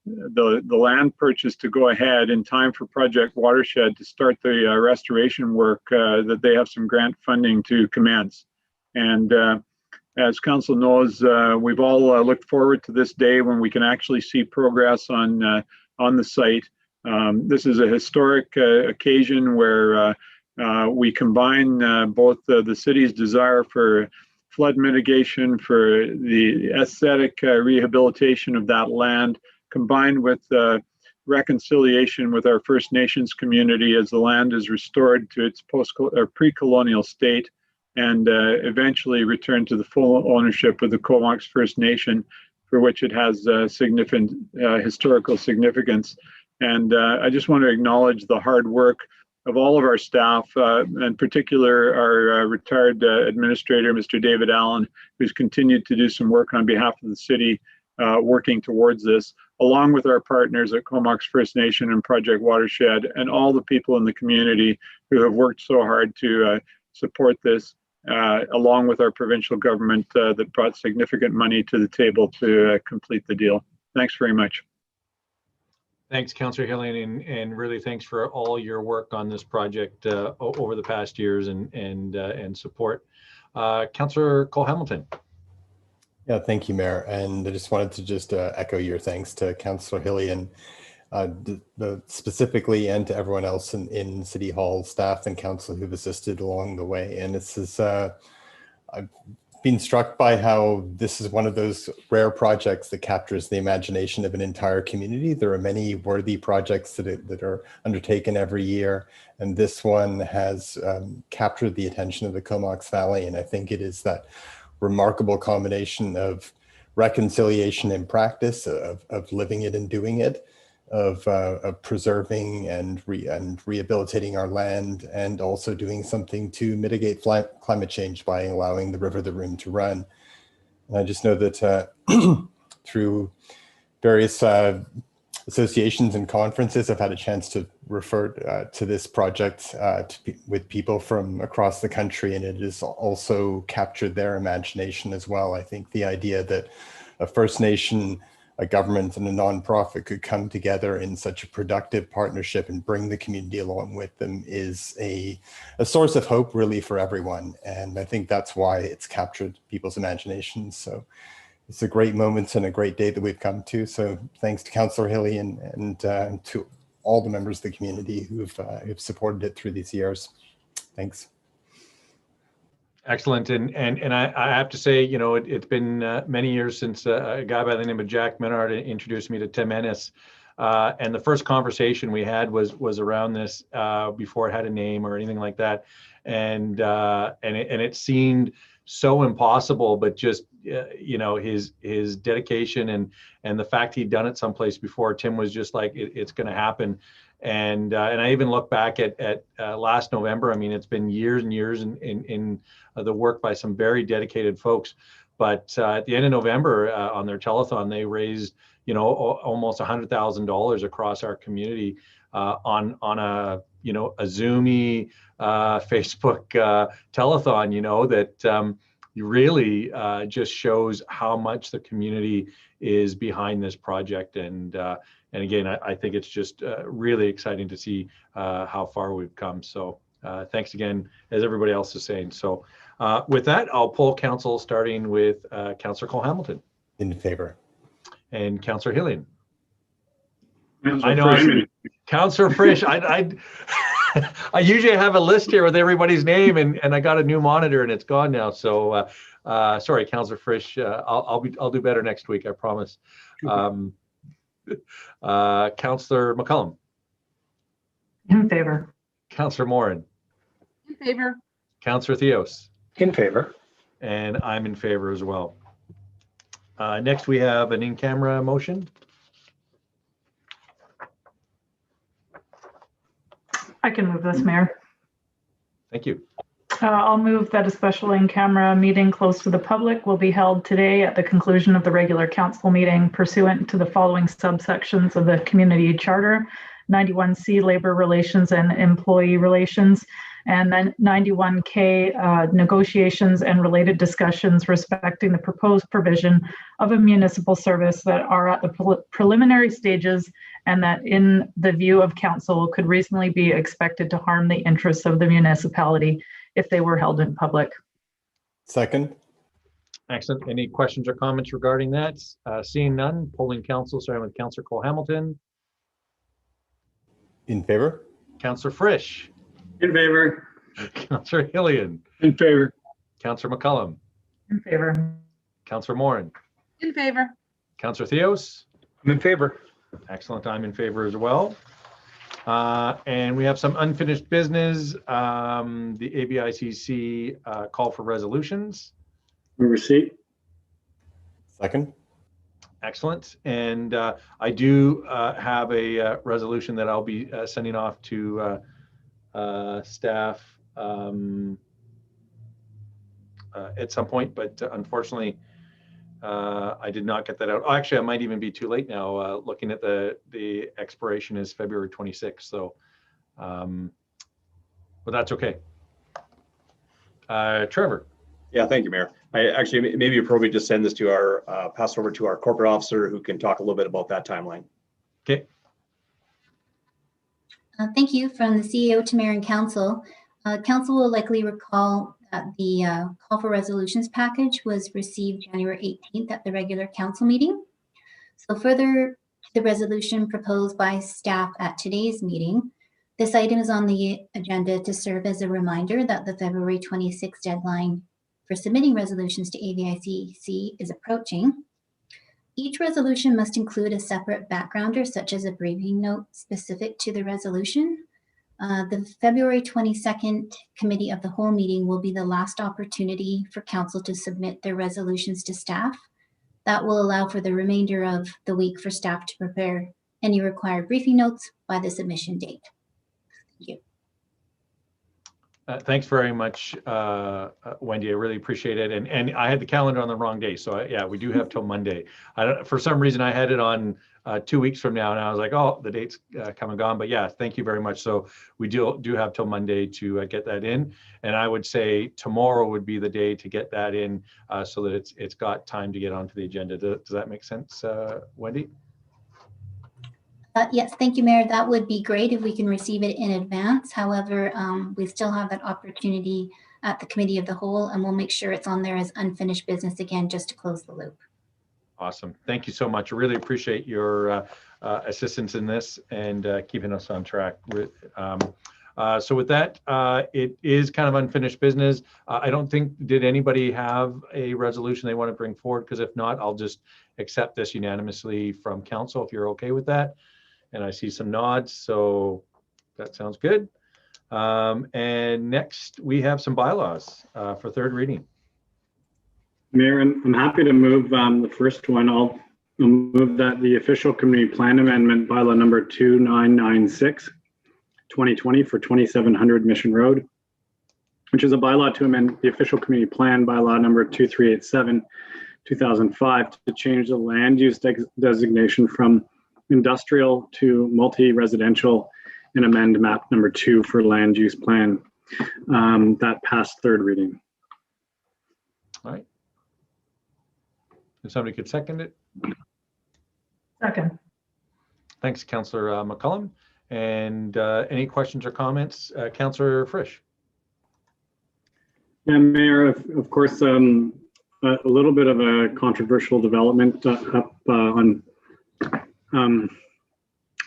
S4: land purchase to go ahead in time for Project Watershed to start the restoration work that they have some grant funding to commence. And as Council knows, we've all looked forward to this day when we can actually see progress on the site. This is a historic occasion where we combine both the city's desire for flood mitigation, for the aesthetic rehabilitation of that land, combined with reconciliation with our First Nations community as the land is restored to its pre-colonial state, and eventually returned to the full ownership of the Comox First Nation, for which it has significant historical significance. And I just want to acknowledge the hard work of all of our staff, in particular our retired administrator, Mr. David Allen, who's continued to do some work on behalf of the city, working towards this, along with our partners at Comox First Nation and Project Watershed, and all the people in the community who have worked so hard to support this, along with our provincial government that brought significant money to the table to complete the deal. Thanks very much.
S1: Thanks, Councillor Hillian, and really thanks for all your work on this project over the past years and support. Councillor Cole Hamilton.
S3: Yeah, thank you, Mayor. And I just wanted to echo your thanks to Councillor Hillian, specifically, and to everyone else in City Hall staff and council who've assisted along the way. And this is, I've been struck by how this is one of those rare projects that captures the imagination of an entire community. There are many worthy projects that are undertaken every year, and this one has captured the attention of the Comox Valley. And I think it is that remarkable combination of reconciliation in practice, of living it and doing it, of preserving and rehabilitating our land, and also doing something to mitigate climate change by allowing the river the room to run. And I just know that through various associations and conferences, I've had a chance to refer to this project with people from across the country, and it has also captured their imagination as well. I think the idea that a First Nation, a government, and a nonprofit could come together in such a productive partnership and bring the community along with them is a source of hope really for everyone. And I think that's why it's captured people's imaginations. So it's a great moment and a great day that we've come to. So thanks to Councillor Hilly and to all the members of the community who've supported it through these years. Thanks.
S1: Excellent. And I have to say, you know, it's been many years since a guy by the name of Jack Menard introduced me to Tim Ennis. And the first conversation we had was around this before it had a name or anything like that. And it seemed so impossible, but just, you know, his dedication and the fact he'd done it someplace before, Tim was just like, it's going to happen. And I even look back at last November. I mean, it's been years and years in the work by some very dedicated folks. But at the end of November, on their telethon, they raised, you know, almost $100,000 across our community on a, you know, a Zoomy Facebook telethon. You know, that really just shows how much the community is behind this project. And again, I think it's just really exciting to see how far we've come. So thanks again, as everybody else is saying. So with that, I'll poll council, starting with Councillor Cole-Hamilton.
S3: In favor.
S1: And Councillor Hillian.
S4: Councillor
S1: I know.
S4: Frisch.
S1: Councillor Frisch. I usually have a list here with everybody's name, and I got a new monitor and it's gone now. So sorry, Councillor Frisch. I'll do better next week, I promise. Councillor McCullum.
S2: In favor.
S1: Councillor Morin.
S8: In favor.
S1: Councillor Theos.
S7: In favor.
S1: And I'm in favor as well. Next, we have an in-camera motion.
S2: I can move this, Mayor.
S1: Thank you.
S2: I'll move that a special in-camera meeting closed to the public will be held today at the conclusion of the regular council meeting pursuant to the following subsections of the community charter: 91C, labor relations and employee relations, and then 91K, negotiations and related discussions respecting the proposed provision of a municipal service that are at the preliminary stages and that in the view of council could reasonably be expected to harm the interests of the municipality if they were held in public.
S3: Second.
S1: Excellent. Any questions or comments regarding that? Seeing none, polling council, starting with Councillor Cole-Hamilton.
S3: In favor.
S1: Councillor Frisch.
S4: In favor.
S1: Councillor Hillian.
S4: In favor.
S1: Councillor McCullum.
S2: In favor.
S1: Councillor Morin.
S8: In favor.
S1: Councillor Theos.
S7: I'm in favor.
S1: Excellent. I'm in favor as well. And we have some unfinished business. The ABICC call for resolutions.
S9: Move receipt.
S3: Second.
S1: Excellent. And I do have a resolution that I'll be sending off to staff at some point, but unfortunately, I did not get that out. Oh, actually, I might even be too late now. Looking at the expiration is February 26th. So, but that's okay. Trevor.
S5: Yeah, thank you, Mayor. I actually maybe appropriate to send this to our pass over to our corporate officer who can talk a little bit about that timeline.
S1: Okay.
S11: Thank you. From the CEO to Mayor and Council. Council will likely recall that the call for resolutions package was received January 18th at the regular council meeting. So further to the resolution proposed by staff at today's meeting, this item is on the agenda to serve as a reminder that the February 26th deadline for submitting resolutions to ABICC is approaching. Each resolution must include a separate backgrounder, such as a briefing note specific to the resolution. The February 22nd Committee of the Whole meeting will be the last opportunity for council to submit their resolutions to staff. That will allow for the remainder of the week for staff to prepare any required briefing notes by the submission date. Thank you.
S1: Thanks very much, Wendy. I really appreciate it. And I had the calendar on the wrong day. So yeah, we do have till Monday. For some reason, I had it on 2 weeks from now, and I was like, oh, the date's come and gone. But yeah, thank you very much. So we do have till Monday to get that in. And I would say tomorrow would be the day to get that in so that it's got time to get onto the agenda. Does that make sense, Wendy?
S11: Yes, thank you, Mayor. That would be great if we can receive it in advance. However, we still have that opportunity at the Committee of the Whole, and we'll make sure it's on there as unfinished business again, just to close the loop.
S1: Awesome. Thank you so much. I really appreciate your assistance in this and keeping us on track. So with that, it is kind of unfinished business. I don't think, did anybody have a resolution they want to bring forward? Because if not, I'll just accept this unanimously from council if you're okay with that. And I see some nods, so that sounds good. And next we have some bylaws for third reading.
S9: Mayor, I'm happy to move the first one. I'll move that the official community plan amendment bylaw number 2996 2020 for 2700 Mission Road, which is a bylaw to amend the official community plan bylaw number 2387 2005 to change the land use designation from industrial to multi-residential and amend map number 2 for land use plan. That passed third reading.
S1: All right. If somebody could second it.
S2: Second.
S1: Thanks, Councillor McCullum. And any questions or comments? Councillor Frisch.
S9: Yeah, Mayor, of course, a little bit of a controversial development up on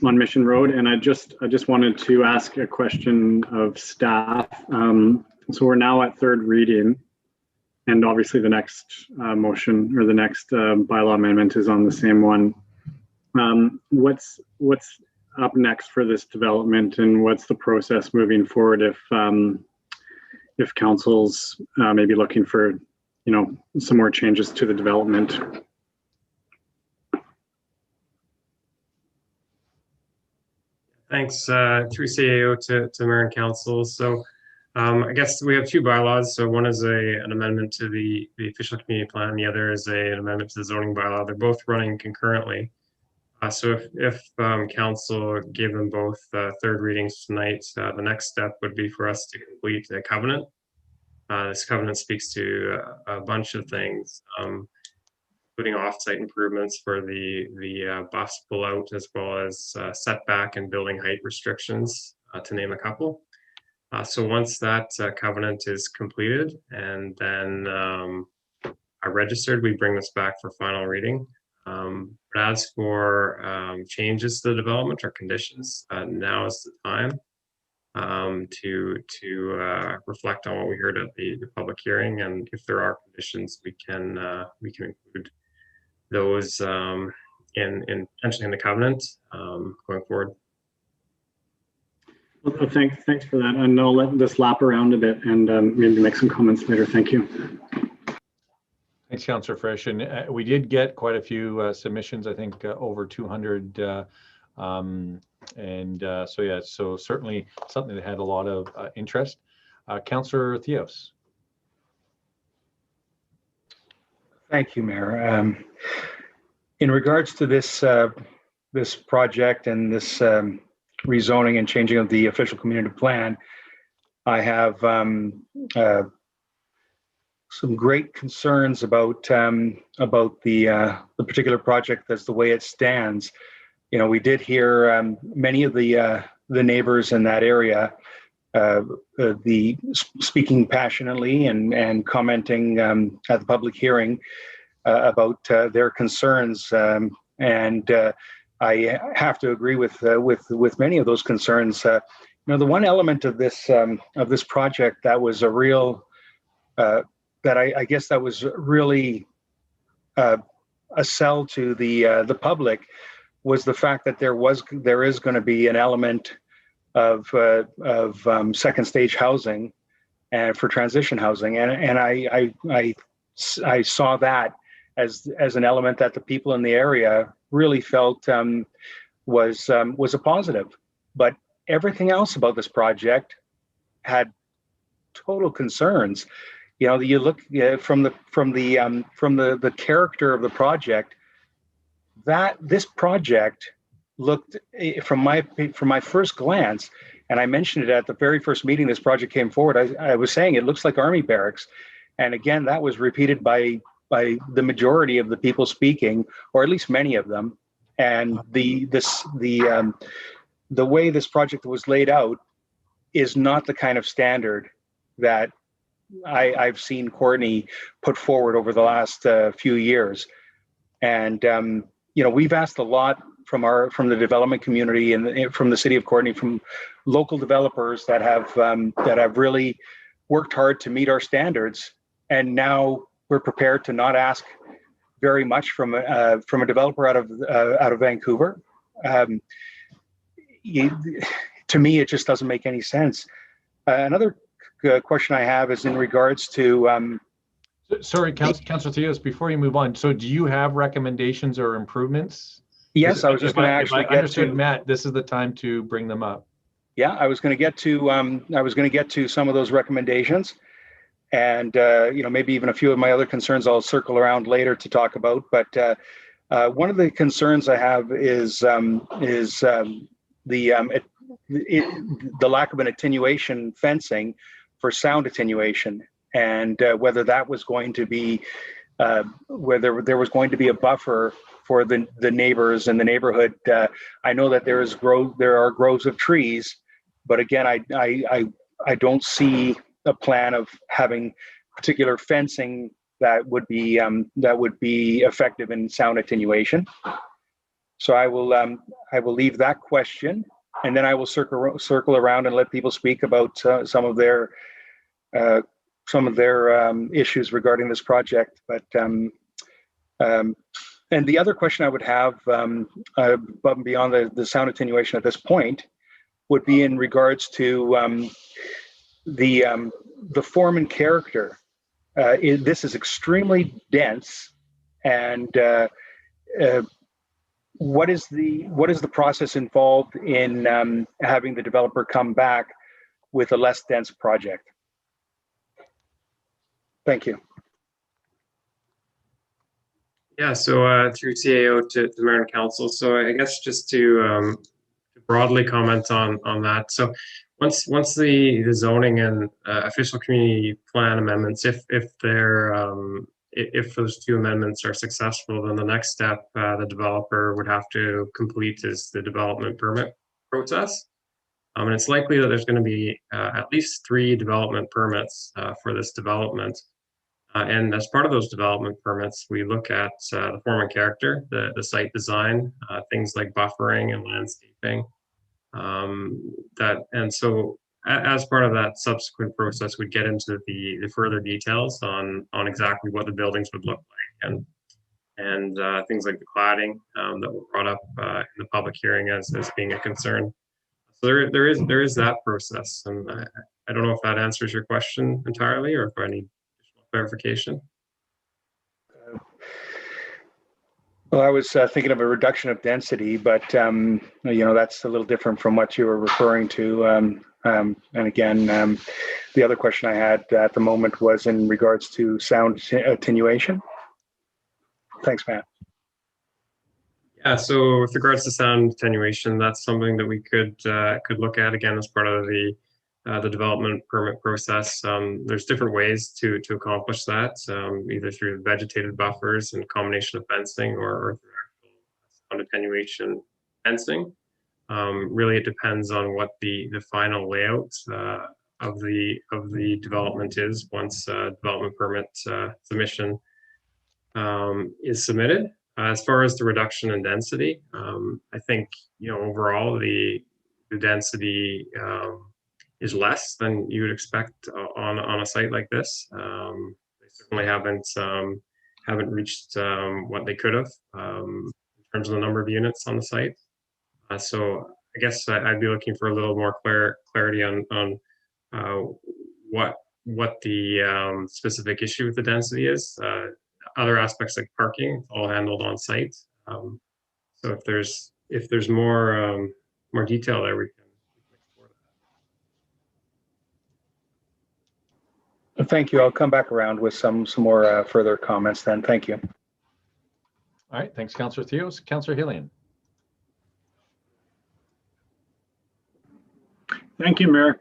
S9: Mission Road, and I just wanted to ask a question of staff. So we're now at third reading, and obviously the next motion or the next bylaw amendment is on the same one. What's up next for this development, and what's the process moving forward if council's maybe looking for, some more changes to the development?
S10: Thanks through CAO to Mayor and Council. So I guess we have two bylaws. So one is an amendment to the official community plan. The other is an amendment to the zoning bylaw. They're both running concurrently. So if Council gave them both third readings tonight, the next step would be for us to complete a covenant. This covenant speaks to a bunch of things, including off-site improvements for the bus pullout, as well as setback and building height restrictions, to name a couple. So once that covenant is completed and then are registered, we bring this back for final reading. But as for changes to the development or conditions, now is the time to reflect on what we heard at the public hearing, and if there are conditions, we can include those potentially in the covenant going forward.
S9: Well, thanks for that, and I'll let this lap around a bit and maybe make some comments later. Thank you.
S1: Thanks, Councillor Frisch. And we did get quite a few submissions, I think over 200. So yeah, so certainly something that had a lot of interest. Councillor Theos.
S7: Thank you, Mayor. In regards to this this project and this rezoning and changing of the official community plan, I have some great concerns about the particular project as the way it stands. We did hear many of the neighbors in that area speaking passionately and commenting at the public hearing about their concerns, and I have to agree with many of those concerns. The one element of this project that was a real that I guess that was really a sell to the public was the fact that there is going to be an element of second stage housing and for transition housing, and I saw that as an element that the people in the area really felt was a positive, but everything else about this project had total concerns. You know, you look from the character of the project, that this project looked, from my first glance, and I mentioned it at the very first meeting this project came forward, I was saying it looks like Army barracks. And again, that was repeated by the majority of the people speaking, or at least many of them. And the way this project was laid out is not the kind of standard that I've seen Courtenay put forward over the last few years. And you know, we've asked a lot from the development community and from the city of Courtenay, from local developers that have really worked hard to meet our standards. And now we're prepared to not ask very much from a developer out of Vancouver. To me, it just doesn't make any sense. Another question I have is in regards to.
S1: Sorry, Councillor Theos, before you move on, so do you have recommendations or improvements?
S7: Yes, I was just going to actually get to
S1: Matt. This is the time to bring them up.
S7: Yeah, I was going to get to some of those recommendations, and you know, maybe even a few of my other concerns I'll circle around later to talk about. But one of the concerns I have is the lack of an attenuation fencing for sound attenuation, and whether that was going to be whether there was going to be a buffer for the neighbors in the neighborhood. I know that there are groves of trees, but again, I don't see a plan of having particular fencing that would be effective in sound attenuation. So I will leave that question, and then I will circle around and let people speak about some of their issues regarding this project. But and the other question I would have, above and beyond the sound attenuation at this point, would be in regards to the form and character. This is extremely dense, and what is the process involved in having the developer come back with a less dense project? Thank you.
S10: Yeah, so through CAO to Mayor and Council. So I guess just to broadly comment on that. So once the zoning and official community plan amendments, if those two amendments are successful, then the next step the developer would have to complete is the development permit process. And it's likely that there's going to be at least 3 development permits for this development. And as part of those development permits, we look at the form and character, the site design, things like buffering and landscaping. And so as part of that subsequent process, we'd get into the further details on exactly what the buildings would look like, and things like the cladding that were brought up in the public hearing as being a concern. So there is that process, and I don't know if that answers your question entirely, or if I need additional clarification.
S7: Well, I was thinking of a reduction of density, but you know, that's a little different from what you were referring to. And again, the other question I had at the moment was in regards to sound attenuation. Thanks, Matt.
S10: Yeah, so with regards to sound attenuation, that's something that we could look at again as part of the development permit process. There's different ways to accomplish that, either through vegetated buffers and combination of fencing, or through actual sound attenuation fencing. Really, it depends on what the final layout of the development is once development permit submission is submitted. As far as the reduction in density, I think, you know, overall the density is less than you would expect on a site like this. They certainly haven't reached what they could have in terms of the number of units on the site. So I guess I'd be looking for a little more clarity on what the specific issue with the density is. Other aspects like parking, all handled on site. So if if there's more more detail there, we can explore that.
S7: Thank you. I'll come back around with some more further comments then. Thank you.
S1: All right, thanks, Councillor Theos. Councillor Hillian.
S4: Thank you, Mayor.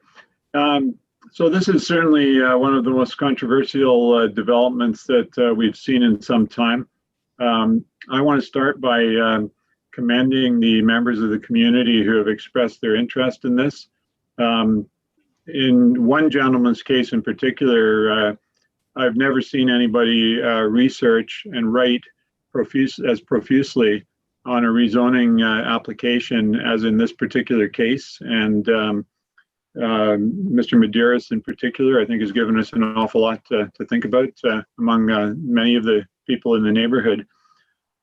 S4: So this is certainly one of the most controversial developments that we've seen in some time. I want to start by commending the members of the community who have expressed their interest in this. In one gentleman's case in particular, I've never seen anybody research and write as profusely on a rezoning application as in this particular case. And Mr. Medeiros in particular, I think, has given us an awful lot to think about among many of the people in the neighborhood.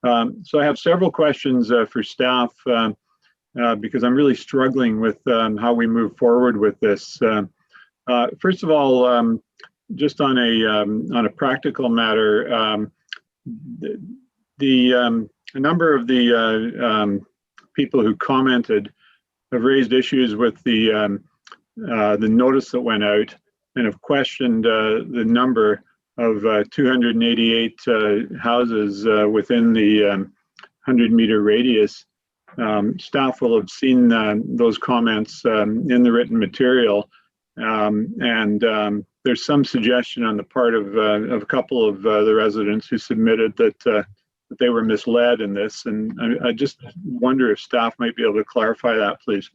S4: So I have several questions for staff because I'm really struggling with how we move forward with this. First of all, just on a practical matter, a number of the people who commented have raised issues with the notice that went out and have questioned the number of 288 houses within the 100-meter radius. Staff will have seen those comments in the written material, and there's some suggestion on the part of a couple of the residents who submitted that they were misled in this, and I just wonder if staff might be able to clarify that, please.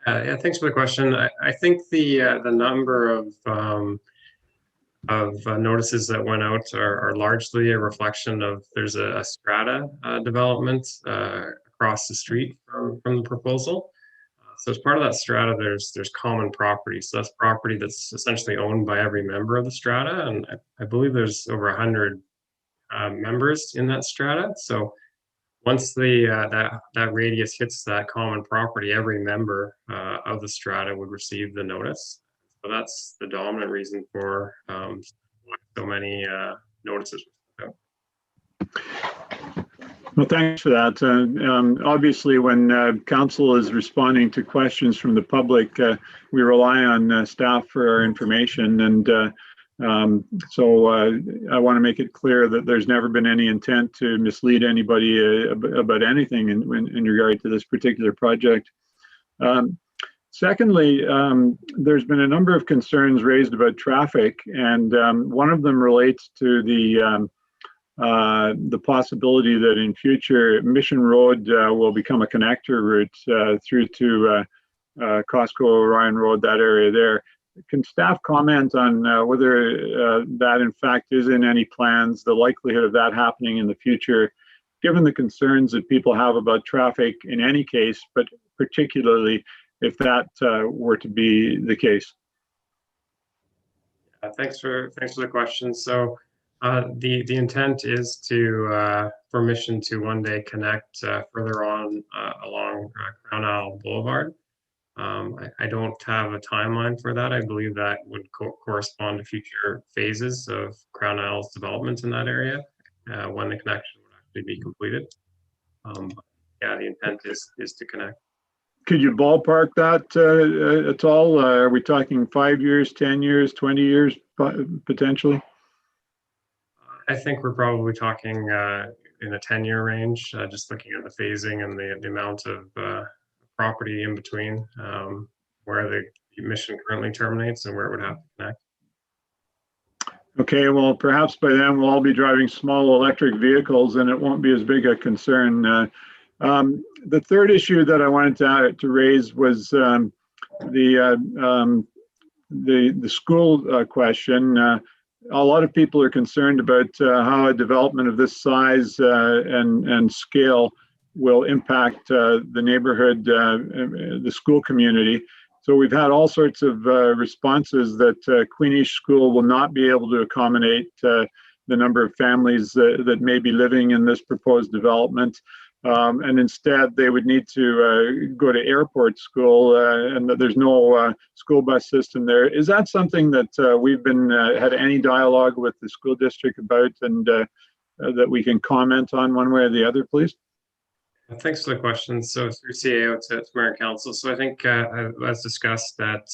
S10: Yeah, thanks for the question. I think the number of notices that went out are largely a reflection of there's a strata development across the street from the proposal. So as part of that strata, there's common property. So that's property that's essentially owned by every member of the strata, and I believe there's over 100 members in that strata. So once that radius hits that common property, every member of the strata would receive the notice. So that's the dominant reason for so many notices.
S4: Well, thanks for that. Obviously, when council is responding to questions from the public, we rely on staff for our information, and so I want to make it clear that there's never been any intent to mislead anybody about anything in regard to this particular project. Secondly, there's been a number of concerns raised about traffic, and one of them relates to the possibility that in future Mission Road will become a connector route through to Costco, Orion Road, that area there. Can staff comment on whether that in fact is in any plans, the likelihood of that happening in the future, given the concerns that people have about traffic in any case, but particularly if that were to be the case?
S10: Thanks for the question. So the intent is for Mission to one day connect further on along Crown Isle Boulevard. I don't have a timeline for that. I believe that would correspond to future phases of Crown Isle's development in that area when the connection would actually be completed. Yeah, the intent is to connect.
S4: Could you ballpark that at all? Are we talking 5 years, 10 years, 20 years potentially?
S10: I think we're probably talking in the 10-year range, just looking at the phasing and the amount of property in between where the Mission currently terminates and where it would have to connect.
S4: Okay, well, perhaps by then we'll all be driving small electric vehicles and it won't be as big a concern. The third issue that I wanted to raise was the school question. A lot of people are concerned about how a development of this size and scale will impact the neighborhood, the school community. So we've had all sorts of responses that Queenish School will not be able to accommodate the number of families that may be living in this proposed development. And instead, they would need to go to airport school, and that there's no school bus system there. Is that something that we've had any dialogue with the school district about, and that we can comment on one way or the other, please?
S10: Thanks for the question. So through CAO to Mayor and Council. So I think as discussed at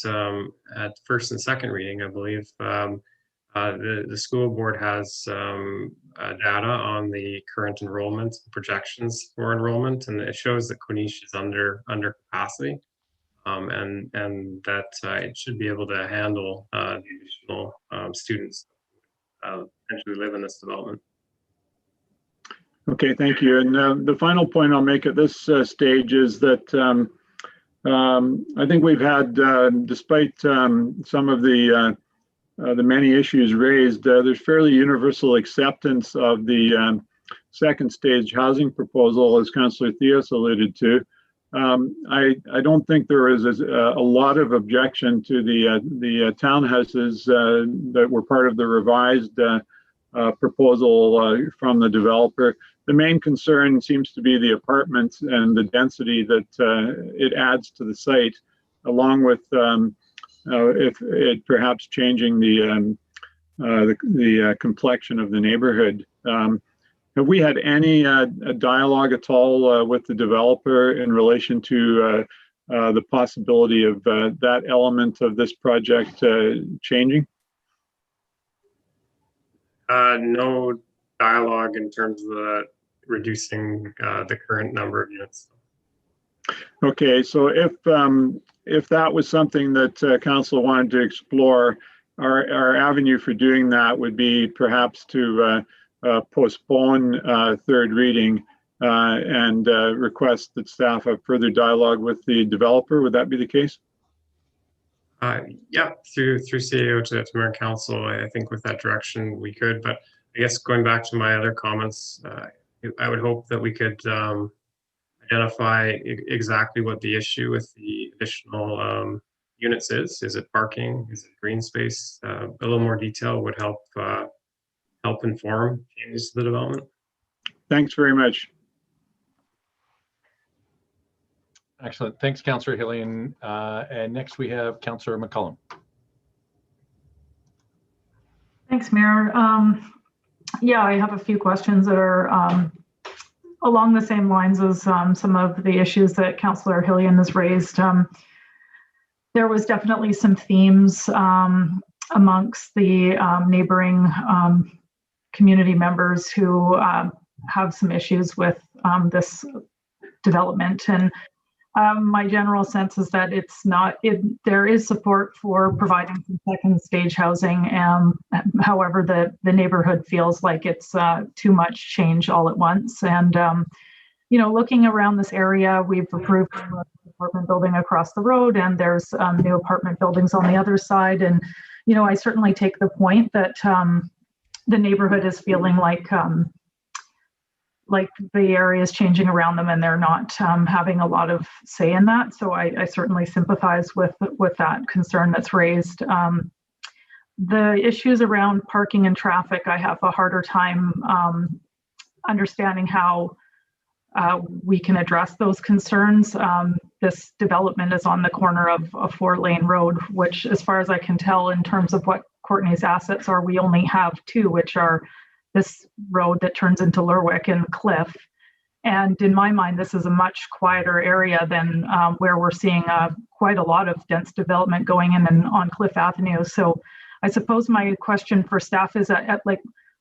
S10: first and second reading, I believe the school board has data on the current enrollment projections for enrollment, and it shows that Courtenay is under capacity, and that it should be able to handle the additional students potentially live in this development.
S4: Okay, thank you. And the final point I'll make at this stage is that I think we've had, despite some of the many issues raised, there's fairly universal acceptance of the second stage housing proposal, as Councillor Theos alluded to. I don't think there is a lot of objection to the townhouses that were part of the revised proposal from the developer. The main concern seems to be the apartments and the density that it adds to the site, along with if it perhaps changing the complexion of the neighborhood. Have we had any dialogue at all with the developer in relation to the possibility of that element of this project changing?
S10: No dialogue in terms of reducing the current number of units.
S4: Okay, so if that was something that council wanted to explore, our avenue for doing that would be perhaps to postpone third reading and request that staff have further dialogue with the developer. Would that be the case?
S10: Yeah, through CAO to Mayor and Council, I think with that direction we could. But I guess going back to my other comments, I would hope that we could identify exactly what the issue with the additional units is. Is it parking? Is it green space? A little more detail would help inform changes to the development.
S4: Thanks very much.
S1: Excellent. Thanks, Councillor Hillian. And next we have Councillor McCollum.
S2: Thanks, Mayor. Yeah, I have a few questions that are along the same lines as some of the issues that Councillor Hillian has raised. There was definitely some themes amongst the neighboring community members who have some issues with this development. And my general sense is that there is support for providing some second stage housing. However, the neighborhood feels like it's too much change all at once. And, looking around this area, we've approved an apartment building across the road, and there's new apartment buildings on the other side. And, I certainly take the point that the neighborhood is feeling like the area is changing around them and they're not having a lot of say in that. So I certainly sympathize with that concern that's raised. The issues around parking and traffic, I have a harder time understanding how we can address those concerns. This development is on the corner of a 4-lane road, which, as far as I can tell, in terms of what Courtenay's assets are, we only have two, which are this road that turns into Lerwick and Cliff. And in my mind, this is a much quieter area than where we're seeing quite a lot of dense development going in and on Cliff Avenue. So I suppose my question for staff is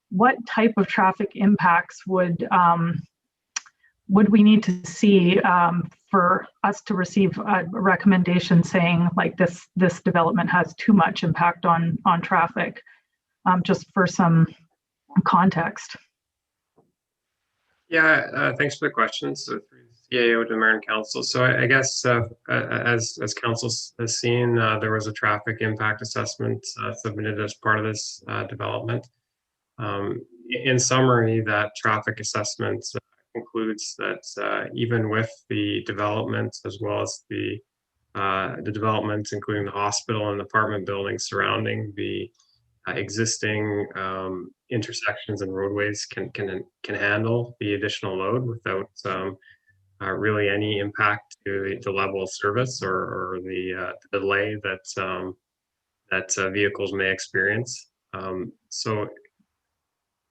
S2: what type of traffic impacts would we need to see for us to receive a recommendation saying like this development has too much impact on traffic, just for some context?
S10: Yeah, thanks for the question. So through CAO to Mayor and Council. So I guess as Council has seen, there was a traffic impact assessment submitted as part of this development. In summary, that traffic assessment concludes that even with the development, as well as the development, including the hospital and apartment buildings surrounding the existing intersections and roadways can handle the additional load without really any impact to the level of service or the delay that vehicles may experience. So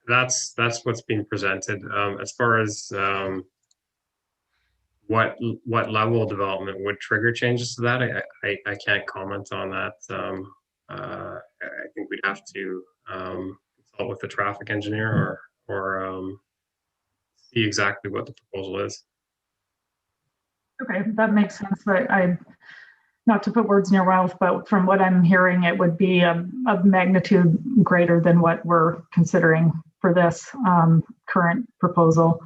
S10: that's what's being presented. As far as what level of development would trigger changes to that, I can't comment on that. I think we'd have to consult with the traffic engineer or see exactly what the proposal is.
S2: Okay, that makes sense. But not to put words in your mouth, but from what I'm hearing, it would be of magnitude greater than what we're considering for this current proposal.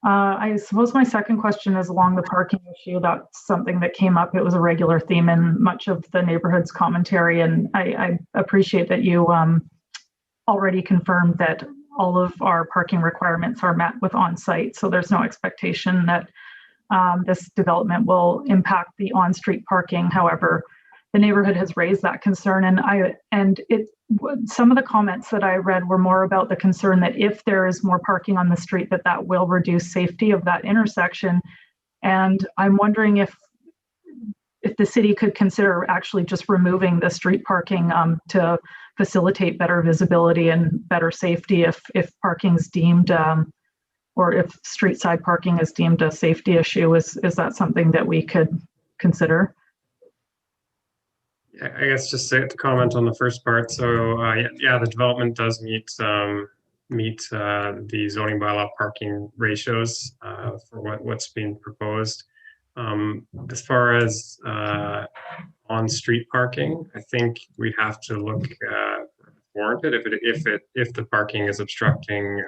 S2: I suppose my second question is along the parking issue. That's something that came up. It was a regular theme in much of the neighborhood's commentary, and I appreciate that you already confirmed that all of our parking requirements are met with on-site, so there's no expectation that this development will impact the on-street parking. However, the neighborhood has raised that concern, and some of the comments that I read were more about the concern that if there is more parking on the street, that will reduce safety of that intersection. And I'm wondering if the city could consider actually just removing the street parking to facilitate better visibility and better safety if parking's deemed or if street side parking is deemed a safety issue. Is that something that we could consider?
S10: Yeah, I guess just to comment on the first part. So yeah, the development does meet the zoning bylaw parking ratios for what's being proposed. As far as on-street parking, I think we'd have to look warranted if the parking is obstructing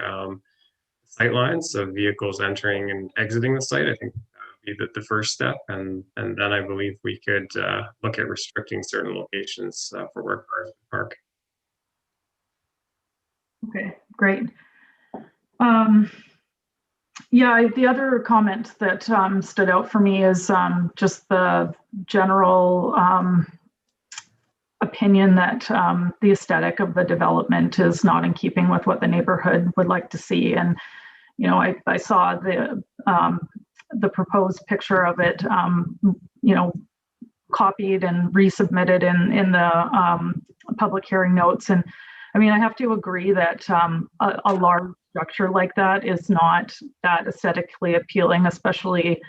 S10: sight lines of vehicles entering and exiting the site. I think that would be the first step, and then I believe we could look at restricting certain locations for where cars park.
S2: Okay, great. Yeah, the other comment that stood out for me is just the general opinion that the aesthetic of the development is not in keeping with what the neighborhood would like to see. And, you know, I saw the proposed picture of it, you know, copied and resubmitted in the public hearing notes. And I mean, I have to agree that a large structure like that is not that aesthetically appealing, especially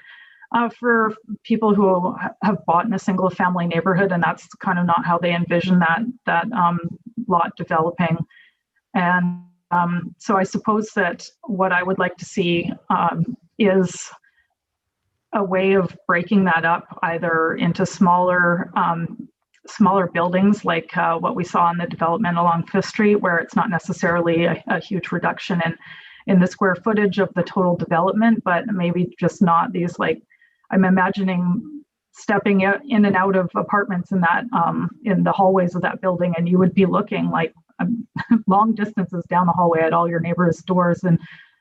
S2: for people who have bought in a single family neighborhood, and that's kind of not how they envision that lot developing. And so I suppose that what I would like to see is a way of breaking that up either into smaller buildings like what we saw in the development along 5th Street, where it's not necessarily a huge reduction in the square footage of the total development, but maybe just not these, like, I'm imagining stepping in and out of apartments in that in the hallways of that building, and you would be looking like long distances down the hallway at all your neighbors' doors. And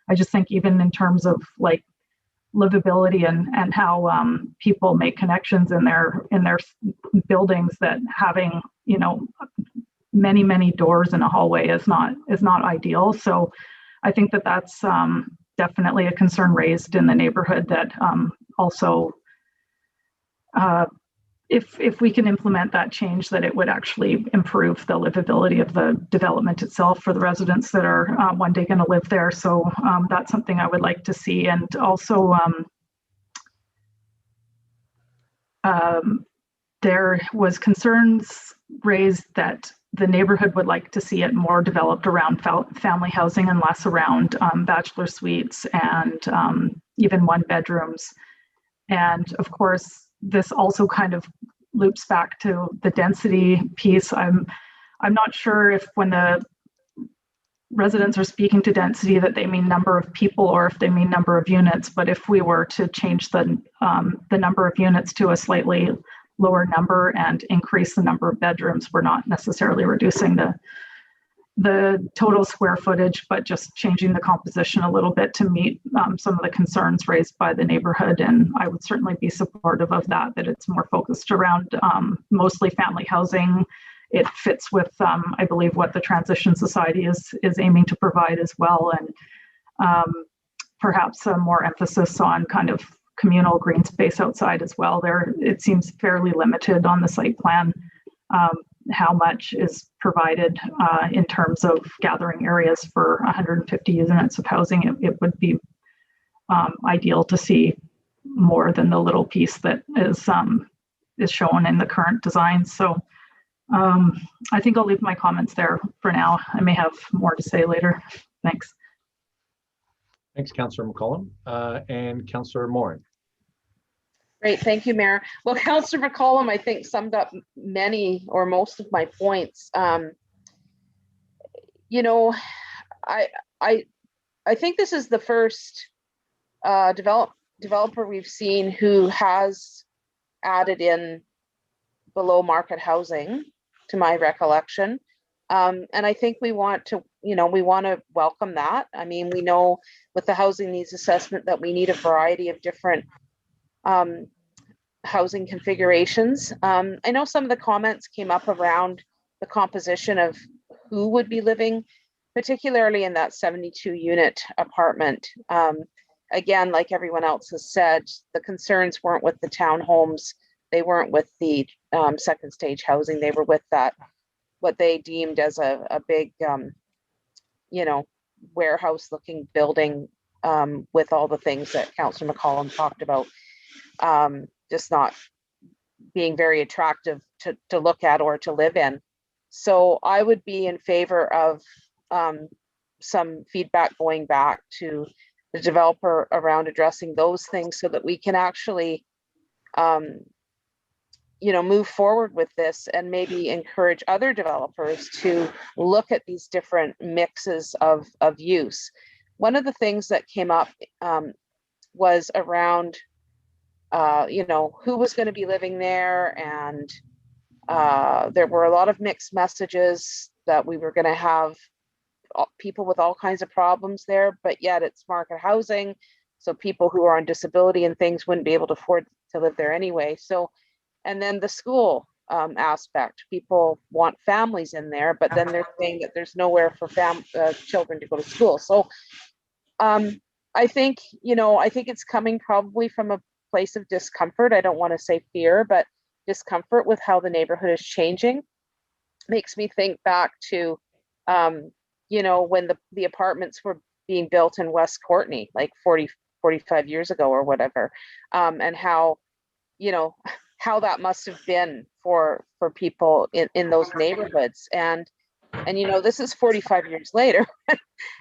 S2: I just think even in terms of like livability and how people make connections in their buildings, that having, you know, many doors in a hallway is not ideal. So I think that that's definitely a concern raised in the neighborhood, that also if we can implement that change, that it would actually improve the livability of the development itself for the residents that are one day going to live there. So that's something I would like to see. And also there was concerns raised that the neighborhood would like to see it more developed around family housing and less around bachelor suites and even 1-bedrooms. And of course, this also kind of loops back to the density piece. I'm not sure if when the residents are speaking to density that they mean number of people or if they mean number of units. But if we were to change the number of units to a slightly lower number and increase the number of bedrooms, we're not necessarily reducing the total square footage, but just changing the composition a little bit to meet some of the concerns raised by the neighborhood. And I would certainly be supportive of that it's more focused around mostly family housing. It fits with, I believe, what the Transition Society is aiming to provide as well. And perhaps a more emphasis on kind of communal green space outside as well. It seems fairly limited on the site plan how much is provided in terms of gathering areas for 150 units of housing. It would be ideal to see more than the little piece that is shown in the current design. So I think I'll leave my comments there for now. I may have more to say later. Thanks.
S1: Thanks, Councillor McCollum. And Councillor Morin.
S8: Great, thank you, Mayor. Well, Councillor McCollum, I think, summed up many or most of my points. You know, I think this is the first developer we've seen who has added in below market housing, to my recollection. And I think we want to, we want to welcome that. I mean, we know with the housing needs assessment that we need a variety of different housing configurations. I know some of the comments came up around the composition of who would be living, particularly in that 72 unit apartment. Again, like everyone else has said, the concerns weren't with the townhomes. They weren't with the second stage housing. They were with that, what they deemed as a big, warehouse looking building with all the things that Councillor McCollum talked about, just not being very attractive to look at or to live in. So I would be in favor of some feedback going back to the developer around addressing those things so that we can actually move forward with this and maybe encourage other developers to look at these different mixes of use. One of the things that came up was around who was going to be living there, and there were a lot of mixed messages that we were going to have people with all kinds of problems there, but yet it's market housing, so people who are on disability and things wouldn't be able to afford to live there anyway. So, and then the school aspect, people want families in there, but then they're saying that there's nowhere for children to go to school. So I think it's coming probably from a place of discomfort. I don't want to say fear, but discomfort with how the neighborhood is changing. Makes me think back to when the apartments were being built in West Courtenay, like 45 years ago or whatever, and how that must have been for people in those neighborhoods. And this is 45 years later,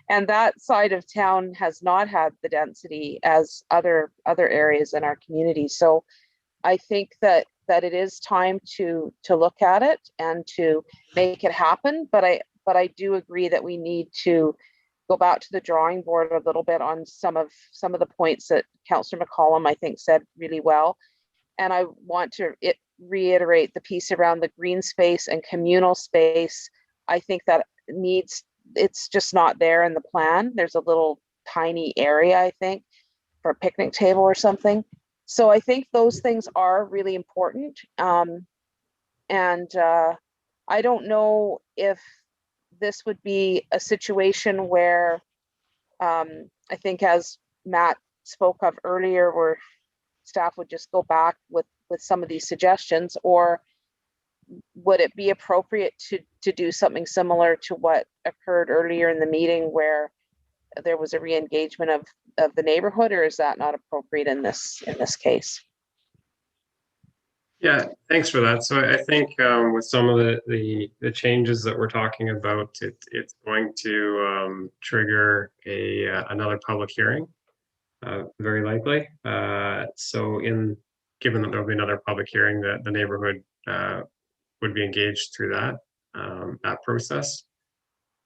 S8: and that side of town has not had the density as other areas in our community. So I think that it is time to look at it and to make it happen. But I do agree that we need to go back to the drawing board a little bit on some of the points that Councillor McCollum, I think, said really well. And I want to reiterate the piece around the green space and communal space. I think that it's just not there in the plan. There's a little tiny area, I think, for a picnic table or something. So I think those things are really important. And I don't know if this would be a situation where I think, as Matt spoke of earlier, where staff would just go back with some of these suggestions, or would it be appropriate to do something similar to what occurred earlier in the meeting where there was a re-engagement of the neighborhood, or is that not appropriate in this case?
S10: Yeah, thanks for that. So I think with some of the changes that we're talking about, it's going to trigger another public hearing, very likely. So given that there'll be another public hearing, that the neighborhood would be engaged through that process.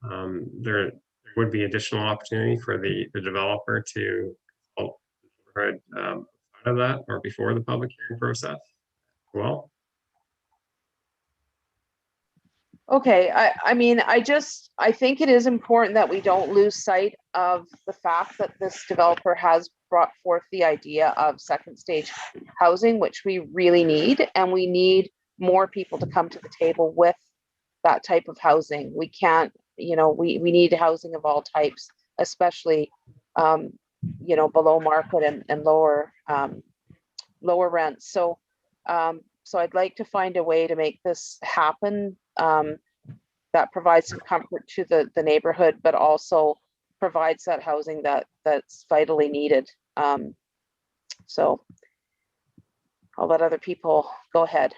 S10: There would be additional opportunity for the developer to consult the neighborhood out of that or before the public hearing process. Well,
S8: okay. I mean, I think it is important that we don't lose sight of the fact that this developer has brought forth the idea of second stage housing, which we really need, and we need more people to come to the table with that type of housing. We can't, we need housing of all types, especially, below market and lower rents. So I'd like to find a way to make this happen that provides some comfort to the neighborhood, but also provides that housing that's vitally needed. So I'll let other people go ahead.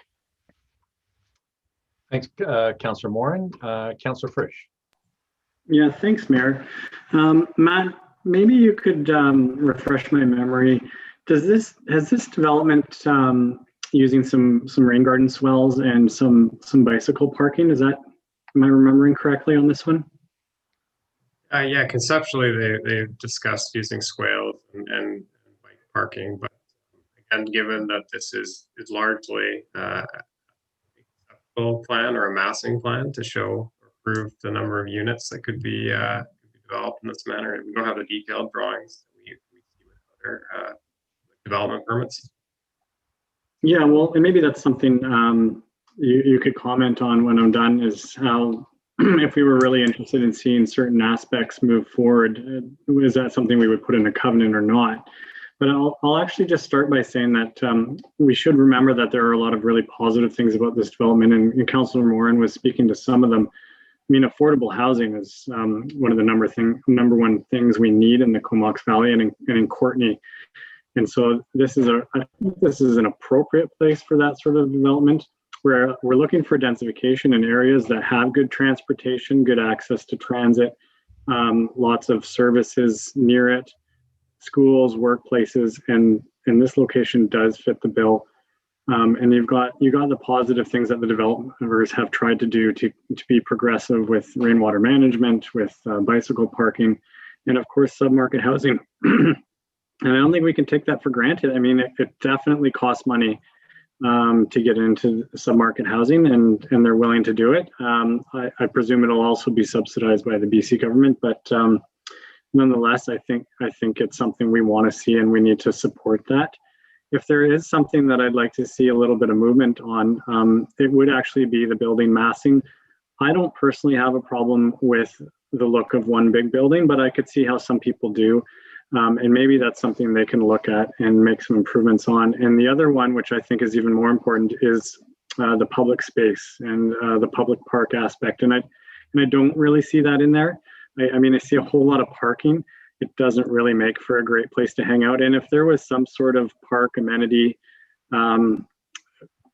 S1: Thanks, Councillor Morin. Councillor Frisch.
S9: Yeah, thanks, Mayor. Matt, maybe you could refresh my memory. Has this development using some rain garden swells and some bicycle parking? Am I remembering correctly on this one?
S10: Yeah, conceptually they've discussed using swales and bike parking, but again, given that this is largely a conceptual plan or a massing plan to show or prove the number of units that could be developed in this manner, we don't have the detailed drawings that we see with other development permits.
S9: Yeah, well, and maybe that's something you could comment on when I'm done, is how if we were really interested in seeing certain aspects move forward, is that something we would put in a covenant or not? But I'll actually just start by saying that we should remember that there are a lot of really positive things about this development, and Councillor Morin was speaking to some of them. I mean, affordable housing is one of the number one things we need in the Comox Valley and in Courtenay. And so this is an appropriate place for that sort of development, where we're looking for densification in areas that have good transportation, good access to transit, lots of services near it, schools, workplaces, and this location does fit the bill. And you got the positive things that the developers have tried to do to be progressive with rainwater management, with bicycle parking, and of course submarket housing. And I don't think we can take that for granted. I mean, it definitely costs money to get into submarket housing, and they're willing to do it. I presume it'll also be subsidized by the BC government, but nonetheless, I think it's something we want to see, and we need to support that. If there is something that I'd like to see a little bit of movement on, it would actually be the building massing. I don't personally have a problem with the look of one big building, but I could see how some people do. And maybe that's something they can look at and make some improvements on. And the other one, which I think is even more important, is the public space and the public park aspect. And I don't really see that in there. I mean, I see a whole lot of parking. It doesn't really make for a great place to hang out. And if there was some sort of park amenity, an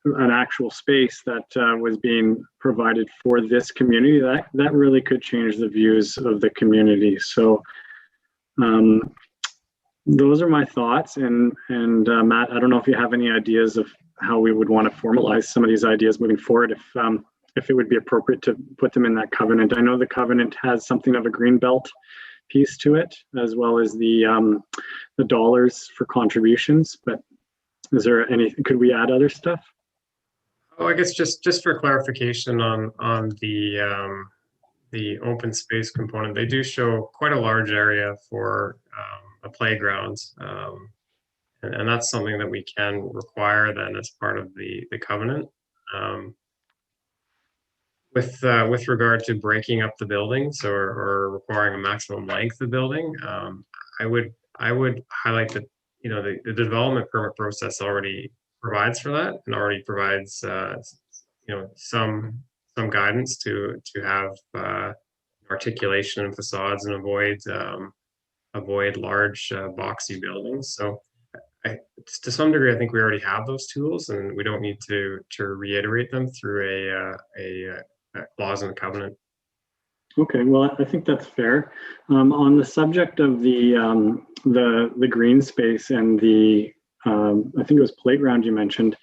S9: actual space that was being provided for this community, that really could change the views of the community. So those are my thoughts. And Matt, I don't know if you have any ideas of how we would want to formalize some of these ideas moving forward, if it would be appropriate to put them in that covenant. I know the covenant has something of a green belt piece to it, as well as the dollars for contributions, but is there could we add other stuff?
S10: Oh, I guess just for clarification on the open space component, they do show quite a large area for a playground, and that's something that we can require then as part of the covenant. With regard to breaking up the buildings or requiring a maximum length of building, I would highlight that the development permit process already provides for that, and already provides some guidance to have articulation in facades and avoid large boxy buildings. So to some degree, I think we already have those tools, and we don't need to reiterate them through a clause in the covenant.
S9: Okay, well, I think that's fair. On the subject of the green space and the I think it was playground you mentioned,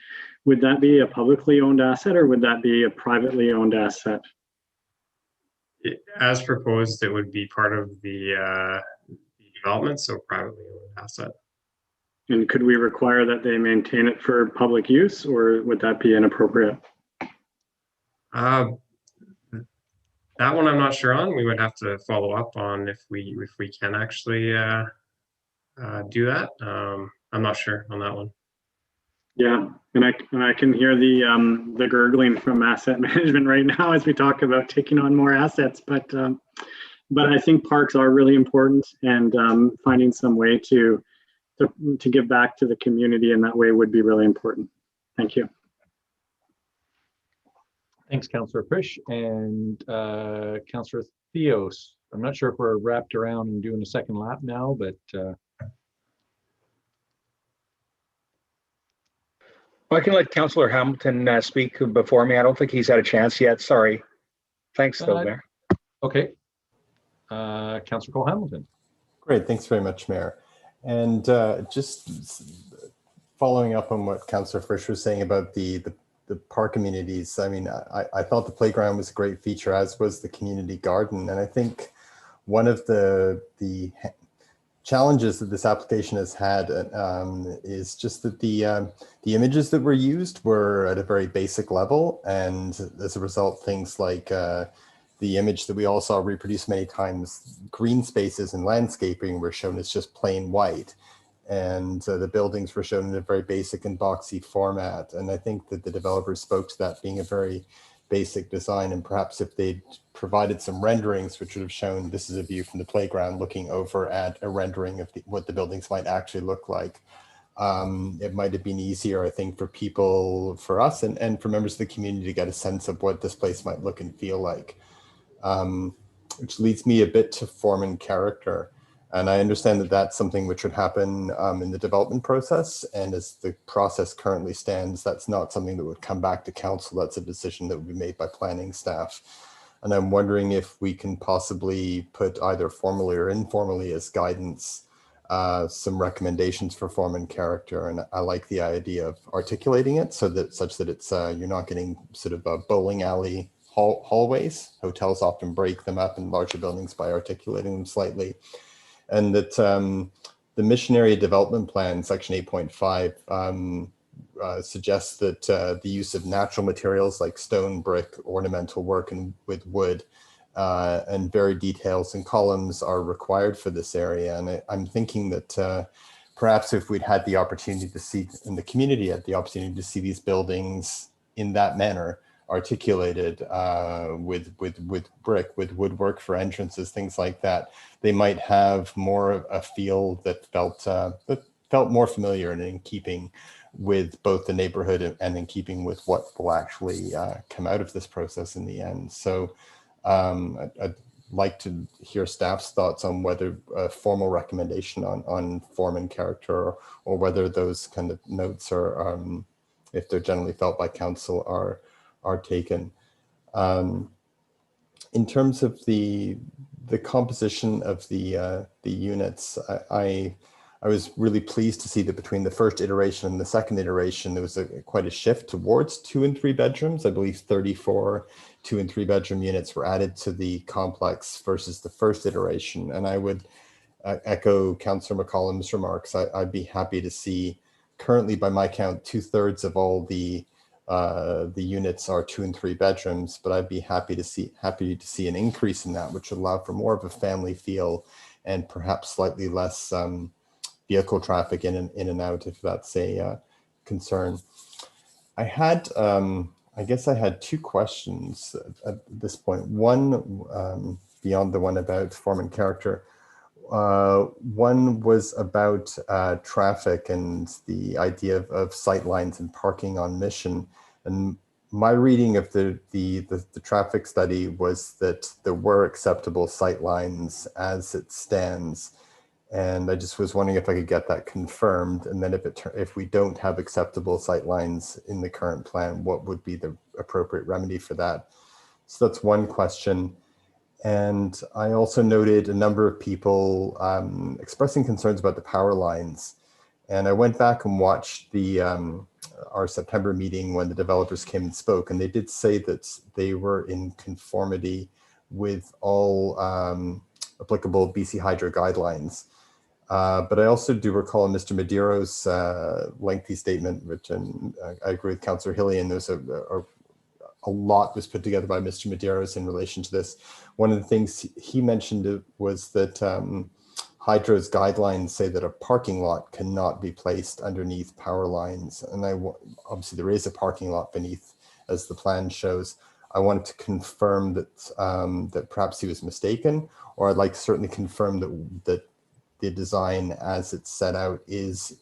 S9: would that be a publicly owned asset or would that be a privately owned asset?
S10: As proposed, it would be part of the development, so privately owned asset.
S9: And could we require that they maintain it for public use, or would that be inappropriate?
S10: That one I'm not sure on. We would have to follow up on if we can actually do that. I'm not sure on that one.
S9: Yeah, and I can hear the gurgling from asset management right now as we talk about taking on more assets. But I think parks are really important, and finding some way to give back to the community in that way would be really important. Thank you.
S1: Thanks, Councillor Frisch. And Councillor Theos. I'm not sure if we're wrapped around and doing a second lap now, but
S7: Well, I can let Councillor Hamilton speak before me. I don't think he's had a chance yet. Sorry. Thanks, though, Mayor.
S1: Okay. Councillor Cole Hamilton.
S3: Great, thanks very much, Mayor. And just following up on what Councillor Frisch was saying about the park amenities, I mean, I thought the playground was a great feature, as was the community garden. And I think one of the challenges that this application has had is just that the images that were used were at a very basic level. And as a result, things like the image that we all saw reproduced many times, green spaces and landscaping were shown as just plain white. And the buildings were shown in a very basic and boxy format. And I think that the developers spoke to that being a very basic design. And perhaps if they'd provided some renderings, which would have shown this is a view from the playground looking over at a rendering of what the buildings might actually look like, it might have been easier, I think, for people, for us and for members of the community to get a sense of what this place might look and feel like. Which leads me a bit to form and character. And I understand that that's something which would happen in the development process. And as the process currently stands, that's not something that would come back to council. That's a decision that would be made by planning staff. And I'm wondering if we can possibly put either formally or informally as guidance, some recommendations for form and character. And I like the idea of articulating it so that such that it's you're not getting sort of a bowling alley hallways. Hotels often break them up in larger buildings by articulating them slightly. And that the mission area development plan, section 8.5, suggests that the use of natural materials like stone, brick, ornamental work, and with wood, and varied details and columns are required for this area. And I'm thinking that perhaps if we'd had the opportunity to see, in the community had the opportunity to see these buildings in that manner, articulated with brick, with woodwork for entrances, things like that, they might have more of a feel that felt more familiar and in keeping with both the neighborhood and in keeping with what will actually come out of this process in the end. So I'd like to hear staff's thoughts on whether a formal recommendation on form and character, or whether those kind of notes are, if they're generally felt by council, are taken. In terms of the composition of the units, I was really pleased to see that between the first iteration and the second iteration, there was quite a shift towards 2 and 3 bedrooms. I believe 34 2 and 3 bedroom units were added to the complex versus the first iteration. And I would echo Councillor McCollum's remarks. I'd be happy to see, currently by my count, 2/3 of all the units are 2 and 3 bedrooms, but I'd be happy to see an increase in that, which would allow for more of a family feel and perhaps slightly less vehicle traffic in and out, if that's a concern. I guess I had 2 questions at this point. One, beyond the one about form and character. One was about traffic and the idea of sight lines and parking on mission. And my reading of the traffic study was that there were acceptable sight lines as it stands. And I just was wondering if I could get that confirmed. And then if we don't have acceptable sight lines in the current plan, what would be the appropriate remedy for that? So that's one question. And I also noted a number of people expressing concerns about the power lines. And I went back and watched our September meeting when the developers came and spoke, and they did say that they were in conformity with all applicable BC Hydro guidelines. But I also do recall Mr. Madero's lengthy statement, which, and I agree with Councillor Hillian, there's a lot was put together by Mr. Madero's in relation to this. One of the things he mentioned was that Hydro's guidelines say that a parking lot cannot be placed underneath power lines. And obviously there is a parking lot beneath, as the plan shows. I wanted to confirm that that perhaps he was mistaken, or I'd like to certainly confirm that the design as it's set out is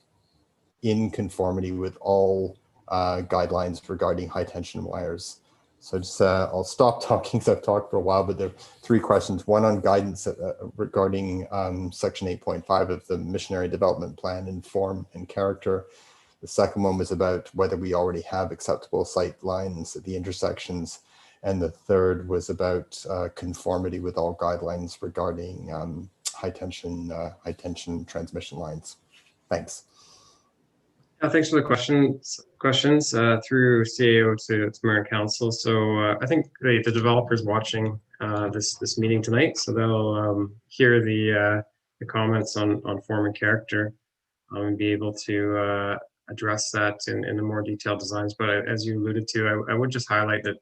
S3: in conformity with all guidelines regarding high tension wires. So just I'll stop talking because I've talked for a while, but there are 3 questions. One on guidance regarding section 8.5 of the missionary development plan in form and character. The second one was about whether we already have acceptable sight lines at the intersections. And the third was about conformity with all guidelines regarding high tension transmission lines. Thanks.
S10: Thanks for the questions through CAO to Mayor and Council. So I think the developer's watching this meeting tonight, so they'll hear the comments on form and character and be able to address that in the more detailed designs. But as you alluded to, I would just highlight that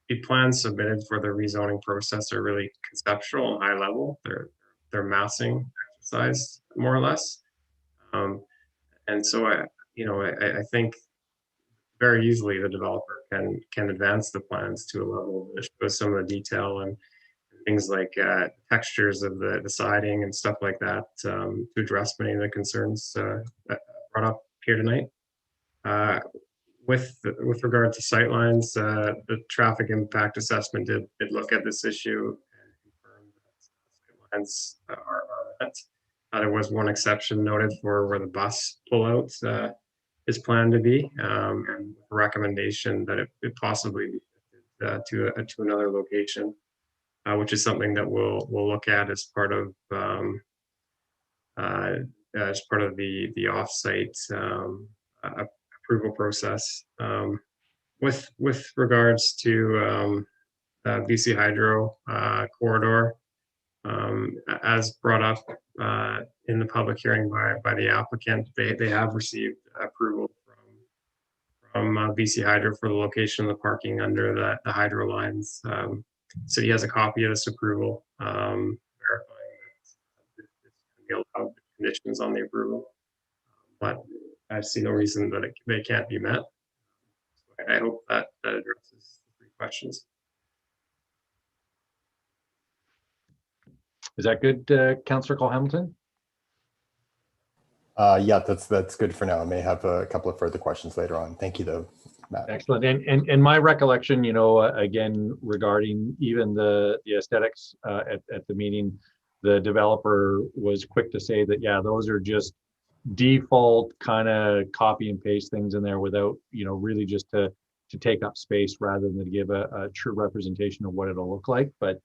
S10: the plans submitted for the rezoning process are really conceptual and high level. They're massing exercise more or less, and so I think very easily the developer can advance the plans to a level that shows some of the detail and things like textures of the siding and stuff like that to address many of the concerns brought up here tonight. With regard to sightlines, the traffic impact assessment did look at this issue and confirmed that sightlines are met. There was one exception noted for where the bus pullout is planned to be, and a recommendation that it possibly be to another location, which is something that we'll look at as part of the offsite approval process. With regards to BC Hydro corridor, as brought up in the public hearing by the applicant, they have received approval from BC Hydro for the location of the parking under the hydro lines. City has a copy of this approval, verifying that this can be allowed, the conditions on the approval. But I see no reason that they can't be met. So I hope that addresses the three questions.
S1: Is that good, Councillor Cole-Hamilton?
S3: Yeah, that's good for now. I may have a couple of further questions later on. Thank you, though, Matt.
S1: Excellent. And my recollection, again, regarding even the aesthetics at the meeting, the developer was quick to say that, yeah, those are just default kind of copy and paste things in there without, really just to take up space rather than to give a true representation of what it'll look like. But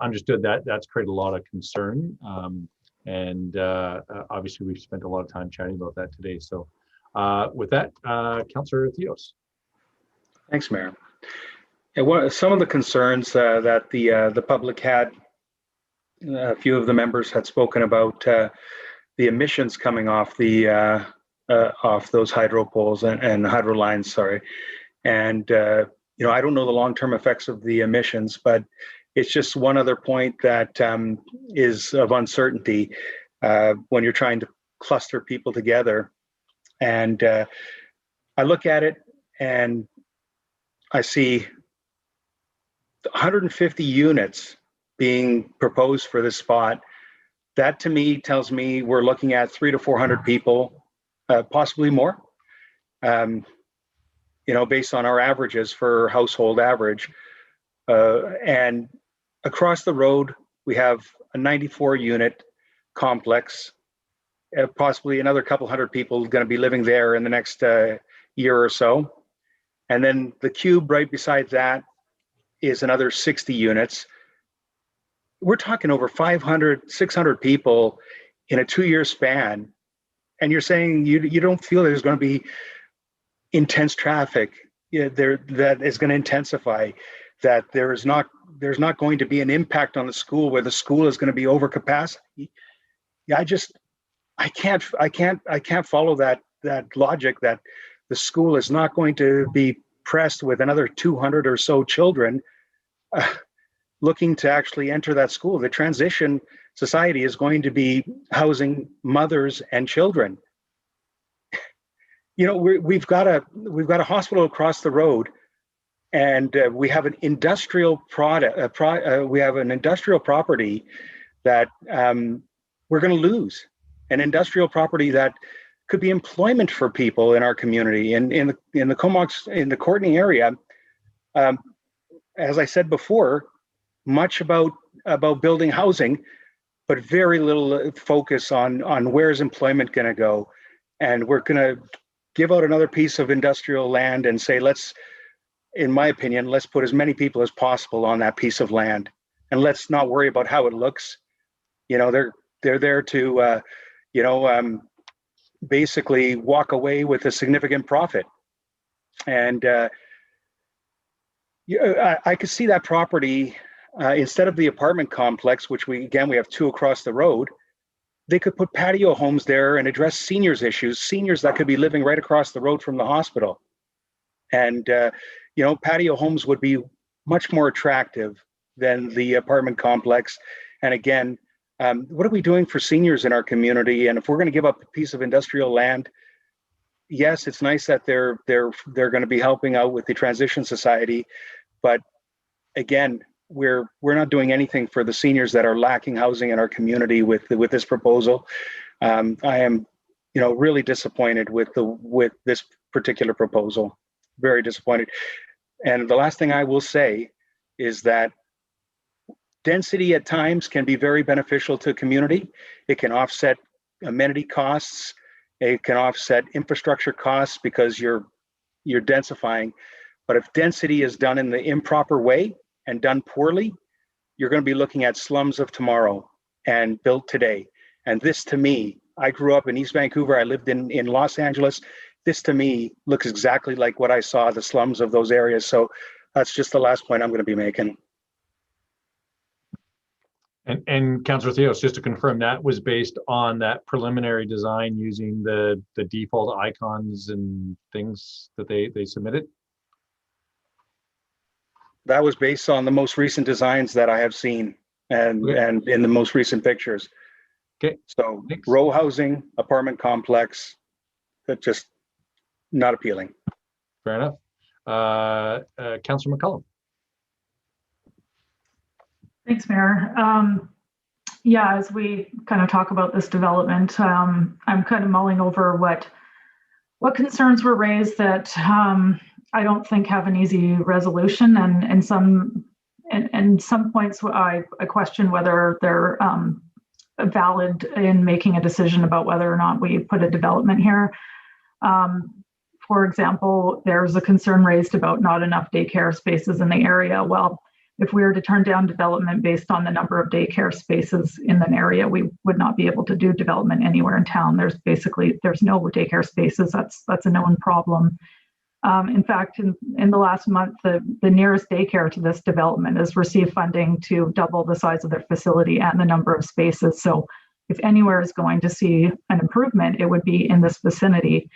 S1: understood that's created a lot of concern. And obviously we've spent a lot of time chatting about that today. So with that, Councillor Theos.
S7: Thanks, Mayor. And some of the concerns that the public had, a few of the members had spoken about the emissions coming off off those hydro poles and hydro lines, sorry. And I don't know the long-term effects of the emissions, but it's just one other point that is of uncertainty when you're trying to cluster people together. And I look at it and I see 150 units being proposed for this spot. That to me tells me we're looking at 300 to 400 people, possibly more, based on our averages for household average. And across the road, we have a 94 unit complex, possibly another couple hundred people going to be living there in the next year or so. And then the cube right beside that is another 60 units. We're talking over 500, 600 people in a 2-year span. And you're saying you don't feel there's going to be intense traffic there that is going to intensify, that there's not going to be an impact on the school where the school is going to be over capacity. Yeah, I can't follow that logic that the school is not going to be pressed with another 200 or so children looking to actually enter that school. The transition society is going to be housing mothers and children. We've got a hospital across the road, and we have an industrial we have an industrial property that we're going to lose, an industrial property that could be employment for people in our community. And in the Comox, in the Courtenay area, as I said before, much about building housing, but very little focus on where's employment going to go. And we're going to give out another piece of industrial land and say, let's, in my opinion, let's put as many people as possible on that piece of land, and let's not worry about how it looks. You know, they're there to, basically walk away with a significant profit. And I could see that property, instead of the apartment complex, which we have 2 across the road, they could put patio homes there and address seniors issues, seniors that could be living right across the road from the hospital. And, patio homes would be much more attractive than the apartment complex. And again, what are we doing for seniors in our community? And if we're going to give up a piece of industrial land, yes, it's nice that they're going to be helping out with the transition society, but again, we're not doing anything for the seniors that are lacking housing in our community with this proposal. I am, really disappointed with this particular proposal. Very disappointed. And the last thing I will say is that density at times can be very beneficial to a community. It can offset amenity costs. It can offset infrastructure costs because you're densifying. But if density is done in the improper way and done poorly, you're going to be looking at slums of tomorrow and built today. And this, to me, I grew up in East Vancouver. I lived in Los Angeles. This, to me, looks exactly like what I saw, the slums of those areas. So that's just the last point I'm going to be making.
S1: And Councillor Theos, just to confirm, that was based on that preliminary design using the default icons and things that they submitted?
S7: That was based on the most recent designs that I have seen and in the most recent pictures.
S1: Okay.
S7: So
S1: thanks.
S7: Row housing, apartment complex, that just not appealing.
S1: Fair enough. Councillor McCullum.
S2: Thanks, Mayor. As we kind of talk about this development, I'm kind of mulling over what concerns were raised that I don't think have an easy resolution, and some points I question whether they're valid in making a decision about whether or not we put a development here. For example, there's a concern raised about not enough daycare spaces in the area. Well, if we were to turn down development based on the number of daycare spaces in an area, we would not be able to do development anywhere in town. There's no daycare spaces. That's a known problem. In fact, in the last month, the nearest daycare to this development has received funding to double the size of their facility and the number of spaces. So if anywhere is going to see an improvement, it would be in this vicinity.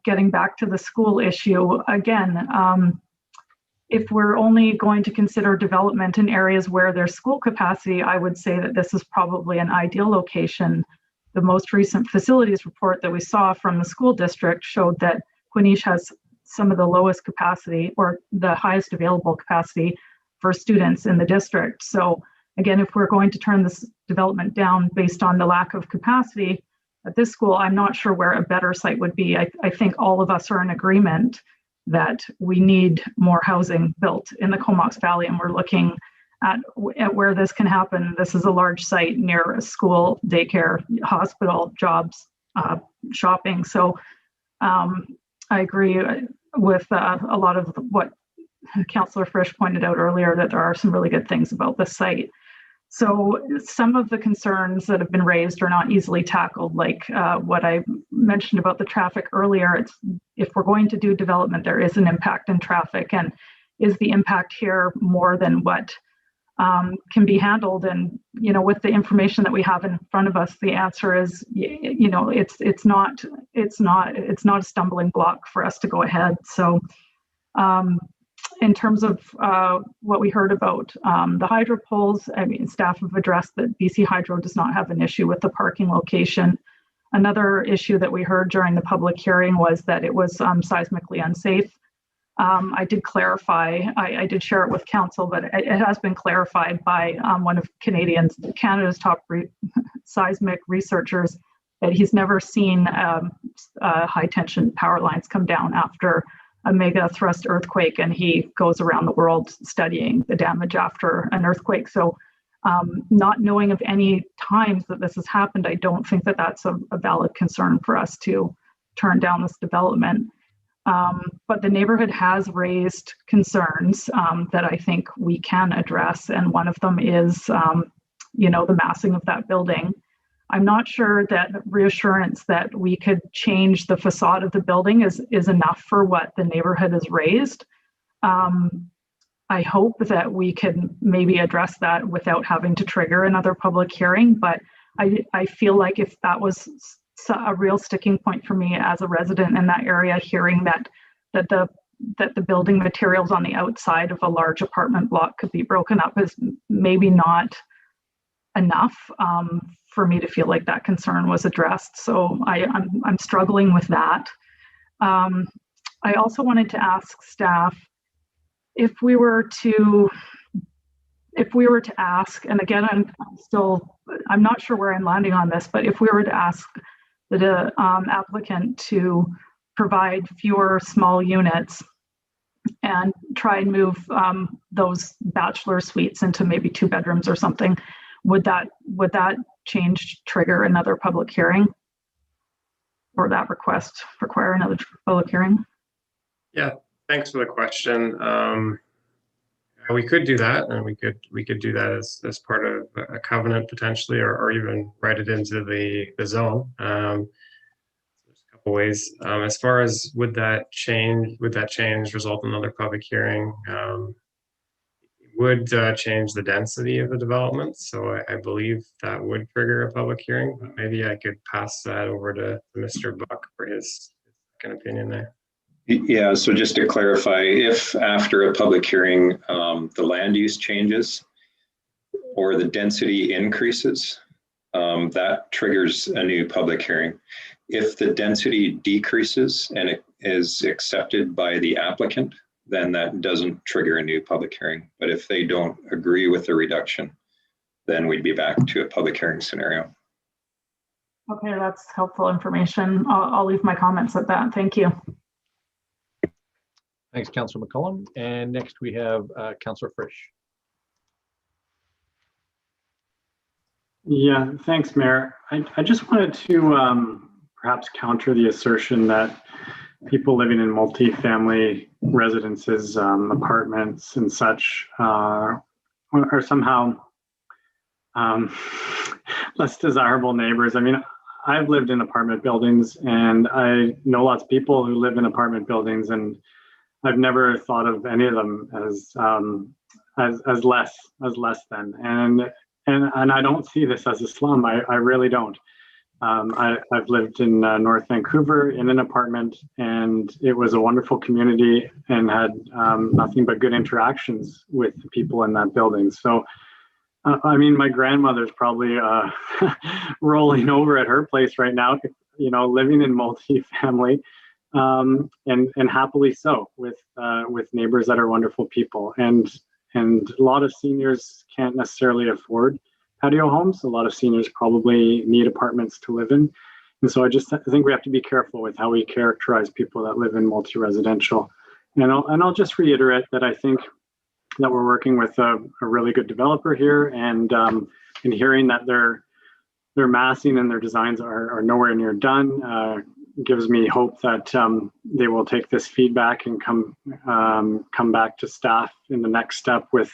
S2: Getting back to the school issue, again, if we're only going to consider development in areas where there's school capacity, I would say that this is probably an ideal location. The most recent facilities report that we saw from the school district showed that Courtenay has some of the lowest capacity or the highest available capacity for students in the district. So again, if we're going to turn this development down based on the lack of capacity at this school, I'm not sure where a better site would be. I think all of us are in agreement that we need more housing built in the Comox Valley, and we're looking at where this can happen. This is a large site near a school, daycare, hospital, jobs, shopping. So I agree with a lot of what Councillor Frisch pointed out earlier, that there are some really good things about this site. So some of the concerns that have been raised are not easily tackled, like what I mentioned about the traffic earlier. It's, if we're going to do development, there is an impact in traffic, and is the impact here more than what can be handled? And with the information that we have in front of us, the answer is, it's not a stumbling block for us to go ahead. So in terms of what we heard about the hydro poles, I mean, staff have addressed that BC Hydro does not have an issue with the parking location. Another issue that we heard during the public hearing was that it was seismically unsafe. I did clarify, I did share it with council, but it has been clarified by one of Canada's top seismic researchers, that he's never seen high tension power lines come down after a mega thrust earthquake, and he goes around the world studying the damage after an earthquake. So not knowing of any times that this has happened, I don't think that that's a valid concern for us to turn down this development. But the neighborhood has raised concerns that I think we can address. And one of them is, the massing of that building. I'm not sure that reassurance that we could change the facade of the building is enough for what the neighborhood has raised. I hope that we can maybe address that without having to trigger another public hearing, but I feel like if that was a real sticking point for me as a resident in that area, hearing that the building materials on the outside of a large apartment block could be broken up is maybe not enough for me to feel like that concern was addressed. So I'm struggling with that. I also wanted to ask staff if we were to ask, and again, I'm not sure where I'm landing on this, but if we were to ask the applicant to provide fewer small units and try and move those bachelor suites into maybe 2 bedrooms or something, would that change trigger another public hearing, or that request require another public hearing?
S10: Yeah, thanks for the question. We could do that, and we could do that as part of a covenant potentially, or even write it into the zone. There's a couple ways. As far as would that change result in another public hearing? Would change the density of the development, so I believe that would trigger a public hearing. But maybe I could pass that over to Mr. Buck for his second opinion there.
S12: Yeah, so just to clarify, if after a public hearing, the land use changes or the density increases, that triggers a new public hearing. If the density decreases and it is accepted by the applicant, then that doesn't trigger a new public hearing. But if they don't agree with the reduction, then we'd be back to a public hearing scenario.
S2: Okay, that's helpful information. I'll leave my comments at that. Thank you.
S1: Thanks, Councillor McCollum. And next we have Councillor Frisch.
S9: Yeah, thanks, Mayor. I just wanted to perhaps counter the assertion that people living in multi-family residences, apartments and such are somehow less desirable neighbors. I mean, I've lived in apartment buildings and I know lots of people who live in apartment buildings, and I've never thought of any of them as less than. And I don't see this as a slum. I really don't. I've lived in North Vancouver in an apartment, and it was a wonderful community and had nothing but good interactions with the people in that building. So, I mean, my grandmother's probably rolling over at her place right now, living in multi-family, and happily so, with neighbors that are wonderful people. And a lot of seniors can't necessarily afford patio homes. A lot of seniors probably need apartments to live in. And so I think we have to be careful with how we characterize people that live in multi-residential. And I'll just reiterate that I think that we're working with a really good developer here, and hearing that their massing and their designs are nowhere near done gives me hope that they will take this feedback and come back to staff in the next step with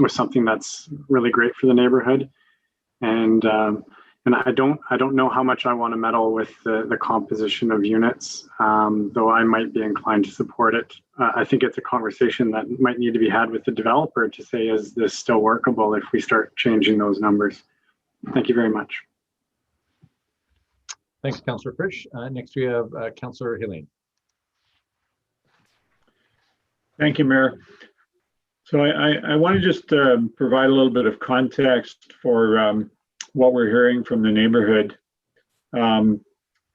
S9: something that's really great for the neighborhood. And I don't know how much I want to meddle with the composition of units, though I might be inclined to support it. I think it's a conversation that might need to be had with the developer to say, is this still workable if we start changing those numbers? Thank you very much.
S1: Thanks, Councillor Frisch. Next we have Councillor Helene.
S4: Thank you, Mayor. So I want to just provide a little bit of context for what we're hearing from the neighborhood. And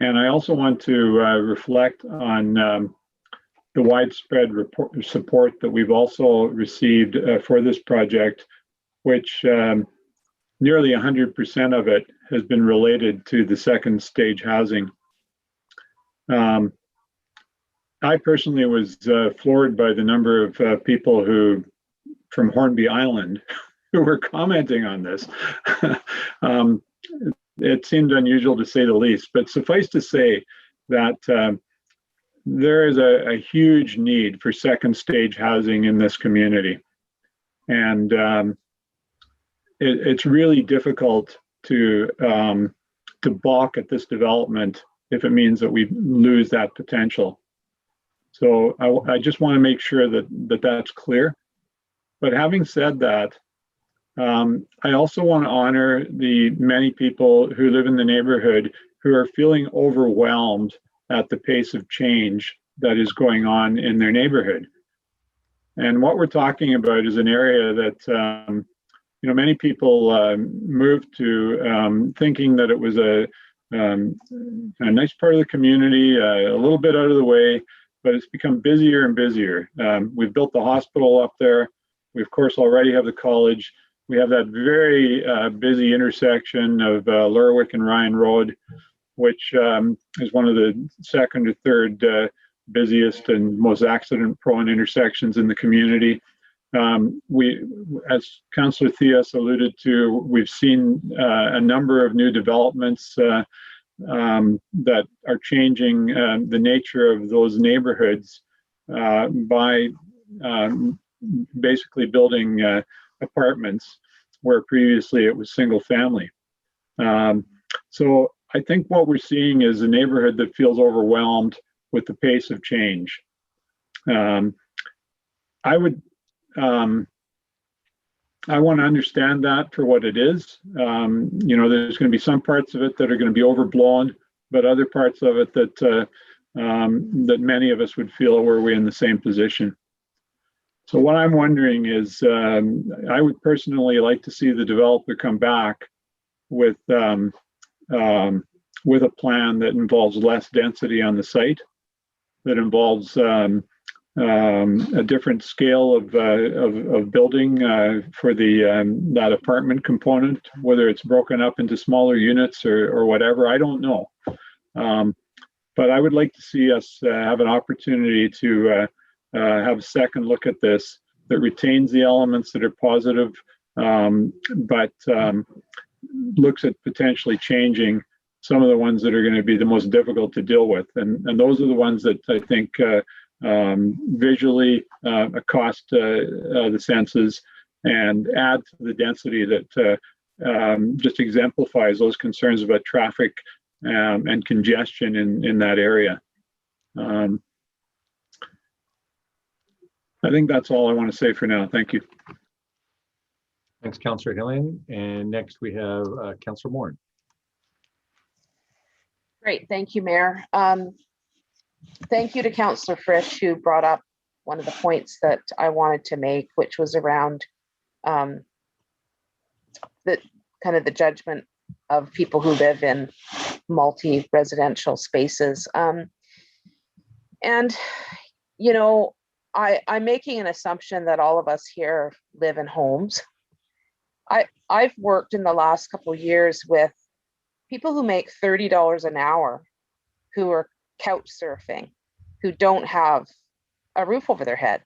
S4: I also want to reflect on the widespread support that we've also received for this project, which nearly 100% of it has been related to the second stage housing. I personally was floored by the number of people from Hornby Island who were commenting on this. It seemed unusual to say the least, but suffice to say that there is a huge need for second stage housing in this community. And it's really difficult to balk at this development if it means that we lose that potential. So I just want to make sure that that's clear. But having said that, I also want to honor the many people who live in the neighborhood who are feeling overwhelmed at the pace of change that is going on in their neighborhood. And what we're talking about is an area that many people moved to thinking that it was a nice part of the community, a little bit out of the way, but it's become busier and busier. We've built the hospital up there. We, of course, already have the college. We have that very busy intersection of Lerwick and Ryan Road, which is one of the second or third busiest and most accident-prone intersections in the community. As Councillor Theus alluded to, we've seen a number of new developments that are changing the nature of those neighborhoods by basically building apartments where previously it was single family. So I think what we're seeing is a neighborhood that feels overwhelmed with the pace of change. I want to understand that for what it is. There's going to be some parts of it that are going to be overblown, but other parts of it that many of us would feel were we in the same position. So what I'm wondering is, I would personally like to see the developer come back with a plan that involves less density on the site, that involves a different scale of building for that apartment component, whether it's broken up into smaller units or whatever, I don't know. But I would like to see us have an opportunity to have a second look at this that retains the elements that are positive, but looks at potentially changing some of the ones that are going to be the most difficult to deal with. And those are the ones that I think visually accost the senses and add to the density that just exemplifies those concerns about traffic and congestion in that area. I think that's all I want to say for now. Thank you.
S1: Thanks, Councillor Hillian. And next we have Councillor Moore.
S8: Great, thank you, Mayor. Thank you to Councillor Frisch, who brought up one of the points that I wanted to make, which was around the the judgment of people who live in multi-residential spaces. I'm making an assumption that all of us here live in homes. I've worked in the last couple of years with people who make $30 an hour, who are couch surfing, who don't have a roof over their head.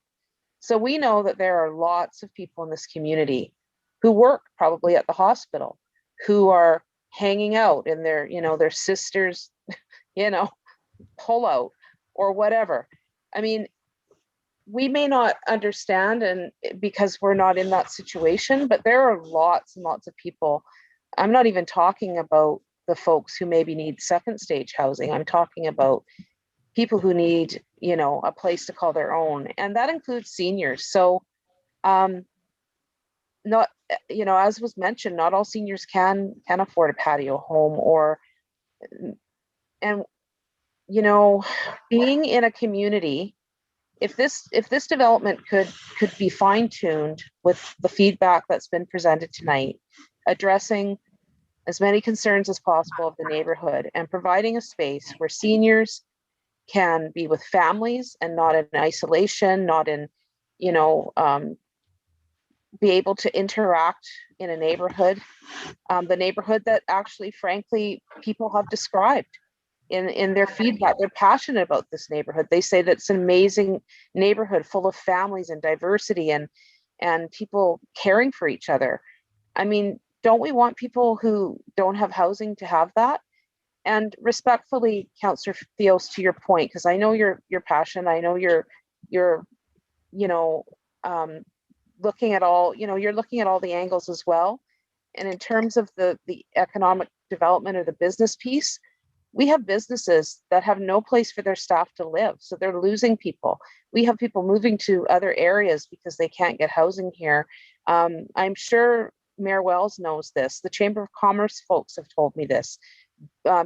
S8: So we know that there are lots of people in this community who work probably at the hospital, who are hanging out in their sister's, pull out or whatever. I mean, we may not understand, and because we're not in that situation, but there are lots and lots of people. I'm not even talking about the folks who maybe need second stage housing. I'm talking about people who need, a place to call their own, and that includes seniors. So, not, as was mentioned, not all seniors can afford a patio home, being in a community. If this development could be fine-tuned with the feedback that's been presented tonight, addressing as many concerns as possible of the neighborhood and providing a space where seniors can be with families and not in isolation, not in, be able to interact in a neighborhood, the neighborhood that actually, frankly, people have described in their feedback. They're passionate about this neighborhood. They say that it's an amazing neighborhood full of families and diversity and people caring for each other. I mean, don't we want people who don't have housing to have that? And respectfully, Councillor Theos, to your point, because I know your passion, I know you're you know, looking at all, you're looking at all the angles as well. And in terms of the economic development or the business piece, we have businesses that have no place for their staff to live. So they're losing people. We have people moving to other areas because they can't get housing here. I'm sure Mayor Wells knows this. The Chamber of Commerce folks have told me this.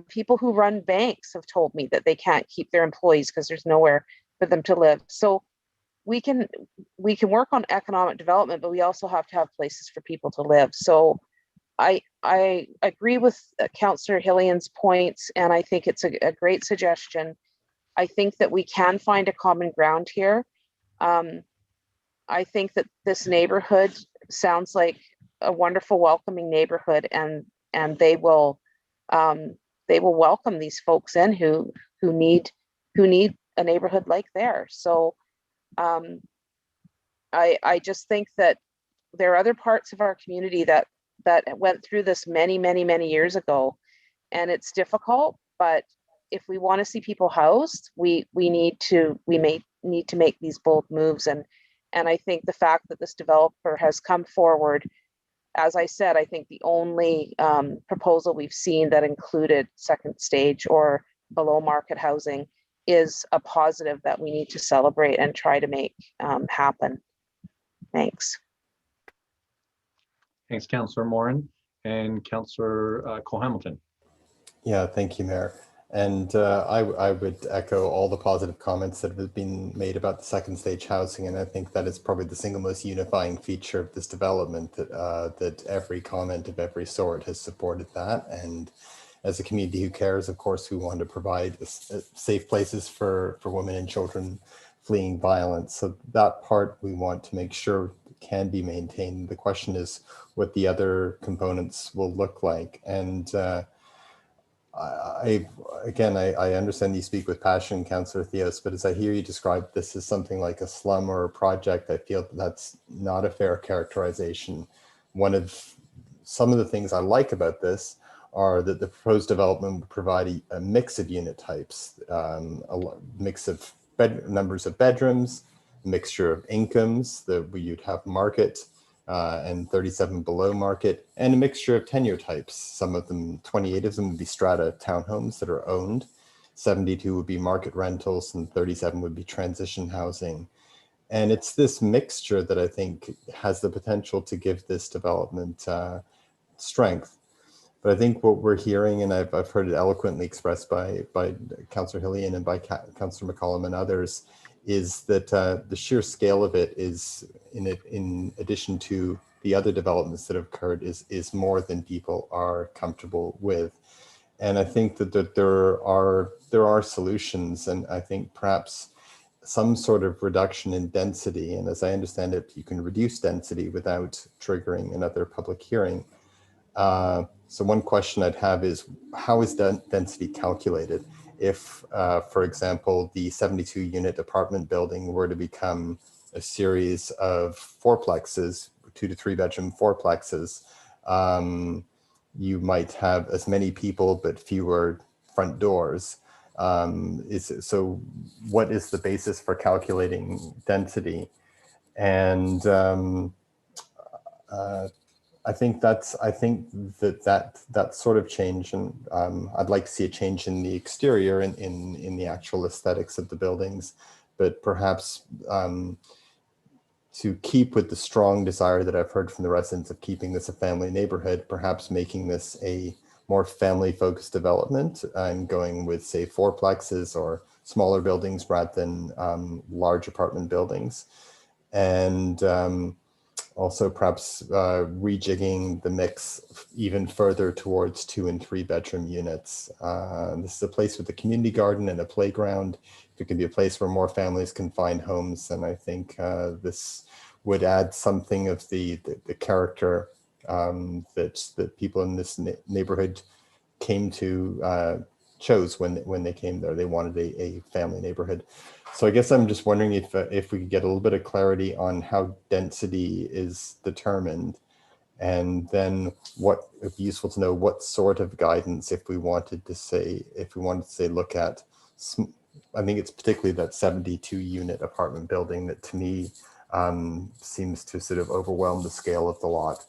S8: People who run banks have told me that they can't keep their employees because there's nowhere for them to live. So we can work on economic development, but we also have to have places for people to live. So I agree with Councillor Hillian's points, and I think it's a great suggestion. I think that we can find a common ground here. I think that this neighborhood sounds like a wonderful, welcoming neighborhood, and they will welcome these folks in who need a neighborhood like theirs. So I just think that there are other parts of our community that went through this many years ago, and it's difficult, but if we want to see people housed, we may need to make these bold moves. And I think the fact that this developer has come forward, as I said, I think the only proposal we've seen that included second stage or below market housing is a positive that we need to celebrate and try to make happen. Thanks.
S1: Thanks, Councillor Morin and Councillor Cole-Hamilton.
S3: Yeah, thank you, Mayor. And I would echo all the positive comments that have been made about the second stage housing. And I think that is probably the single most unifying feature of this development, that every comment of every sort has supported that. And as a community who cares, of course, we want to provide safe places for women and children fleeing violence. So that part we want to make sure can be maintained. The question is what the other components will look like. And I understand you speak with passion, Councillor Theos, but as I hear you describe this as something like a slum or a project, I feel that's not a fair characterization. Some of the things I like about this are that the proposed development would provide a mix of unit types, a mix of numbers of bedrooms, a mixture of incomes, that you'd have market and 37 below market, and a mixture of tenure types. Some of them, 28 of them would be strata townhomes that are owned, 72 would be market rentals, and 37 would be transition housing. And it's this mixture that I think has the potential to give this development strength. But I think what we're hearing, and I've heard it eloquently expressed by Councillor Hillian and by Councillor McCollum and others, is that the sheer scale of it is, in addition to the other developments that have occurred, is more than people are comfortable with. And I think that there are solutions, and I think perhaps some sort of reduction in density. And as I understand it, you can reduce density without triggering another public hearing. So one question I'd have is, how is density calculated? If, for example, the 72 unit apartment building were to become a series of fourplexes, 2 to 3 bedroom fourplexes, you might have as many people but fewer front doors. So what is the basis for calculating density? And I think that sort of change, and I'd like to see a change in the exterior and in the actual aesthetics of the buildings, but perhaps to keep with the strong desire that I've heard from the residents of keeping this a family neighborhood, perhaps making this a more family focused development and going with, say, fourplexes or smaller buildings rather than large apartment buildings. And also perhaps rejigging the mix even further towards 2 and 3 bedroom units. This is a place with a community garden and a playground. If it can be a place where more families can find homes, and I think this would add something of the character that people in this neighborhood chose when they came there. They wanted a family neighborhood. So I guess I'm just wondering if we could get a little bit of clarity on how density is determined, And then what it'd be useful to know what sort of guidance if we wanted to say, look at, I think it's particularly that 72 unit apartment building that to me seems to sort of overwhelm the scale of the lot.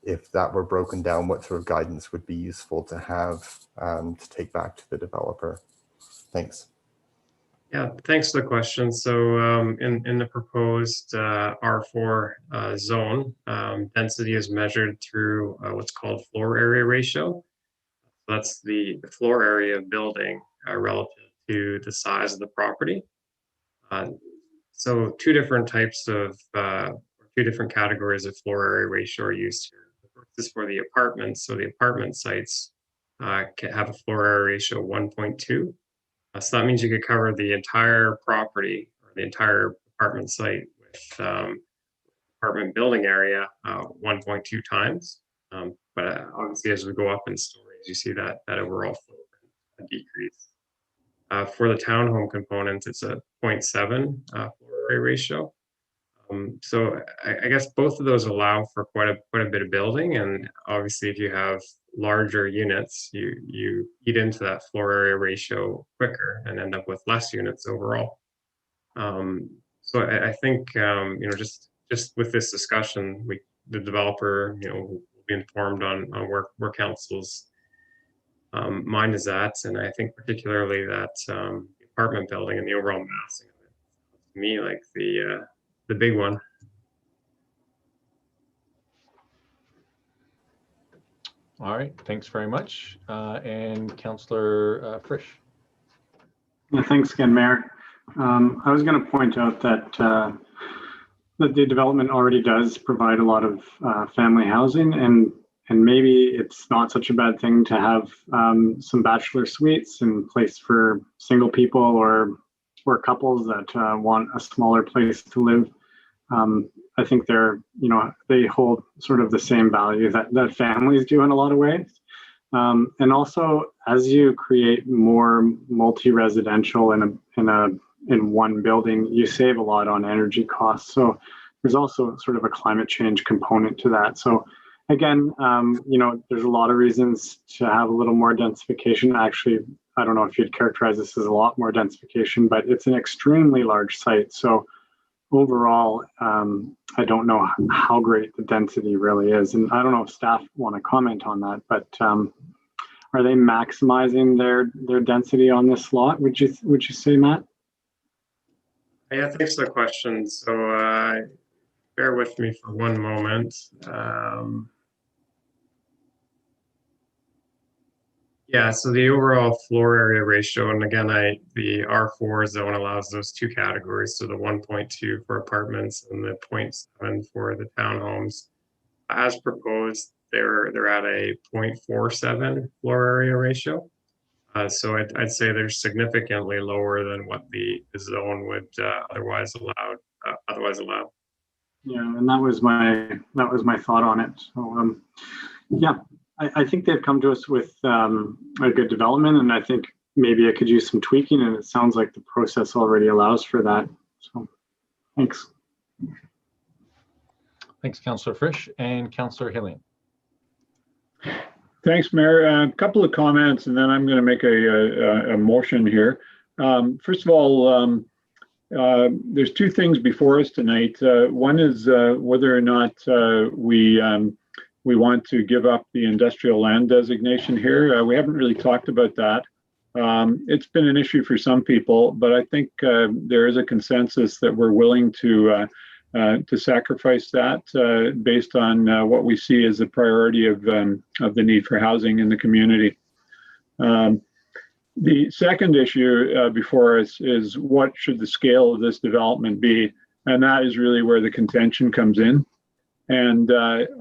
S3: If that were broken down, what sort of guidance would be useful to have to take back to the developer? Thanks.
S10: Yeah, thanks for the question. So in the proposed R4 zone, density is measured through what's called floor area ratio. That's the floor area of building relative to the size of the property. So two different types of, two different categories of floor area ratio are used here. The first is for the apartments. So the apartment sites can have a floor area ratio of 1.2. So that means you could cover the entire property or the entire apartment site with apartment building area 1.2 times. But obviously, as we go up in stories, you see that overall footprint decrease. For the townhome components, it's a 0.7 floor area ratio. So I guess both of those allow for quite a bit of building, and obviously, if you have larger units, you eat into that floor area ratio quicker and end up with less units overall. So I think just with this discussion, the developer will be informed on where council's mind is at, and I think particularly that the apartment building and the overall massing of it, to me, like the big one.
S1: All right, thanks very much. And Councillor Frisch.
S9: Yeah, thanks again, Mayor. I was going to point out that that the development already does provide a lot of family housing, and maybe it's not such a bad thing to have some bachelor suites in place for single people or couples that want a smaller place to live. I think they hold sort of the same value that families do in a lot of ways. And also, as you create more multi-residential in one building, you save a lot on energy costs. So there's also sort of a climate change component to that. So again, there's a lot of reasons to have a little more densification. Actually, I don't know if you'd characterize this as a lot more densification, but it's an extremely large site. So overall, I don't know how great the density really is. And I don't know if staff want to comment on that, but are they maximizing their density on this lot? Would you say, Matt?
S10: Yeah, thanks for the question. So bear with me for one moment. Yeah, so the overall floor area ratio, and again, the R4 zone allows those two categories, so the 1.2 for apartments and the 0.7 for the townhomes. As proposed, they're at a 0.47 floor area ratio. So I'd say they're significantly lower than what the zone would otherwise allow.
S9: Yeah, and that was my thought on it. So yeah. I think they've come to us with a good development, and I think maybe I could use some tweaking, and it sounds like the process already allows for that. So thanks.
S1: Thanks, Councillor Frisch. And Councillor Hillian.
S4: Thanks, Mayor. A couple of comments, and then I'm going to make a motion here. First of all, there's two things before us tonight. One is whether or not we want to give up the industrial land designation here. We haven't really talked about that. It's been an issue for some people, but I think there is a consensus that we're willing to sacrifice that based on what we see as the priority of the need for housing in the community. The second issue before us is what should the scale of this development be? And that is really where the contention comes in. And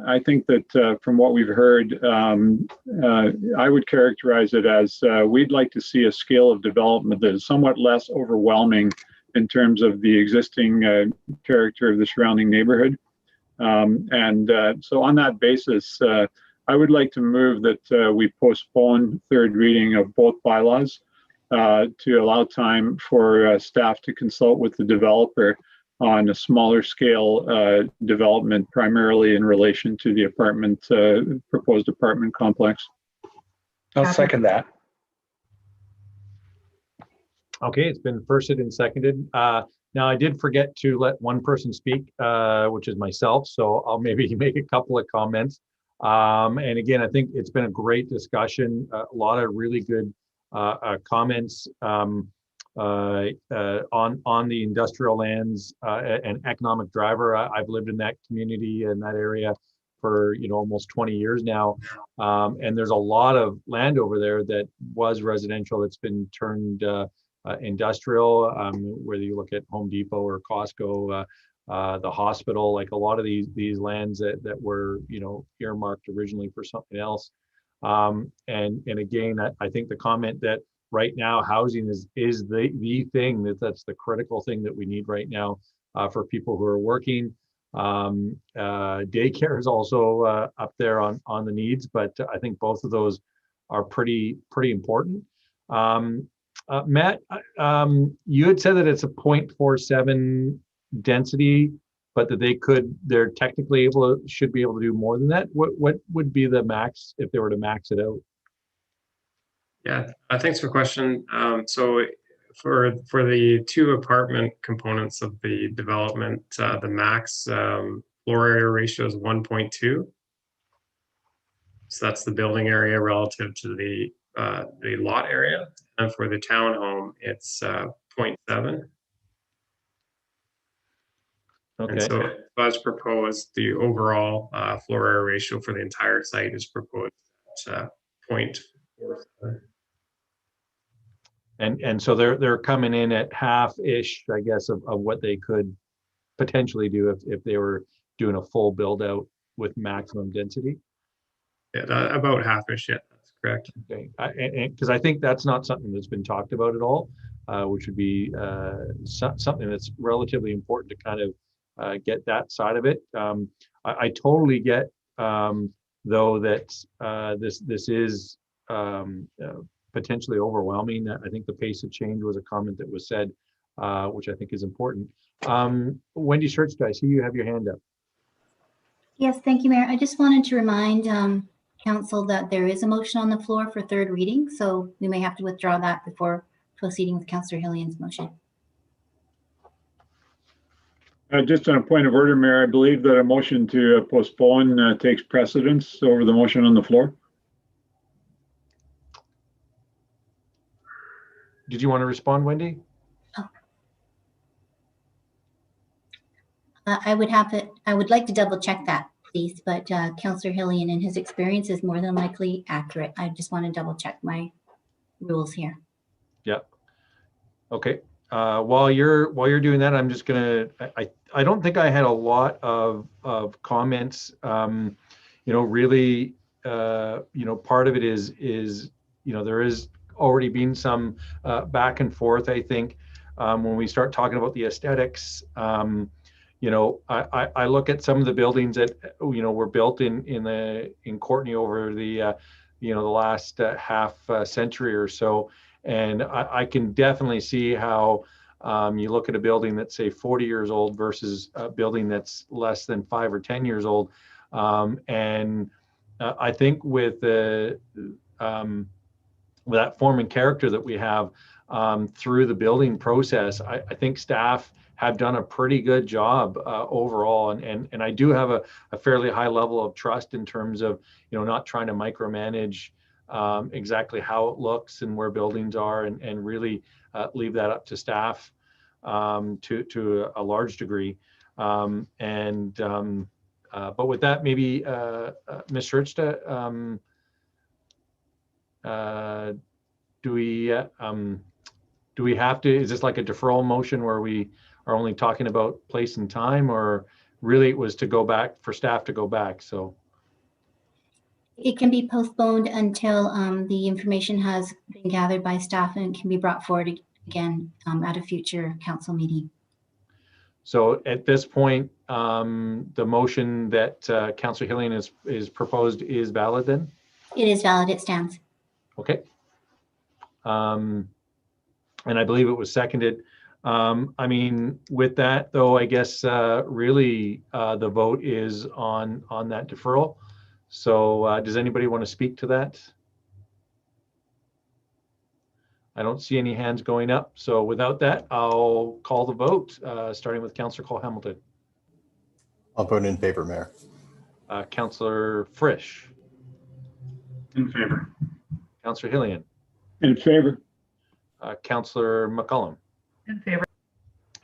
S4: I think that from what we've heard, I would characterize it as we'd like to see a scale of development that is somewhat less overwhelming in terms of the existing character of the surrounding neighborhood. So on that basis, I would like to move that we postpone third reading of both bylaws to allow time for staff to consult with the developer on a smaller scale development, primarily in relation to the proposed apartment complex.
S7: I'll second that.
S1: Okay, it's been firsted and seconded. Now, I did forget to let one person speak, which is myself, so I'll maybe make a couple of comments. And again, I think it's been a great discussion, a lot of really good comments on the industrial lands, and economic driver. I've lived in that community in that area for almost 20 years now, and there's a lot of land over there that was residential that's been turned industrial, whether you look at Home Depot or Costco, the hospital, like a lot of these lands that were earmarked originally for something else. And again, I think the comment that right now housing is the thing that's the critical thing that we need right now for people who are working. Daycare is also up there on the needs, but I think both of those are pretty important. Matt, you had said that it's a 0.47 density, but that they're technically should be able to do more than that. What would be the max if they were to max it out?
S10: Yeah, thanks for the question. So for the 2 apartment components of the development, the max floor area ratio is 1.2. So that's the building area relative to the lot area. And for the townhome, it's 0.7.
S1: Okay.
S10: And so as proposed, the overall floor area ratio for the entire site is proposed at 0.47.
S1: And so they're coming in at half-ish, I guess, of what they could potentially do if they were doing a full build out with maximum density.
S10: Yeah, about half-ish. Yeah, that's correct.
S1: Okay, because I think that's not something that's been talked about at all, which would be something that's relatively important to kind of get that side of it. I totally get, though, that this is potentially overwhelming. I think the pace of change was a comment that was said, which I think is important. Wendy Church, I see you have your hand up.
S11: Yes, thank you, Mayor. I just wanted to remind Council that there is a motion on the floor for third reading, so we may have to withdraw that before proceeding with Councillor Hillion's motion.
S4: Just on a point of order, Mayor, I believe that a motion to postpone takes precedence over the motion on the floor.
S1: Did you want to respond, Wendy?
S11: Oh. I would like to double check that, please, but Councillor Hillion and his experience is more than likely accurate. I just want to double check my rules here.
S1: Yeah. Okay. While you're doing that, I'm just gonna. I don't think I had a lot of comments. Really, part of it is there is already been some back and forth. I think when we start talking about the aesthetics, I look at some of the buildings that were built in Courtenay over the the last half century or so, and I can definitely see how you look at a building that's say 40 years old versus a building that's less than 5 or 10 years old, and I think with that form and character that we have through the building process, I think staff have done a pretty good job overall, and I do have a fairly high level of trust in terms of not trying to micromanage exactly how it looks and where buildings are, and really leave that up to staff to a large degree. But with that, maybe Ms. Schertz, do we have to, is this like a deferral motion where we are only talking about place and time, or really it was to go back for staff to go back? So
S11: it can be postponed until the information has been gathered by staff and can be brought forward again at a future council meeting.
S1: So at this point, the motion that Councillor Hillion is proposed is valid then?
S11: It is valid, it stands.
S1: Okay. And I believe it was seconded. I mean, with that though, I guess really the vote is on that deferral. So does anybody want to speak to that? I don't see any hands going up. So without that, I'll call the vote, starting with Councillor Cole-Hamilton.
S3: I'll vote in favor, Mayor.
S1: Councillor Frisch.
S9: In favor.
S1: Councillor Hillian.
S4: In favor.
S1: Councillor McCollum.
S2: In favor.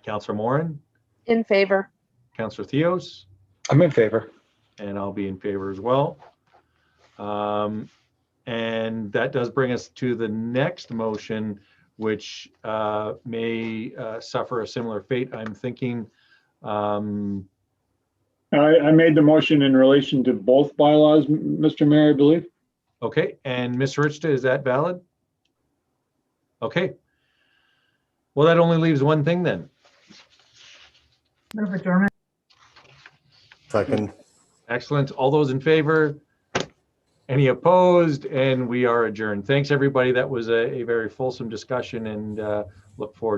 S1: Councillor Morin.
S8: In favor.
S1: Councillor Theos.
S7: I'm in favor.
S1: And I'll be in favor as well. And that does bring us to the next motion, which may suffer a similar fate. I'm thinking.
S4: I made the motion in relation to both bylaws, Mr. Mayor, I believe.
S1: Okay, and Ms. Richta, is that valid? Okay. Well, that only leaves one thing then.
S2: Move adjournment.
S3: Second.
S1: Excellent. All those in favor? Any opposed? And we are adjourned. Thanks, everybody. That was a very fulsome discussion, and look forward to